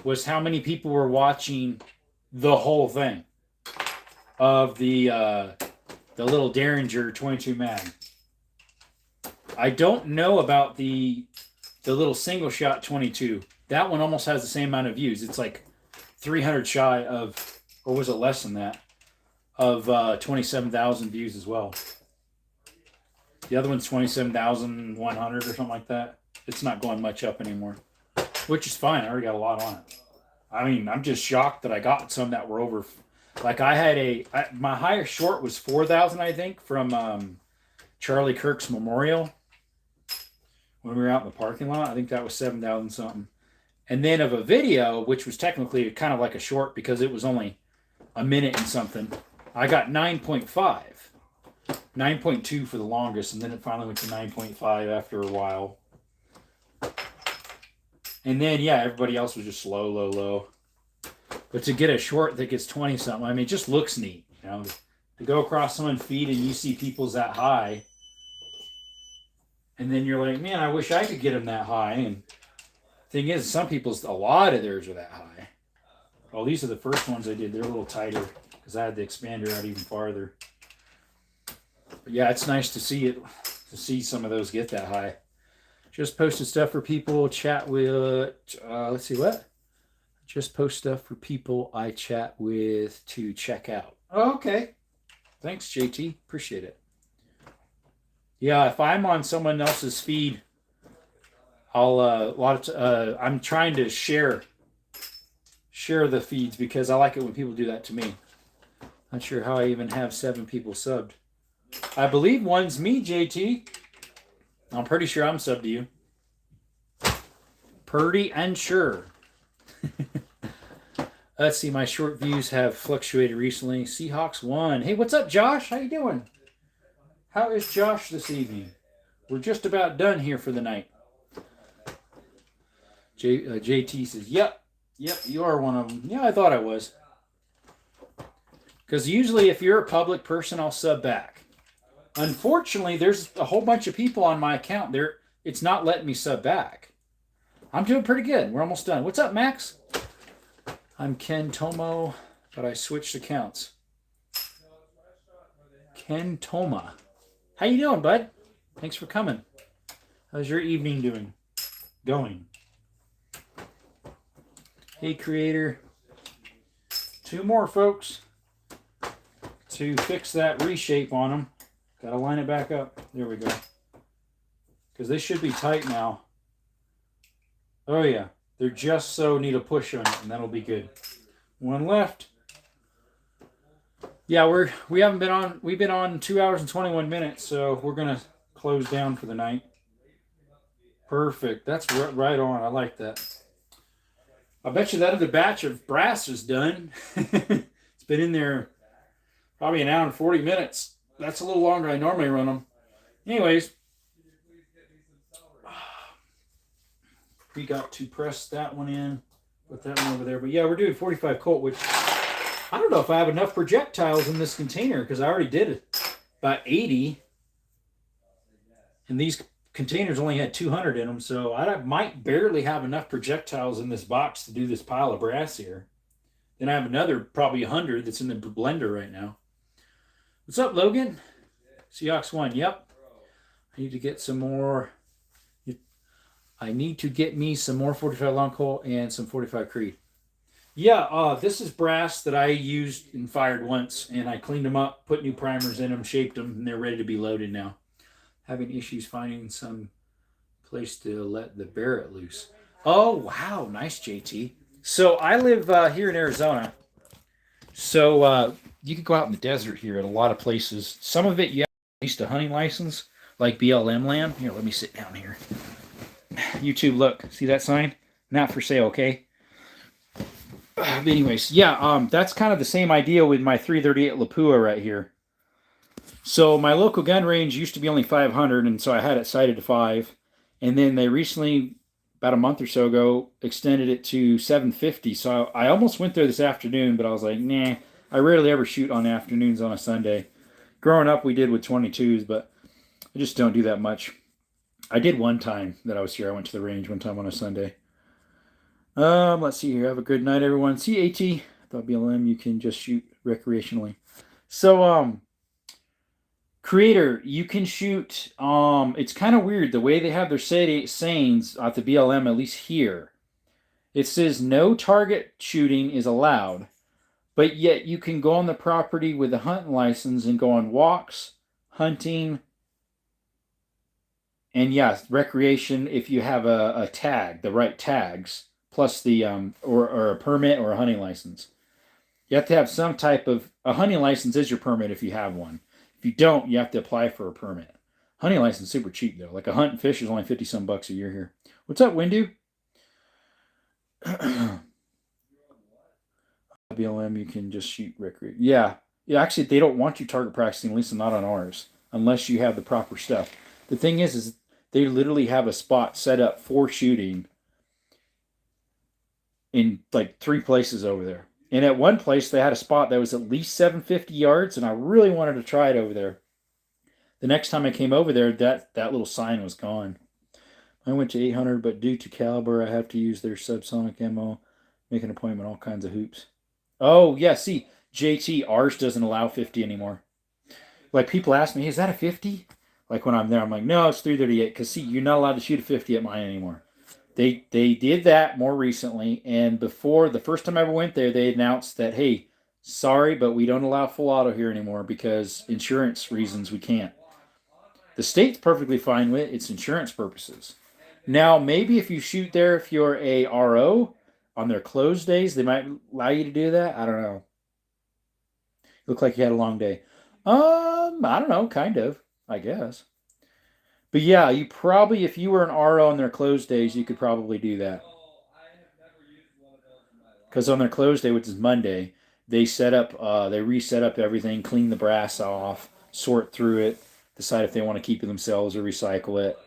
was how many people were watching the whole thing of the little Derringer 22 mag. I don't know about the little single shot 22. That one almost has the same amount of views. It's like 300 shy of, or was it less than that, of 27,000 views as well. The other one's 27,100 or something like that. It's not going much up anymore, which is fine. I already got a lot on it. I mean, I'm just shocked that I got some that were over. Like I had my highest short was 4,000, I think, from Charlie Kirk's memorial. When we were out in the parking lot, I think that was 7,000 something. And then of a video, which was technically kind of like a short because it was only a minute and something, I got 9.5. 9.2 for the longest, and then it finally went to 9.5 after a while. And then, yeah, everybody else was just low. But to get a short that gets 20 something, I mean, it just looks neat. You know, to go across someone's feed and you see people's that high. And then you're like, man, I wish I could get them that high. And the thing is, some people's, a lot of theirs are that high. Oh, these are the first ones I did. They're a little tighter because I had the expander out even farther. But yeah, it's nice to see it, to see some of those get that high. Just posted stuff for people chat with, let's see what? Just post stuff for people I chat with to check out. Oh, okay. Thanks, JT. Appreciate it. Yeah, if I'm on someone else's feed, I'll I'm trying to share the feeds because I like it when people do that to me. Not sure how I even have 7 people subbed. I believe one's me, JT. I'm pretty sure I'm subbed to you. Pretty unsure. Let's see, my short views have fluctuated recently. Seahawks won. Hey, what's up, Josh? How you doing? How is Josh this evening? We're just about done here for the night. JT says, yep, you are one of them. Yeah, I thought I was. Because usually if you're a public person, I'll sub back. Unfortunately, there's a whole bunch of people on my account. It's not letting me sub back. I'm doing pretty good. We're almost done. What's up, Max? I'm Ken Tomo, but I switched accounts. Ken Toma. How you doing, bud? Thanks for coming. How's your evening going? Hey, creator. 2 more, folks, to fix that reshape on them. Got to line it back up. There we go. Because they should be tight now. Oh, yeah. They're just so need a push on it, and that'll be good. 1 left. Yeah, we've been on 2 hours and 21 minutes, so we're gonna close down for the night. Perfect. That's right on. I like that. I bet you that other batch of brass is done. It's been in there probably an hour and 40 minutes. That's a little longer than I normally run them. Anyways, we got to press that one in, put that one over there. But yeah, we're doing 45 Colt, which I don't know if I have enough projectiles in this container because I already did about 80. And these containers only had 200 in them, so I might barely have enough projectiles in this box to do this pile of brass here. Then I have another probably 100 that's in the blender right now. What's up, Logan? Seahawks won. Yep. I need to get some more. I need to get me some more 45 long coal and some 45 Creed. Yeah, this is brass that I used and fired once, and I cleaned them up, put new primers in them, shaped them, and they're ready to be loaded now. Having issues finding some place to let the Barrett loose. Oh, wow. Nice, JT. So I live here in Arizona. So you can go out in the desert here at a lot of places. Some of it, you have at least a hunting license, like BLM land. Here, let me sit down here. YouTube, look. See that sign? Not for sale, okay? But anyways, yeah, that's kind of the same idea with my 338 Lapua right here. So my local gun range used to be only 500, and so I had it sighted to 5. And then they recently, about a month or so ago, extended it to 750. So I almost went there this afternoon, but I was like, nah, I rarely ever shoot on afternoons on a Sunday. Growing up, we did with 22s, but I just don't do that much. I did one time that I was here. I went to the range one time on a Sunday. Let's see here. Have a good night, everyone. CAT. I thought BLM, you can just shoot recreationally. So, Creator, you can shoot. It's kind of weird the way they have their sayings at the BLM, at least here. It says no target shooting is allowed, but yet you can go on the property with a hunting license and go on walks, hunting, and yes, recreation if you have a tag, the right tags, plus the or a permit or a hunting license. You have to have some type of a hunting license is your permit if you have one. If you don't, you have to apply for a permit. Hunting license is super cheap though. Like a hunt and fish is only 50 some bucks a year here. What's up, Windu? BLM, you can just shoot recreate. Yeah. Actually, they don't want you target practicing, at least not on ours, unless you have the proper stuff. The thing is they literally have a spot set up for shooting in like 3 places over there. And at one place, they had a spot that was at least 750 yards, and I really wanted to try it over there. The next time I came over there, that little sign was gone. I went to 800, but due to caliber, I have to use their subsonic ammo, make an appointment, all kinds of hoops. Oh, yeah, see, JT, ours doesn't allow 50 anymore. Like, people ask me, is that a 50? Like, when I'm there, I'm like, no, it's 338, because, see, you're not allowed to shoot a 50 at mine anymore. They did that more recently, and before, the first time I ever went there, they announced that, hey, sorry, but we don't allow full auto here anymore because insurance reasons we can't. The state's perfectly fine with it. It's insurance purposes. Now, maybe if you shoot there, if you're a RO, on their closed days, they might allow you to do that. I don't know. Looked like you had a long day. I don't know, kind of, I guess. But yeah, you probably, if you were an RO on their closed days, you could probably do that. Because on their closed day, which is Monday, they reset up everything, clean the brass off, sort through it, decide if they want to keep it themselves or recycle it.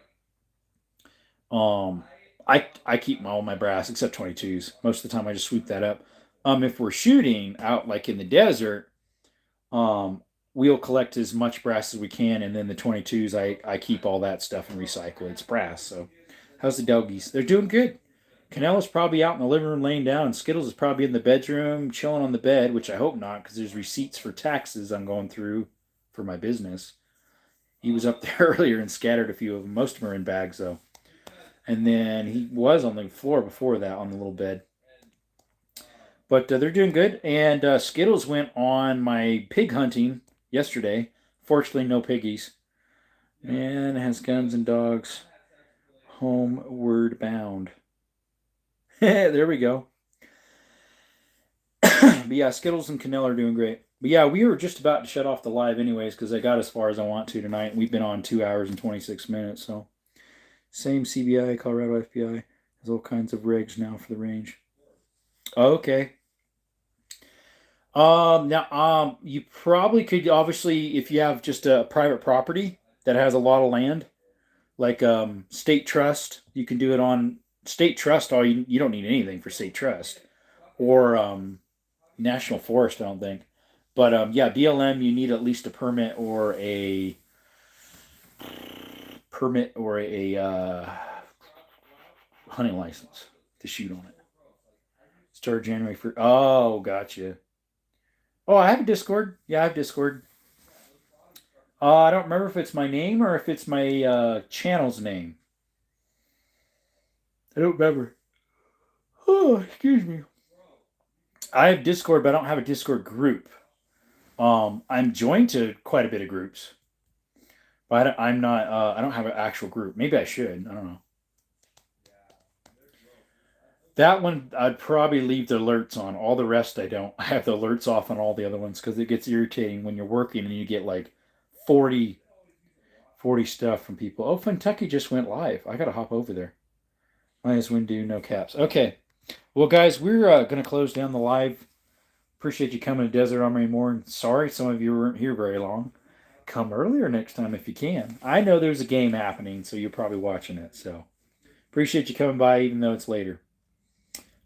I keep all my brass except 22s. Most of the time, I just sweep that up. If we're shooting out like in the desert, we'll collect as much brass as we can, and then the 22s, I keep all that stuff and recycle it. It's brass. So, how's the doggies? They're doing good. Canelo's probably out in the living room laying down, and Skittles is probably in the bedroom chilling on the bed, which I hope not, because there's receipts for taxes I'm going through for my business. He was up there earlier and scattered a few of them. Most of them are in bags, though. And then he was on the floor before that on the little bed. But they're doing good. And Skittles went on my pig hunting yesterday. Fortunately, no piggies. And has guns and dogs homeward bound. There we go. But yeah, Skittles and Canelo are doing great. But yeah, we were just about to shut off the live anyways because I got as far as I want to tonight. We've been on 2 hours and 26 minutes. So same CBI, Colorado FBI. There's all kinds of regs now for the range. Okay. Now, you probably could obviously, if you have just a private property that has a lot of land, like state trust, you can do it on state trust. All you don't need anything for state trust or national forest. I don't think, but yeah, BLM you need at least a permit or a hunting license to shoot on it. Start January 1st. Oh, gotcha. Oh, I have a Discord. Yeah, I have Discord. I don't remember if it's my name or if it's my channel's name. I don't remember. Oh, excuse me. I have Discord, but I don't have a Discord group. I'm joined to quite a bit of groups, but I'm not. I don't have an actual group. Maybe I should. I don't know. That one I'd probably leave the alerts on. All the rest I don't. I have the alerts off on all the other ones because it gets irritating when you're working and you get like 40 stuff from people. Oh, Kentucky just went live. I gotta hop over there. Minus window, no caps. Okay. Well, guys, we're gonna close down the live. Appreciate you coming to Desert Armory more. And sorry some of you weren't here very long. Come earlier next time if you can. I know there's a game happening, so you're probably watching it. So appreciate you coming by, even though it's later.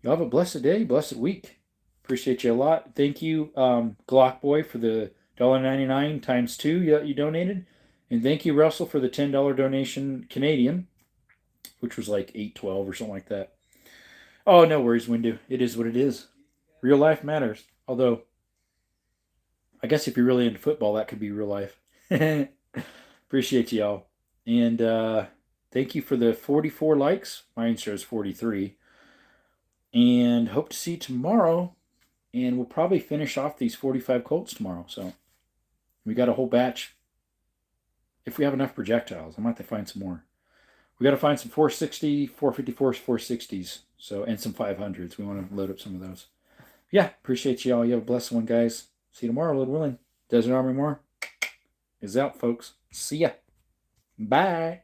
Y'all have a blessed day, blessed week. Appreciate you a lot. Thank you, Glock Boy, for the $1.99 times 2 you donated. And thank you, Russell, for the $10 donation Canadian, which was like $8.12 or something like that. Oh, no worries, Windu. It is what it is. Real life matters. Although, I guess if you're really into football, that could be real life. Appreciate y'all. And thank you for the 44 likes. Mine shows 43. And hope to see you tomorrow. And we'll probably finish off these 45 Colts tomorrow. So we got a whole batch. If we have enough projectiles, I might have to find some more. We got to find some 460, 454s, 460s. So, and some 500s. We want to load up some of those. Yeah, appreciate you all. You have a blessed one, guys. See you tomorrow, Lord willing. Desert Army More is out, folks. See ya. Bye.